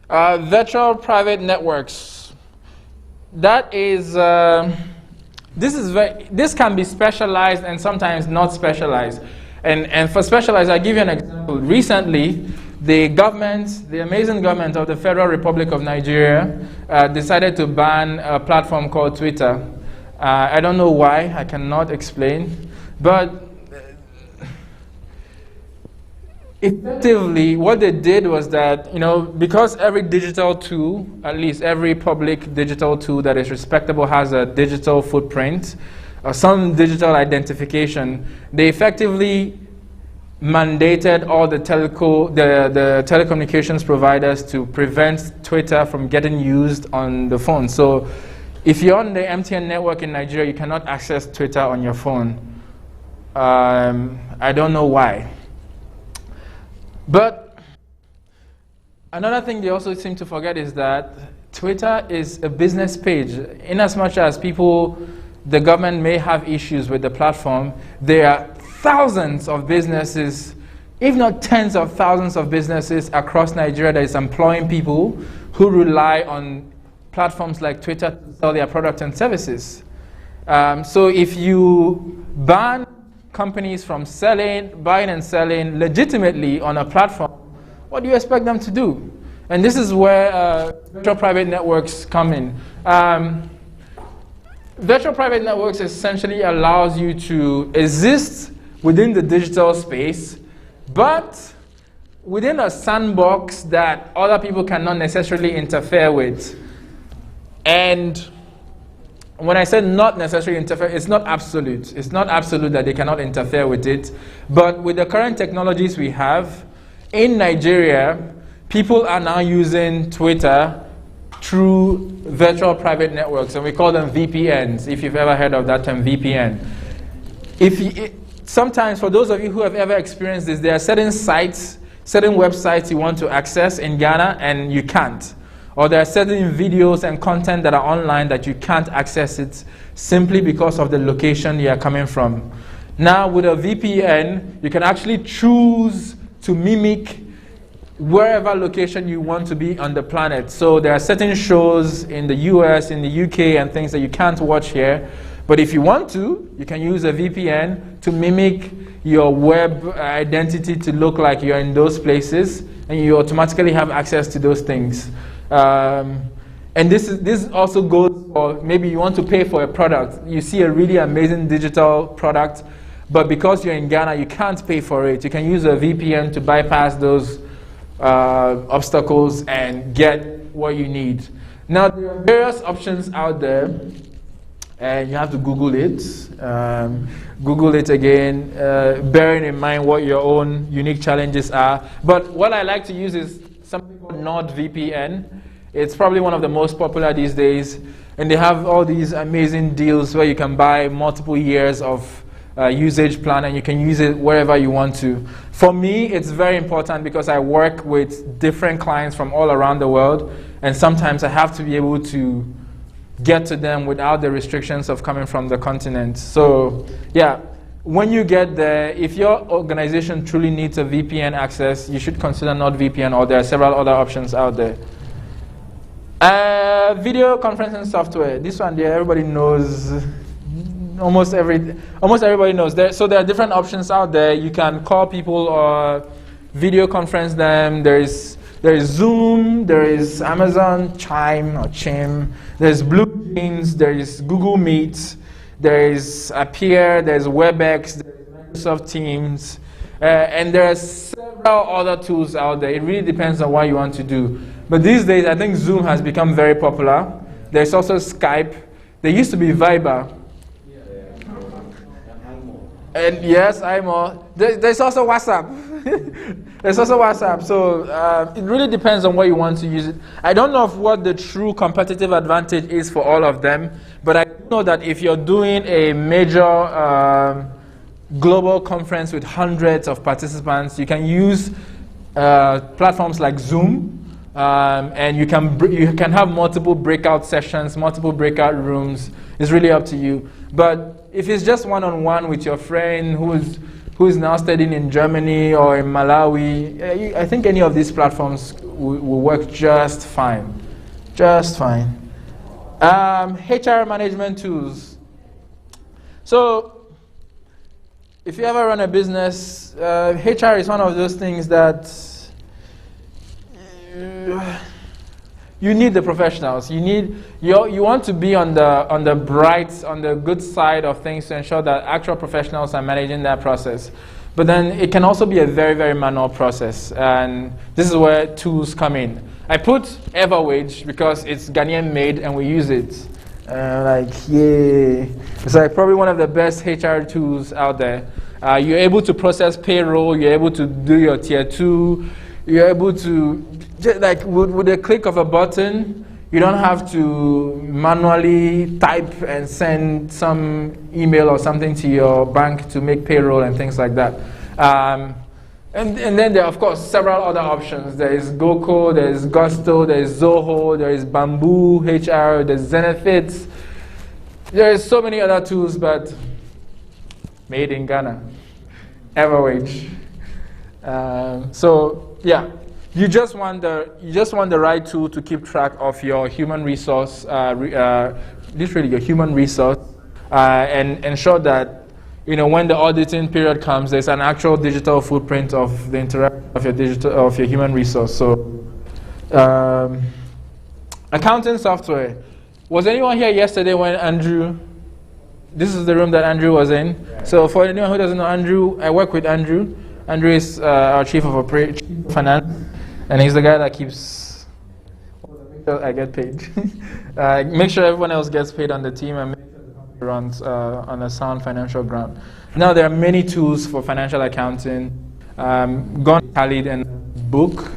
Virtual private networks. That is, this can be specialized and sometimes not specialized. And for specialized, I'll give you an example. Recently, the amazing government of the Federal Republic of Nigeria decided to ban a platform called Twitter. I don't know why, I cannot explain, but effectively what they did was that, because every digital tool, at least every public digital tool that is respectable has a digital footprint, or some digital identification, they effectively mandated all the telecommunications providers to prevent Twitter from getting used on the phone. So if you're on the MTN network in Nigeria, you cannot access Twitter on your phone. I don't know why. But another thing they also seem to forget is that Twitter is a business page. In as much as the government may have issues with the platform, there are thousands of businesses, if not tens of thousands of businesses across Nigeria that is employing people who rely on platforms like Twitter to sell their products and services. So if you ban companies from buying and selling legitimately on a platform, what do you expect them to do? And this is where virtual private networks come in. Virtual private networks essentially allows you to exist within the digital space, but within a sandbox that other people cannot necessarily interfere with. And when I say not necessarily interfere, it's not absolute. It's not absolute that they cannot interfere with it. But with the current technologies we have, in Nigeria, people are now using Twitter through virtual private networks, and we call them VPNs, if you've ever heard of that term, VPN. Sometimes, for those of you who have ever experienced this, there are certain sites, certain websites you want to access in Ghana, and you can't. Or there are certain videos and content that are online that you can't access it simply because of the location you are coming from. Now, with a VPN, you can actually choose to mimic wherever location you want to be on the planet. So there are certain shows in the US, in the UK, and things that you can't watch here. But if you want to, you can use a VPN to mimic your web identity to look like you're in those places, and you automatically have access to those things. And this also goes for maybe you want to pay for a product. You see a really amazing digital product, but because you're in Ghana, you can't pay for it. You can use a VPN to bypass those obstacles and get what you need. Now, there are various options out there. and you have to Google it. Google it again, bearing in mind what your own unique challenges are. But what I like to use is something called NordVPN. It's probably one of the most popular these days, and they have all these amazing deals where you can buy multiple years of usage plan, and you can use it wherever you want to. For me, it's very important because I work with different clients from all around the world, and sometimes I have to be able to get to them without the restrictions of coming from the continent. So yeah, when you get there, if your organization truly needs a VPN access, you should consider NordVPN, or there are several other options out there. Video conferencing software. This one there, everybody knows. Almost everybody knows. So there are different options out there. You can call people or video conference them. There is Zoom, there is Amazon Chime or Chim, there's BlueJeans, there is Google Meet, there is Appear, there's WebEx, there's Microsoft Teams, and there are several other tools out there. It really depends on what you want to do. But these days, I think Zoom has become very popular. There's also Skype. There used to be Viber. And yes, there's also WhatsApp. There's also WhatsApp. So it really depends on what you want to use it. I don't know what the true competitive advantage is for all of them, but I know that if you're doing a major global conference with hundreds of participants, you can use platforms like Zoom, and you can have multiple breakout sessions, multiple breakout rooms. It's really up to you. But if it's just one-on-one with your friend who is now studying in Germany or in Malawi, I think any of these platforms will work just fine. Just fine. HR management tools. So if you ever run a business, HR is one of those things that you need the professionals. You want to be on the good side of things to ensure that actual professionals are managing that process. But then it can also be a very, very manual process, and this is where tools come in. I put EverWage because it's Ghanaian made and we use it. Yay! It's like probably one of the best HR tools out there. You're able to process payroll. You're able to do your tier 2. You're able to just like with a click of a button. You don't have to manually type and send some email or something to your bank to make payroll and things like that. And then there are, of course, several other options. There is GoCo, there is Gusto, there is Zoho, there is Bamboo HR, there's Zenefits. There is so many other tools, but made in Ghana. EverWage. So yeah. You just want the right tool to keep track of your human resource, literally your human resource, and ensure that when the auditing period comes, there's an actual digital footprint of the interaction of your human resource. So, accounting software. Was anyone here yesterday when Andrew? This is the room that Andrew was in. Yeah. So for anyone who doesn't know Andrew, I work with Andrew. Andrew is our chief of finance. And he's the guy that keeps, make sure I get paid. Make sure everyone else gets paid on the team, and make sure the company runs on a sound financial ground. Now there are many tools for financial accounting. Gone tallied and book.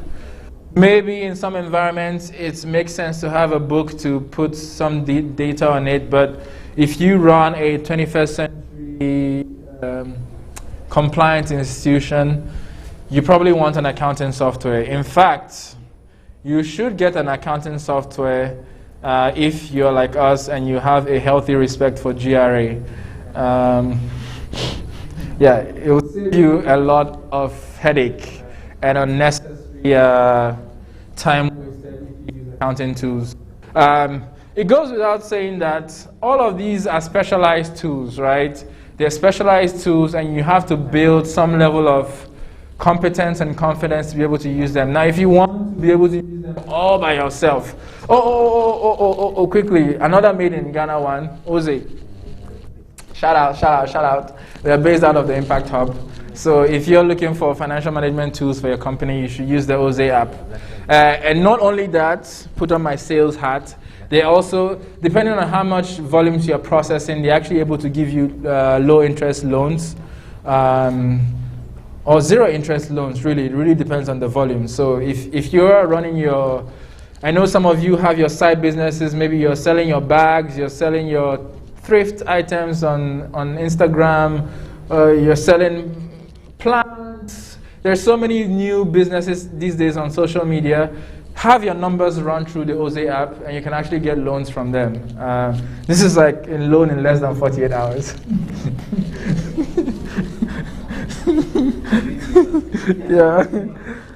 Maybe in some environments it makes sense to have a book to put some data on it, but if you run a 21st century compliant institution, you probably want an accounting software. In fact, you should get an accounting software if you're like us and you have a healthy respect for GRA. Yeah, it will save you a lot of headache and unnecessary time wasted if you use accounting tools. It goes without saying that all of these are specialized tools, right? They're specialized tools, and you have to build some level of competence and confidence to be able to use them. Now, if you want to be able to use them all by yourself, quickly, another made in Ghana one, Oze. Shout out. They're based out of the Impact Hub. So if you're looking for financial management tools for your company, you should use the Oze app. And not only that, put on my sales hat, They also, depending on how much volumes you're processing, they're actually able to give you low interest loans or zero interest loans, really. It really depends on the volume. So if you're running your, I know some of you have your side businesses, maybe you're selling your bags, you're selling your thrift items on Instagram, you're selling plants. There's so many new businesses these days on social media. Have your numbers run through the OZE app, and you can actually get loans from them. This is like a loan in less than 48 hours. Yeah.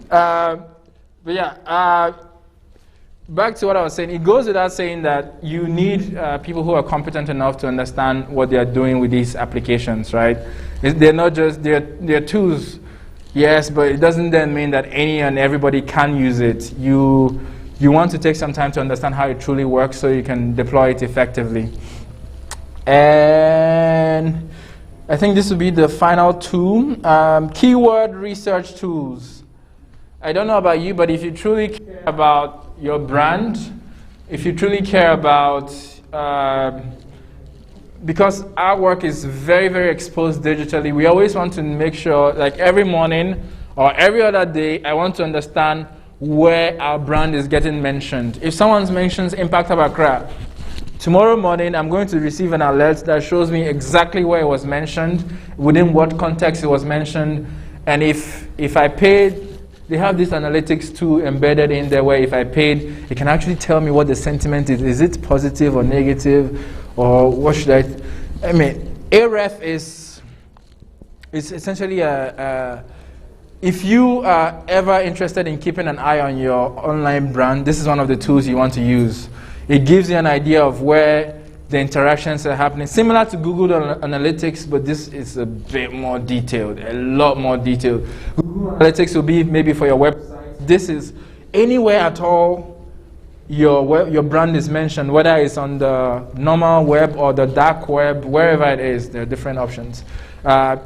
But yeah, back to what I was saying. It goes without saying that you need people who are competent enough to understand what they are doing with these applications, right? They're not just, they're tools. Yes, but it doesn't then mean that any and everybody can use it. You want to take some time to understand how it truly works so you can deploy it effectively. And I think this will be the final two. Keyword research tools. I don't know about you, but if you truly care about your brand, if you truly care about because our work is very, very exposed digitally, we always want to make sure, like every morning or every other day, I want to understand where our brand is getting mentioned. If someone mentions Impact Hub Accra, tomorrow morning I'm going to receive an alert that shows me exactly where it was mentioned, within what context it was mentioned, and if I paid, they have this analytics tool embedded in there where if I paid, it can actually tell me what the sentiment is. Is it positive or negative? Or what should I mean, Ahref is essentially if you are ever interested in keeping an eye on your online brand, this is one of the tools you want to use. It gives you an idea of where the interactions are happening. Similar to Google Analytics, but this is a bit more detailed, a lot more detailed. Google Analytics will be maybe for your website. This is anywhere at all your brand is mentioned, whether it's on the normal web or the dark web, wherever it is, there are different options.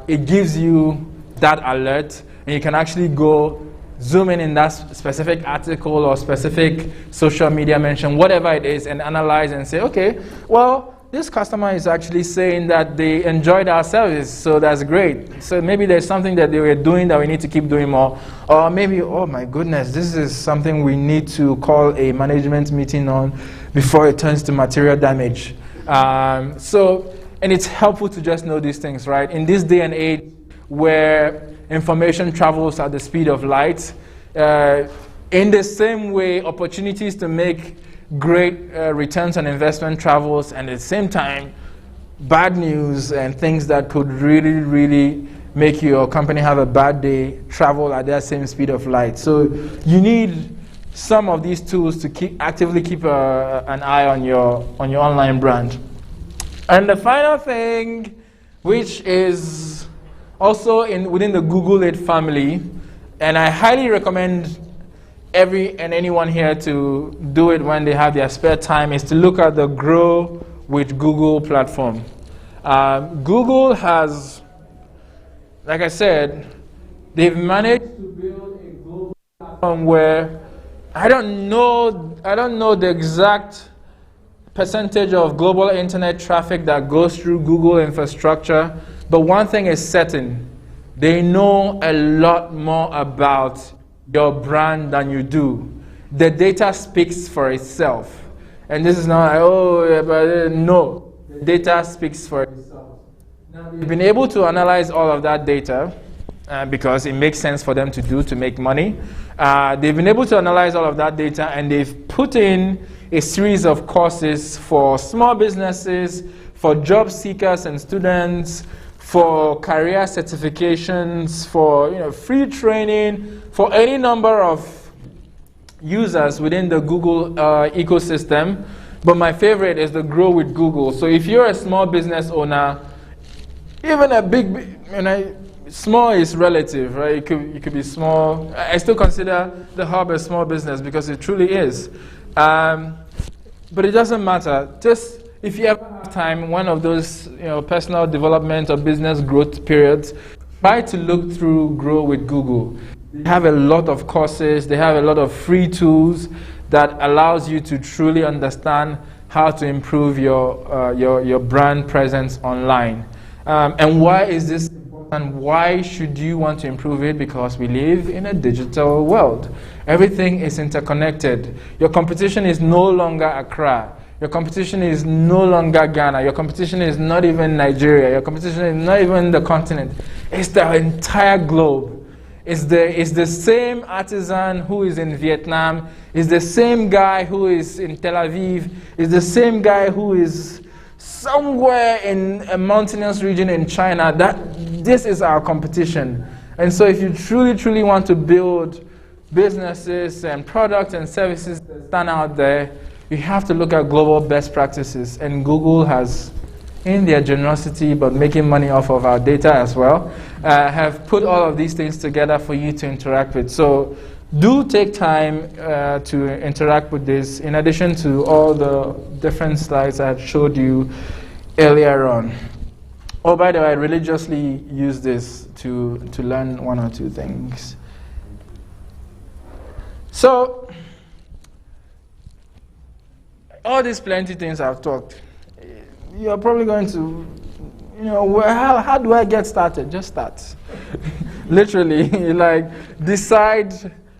It gives you that alert, and you can actually go zoom in that specific article or specific social media mention, whatever it is, and analyze and say, okay, well, this customer is actually saying that they enjoyed our service, so that's great. So maybe there's something that they were doing that we need to keep doing more. Or maybe, oh my goodness, this is something we need to call a management meeting on before it turns to material damage. And it's helpful to just know these things, right? In this day and age where information travels at the speed of light, in the same way, opportunities to make great returns on investment travels, and at the same time, bad news and things that could really, really make your company have a bad day travel at that same speed of light. So you need some of these tools to actively keep an eye on your online brand. And the final thing, which is also within the Google It family, and I highly recommend anyone here to do it when they have their spare time, is to look at the Grow with Google platform. Google has, like I said, they've managed to build a global platform where I don't know the exact percentage of global internet traffic that goes through Google infrastructure, but one thing is certain: they know a lot more about your brand than you do. The data speaks for itself. And this is not like, oh, but no. The data speaks for itself. Now, they've been able to analyze all of that data because it makes sense for them to make money. They've been able to analyze all of that data, and they've put in a series of courses for small businesses, for job seekers and students, for career certifications, for free training, for any number of users within the Google ecosystem. But my favorite is the Grow with Google. So if you're a small business owner, even a big, small is relative, right? You could be small. I still consider the Hub a small business because it truly is. But it doesn't matter. Just if you ever have time, one of those personal development or business growth periods, try to look through Grow with Google. They have a lot of courses, they have a lot of free tools that allows you to truly understand how to improve your brand presence online. And why is this important? Why should you want to improve it? Because we live in a digital world. Everything is interconnected. Your competition is no longer Accra. Your competition is no longer Ghana. Your competition is not even Nigeria. Your competition is not even the continent. It's the entire globe. It's the same artisan who is in Vietnam. It's the same guy who is in Tel Aviv. It's the same guy who is somewhere in a mountainous region in China. This is our competition. And so if you truly, truly want to build businesses and products and services that stand out there, you have to look at global best practices. And Google has, in their generosity, but making money off of our data as well, have put all of these things together for you to interact with. So do take time to interact with this, in addition to all the different slides I had showed you earlier on. Oh, by the way, I religiously use this to learn one or two things. So, all these plenty things I've talked, you're probably going to, how do I get started? Just start. Literally, like decide,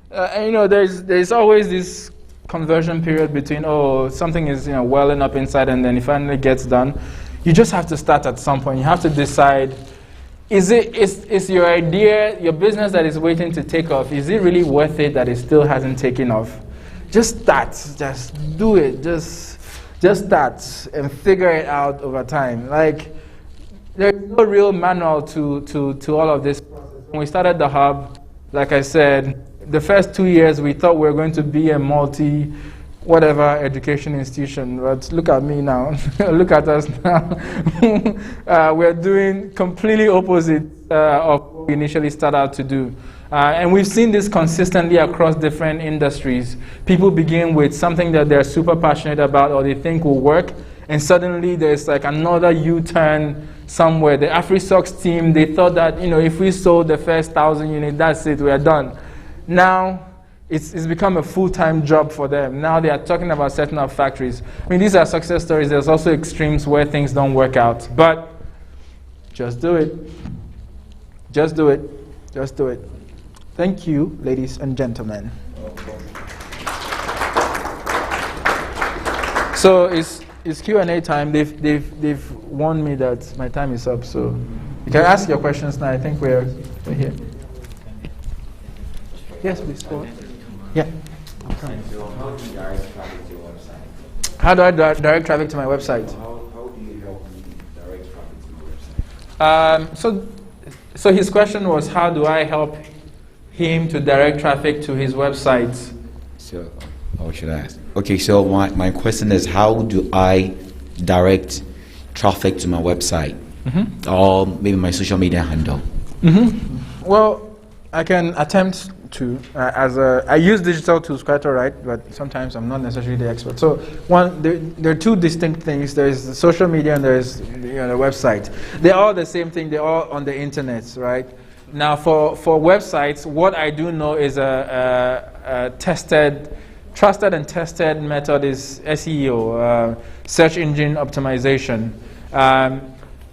there's always this conversion period between, something is welling up inside and then it finally gets done. You just have to start at some point. You have to decide, is your idea, your business that is waiting to take off, is it really worth it that it still hasn't taken off? Just start, just do it, just start and figure it out over time. Like, there's no real manual to all of this process. When we started the hub, like I said, the first 2 years we thought we were going to be a whatever education institution, but look at me now. Look at us now. We're doing completely opposite of what we initially started out to do. And we've seen this consistently across different industries. People begin with something that they're super passionate about or they think will work, and suddenly there's like another U-turn somewhere. The AfriSox team, they thought that if we sold the first 1,000 units, that's it, we're done. Now, it's become a full-time job for them. Now they are talking about setting up factories. I mean, these are success stories. There's also extremes where things don't work out. But just do it. Just do it. Just do it. Thank you, ladies and gentlemen. So it's Q&A time. They've warned me that my time is up. So you can ask your questions now. I think we're here. Yes, please. Go on. Yeah. So how do you direct traffic to your website? How do I direct traffic to my website? How do you help me direct traffic to my website? So his question was, how do I help him to direct traffic to his website? So, how should I ask? Okay, so my question is, how do I direct traffic to my website? Mm-hmm. Or maybe my social media handle? Mm-hmm. Well, I can attempt to, I use digital tools quite all right, but sometimes I'm not necessarily the expert. So there are two distinct things. There's the social media and there's the website. They're all the same thing. They're all on the internet, right? Now for websites, what I do know is a trusted and tested method is SEO, search engine optimization.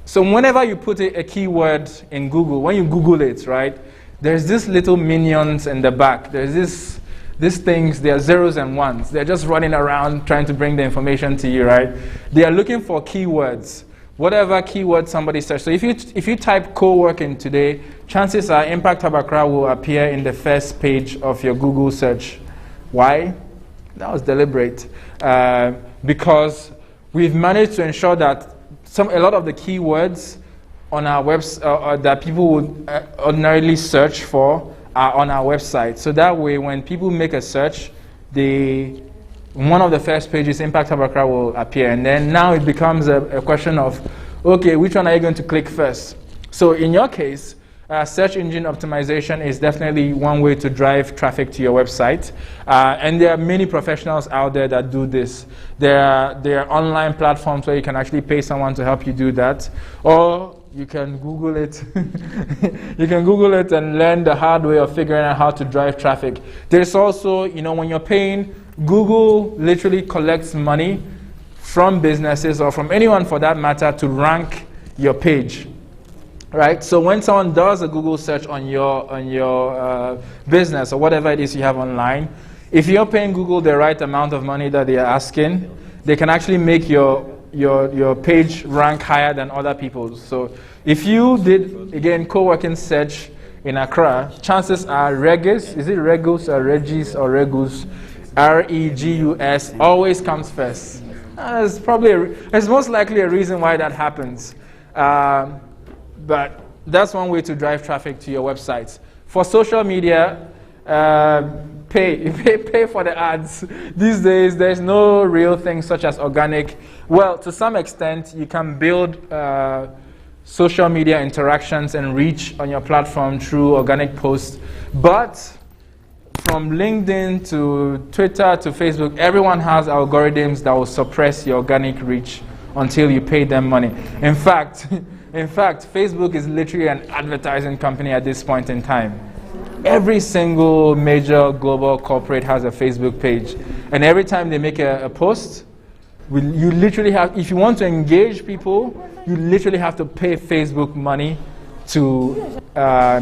So whenever you put a keyword in Google, when you Google it, right, there's this little minions in the back. There's these things, they are zeros and ones. They're just running around trying to bring the information to you, right? They are looking for keywords, whatever keyword somebody searches. So if you type co-working today, chances are Impact Hub Accra will appear in the first page of your Google search. Why? That was deliberate. Because we've managed to ensure that a lot of the keywords on our website that people would ordinarily search for are on our website. So that way, when people make a search, one of the first pages, Impact Hub Accra, will appear. And then now it becomes a question of, okay, which one are you going to click first? So in your case, search engine optimization is definitely one way to drive traffic to your website. And there are many professionals out there that do this. There are online platforms where you can actually pay someone to help you do that. Or you can Google it. You can Google it and learn the hard way of figuring out how to drive traffic. There's also, when you're paying, Google literally collects money from businesses or from anyone for that matter to rank your page. Right? So when someone does a Google search on your business or whatever it is you have online, if you're paying Google the right amount of money that they are asking, they can actually make your page rank higher than other people's. So if you did, again, co-working search in Accra, chances are Regis, is it Regus or Regis or Regus, R-E-G-U-S, always comes first. There's most likely a reason why that happens. But that's one way to drive traffic to your websites. For social media, pay for the ads. These days, there's no real thing such as organic. Well, to some extent, you can build social media interactions and reach on your platform through organic posts. But from LinkedIn to Twitter to Facebook, everyone has algorithms that will suppress your organic reach until you pay them money. In fact, Facebook is literally an advertising company at this point in time. Every single major global corporate has a Facebook page. And every time they make a post, you literally have, if you want to engage people, you literally have to pay Facebook money to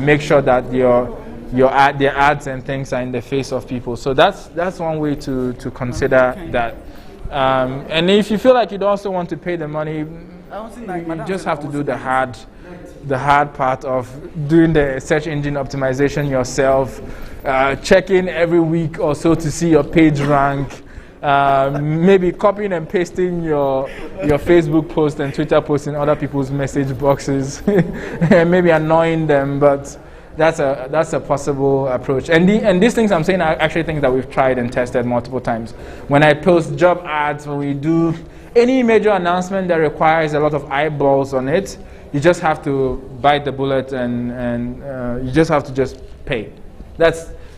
make sure that their ads and things are in the face of people. So that's one way to consider that. And if you feel like you also want to pay the money, you just have to do the hard part of doing the search engine optimization yourself, checking every week or so to see your page rank, maybe copying and pasting your Facebook post and Twitter post in other people's message boxes, and maybe annoying them, but that's a possible approach. And these things I'm saying are actually things that we've tried and tested multiple times. When I post job ads, when we do any major announcement that requires a lot of eyeballs on it, you just have to bite the bullet and you just have to just pay.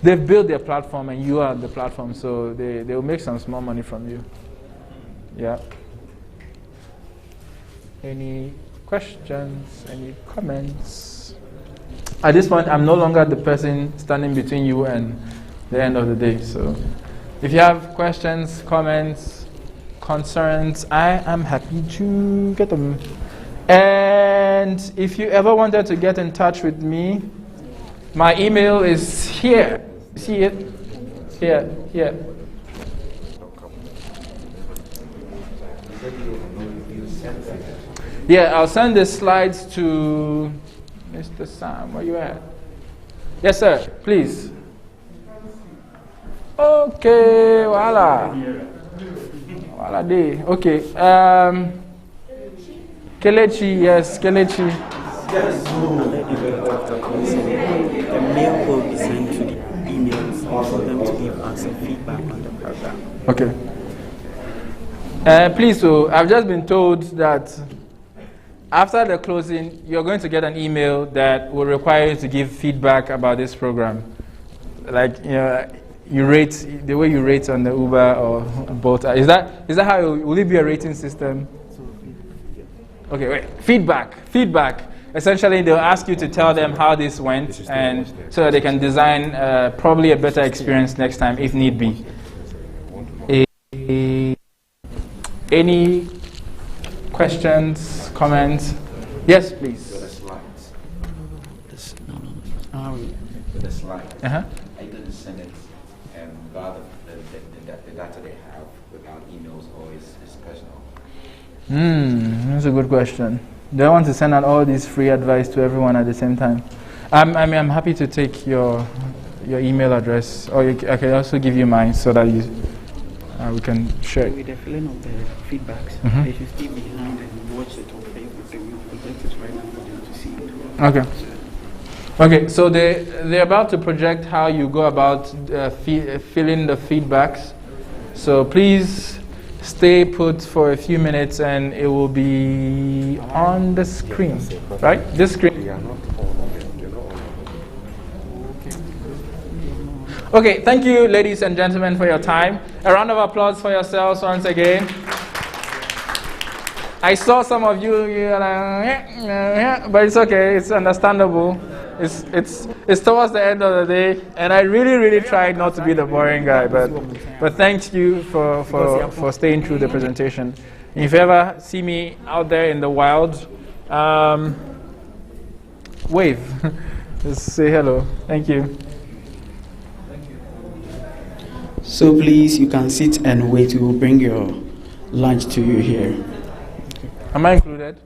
They've built their platform and you are the platform, so they will make some small money from you. Yeah. Any questions? Any comments? At this point, I'm no longer the person standing between you and the end of the day. So if you have questions, comments, concerns, I am happy to get them. And if you ever wanted to get in touch with me, my email is here. See it? Here. Yeah, I'll send the slides to Mr. Sam. Where you at? Yes, sir. Please. Okay. Voila. Okay. Kelechi, yes, Kelechi. The mail will be sent to the emails for them to give us a feedback on the program. Okay. Please, so I've just been told that after the closing, you're going to get an email that will require you to give feedback about this program. Like, you rate the way you rate on the Uber or Bolt. Is that how will it be a rating system? Okay, wait. Feedback. Essentially, they'll ask you to tell them how this went, and so that they can design probably a better experience next time if need be. Any questions, comments? Yes, please. The slides. The slides. Uh-huh. Are you going to send it about the data they have without emails, or is personal? That's a good question. Do I want to send out all this free advice to everyone at the same time? I'm happy to take your email address, or I can also give you mine so that we can share. With the filling of the feedbacks, if you stay behind and watch it on Facebook, then you project it right now for them to see it. Okay, so they're about to project how you go about filling the feedbacks. So please stay put for a few minutes and it will be on the screen, right? This screen. Okay, thank you, ladies and gentlemen, for your time. A round of applause for yourselves once again. I saw some of you, you're like, but it's okay. It's understandable. It's towards the end of the day, and I really tried not to be the boring guy. But thank you for staying through the presentation. If you ever see me out there in the wild, wave. Just say hello. Thank you. So please, you can sit and wait. We will bring your lunch to you here. Am I included?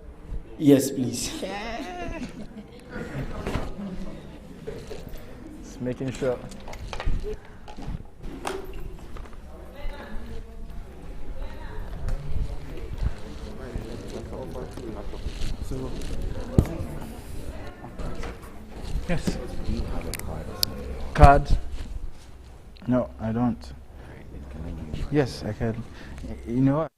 Yes, please. Just making sure. Yes. Do you have a card? Card? No, I don't. Yes, I can. You know what?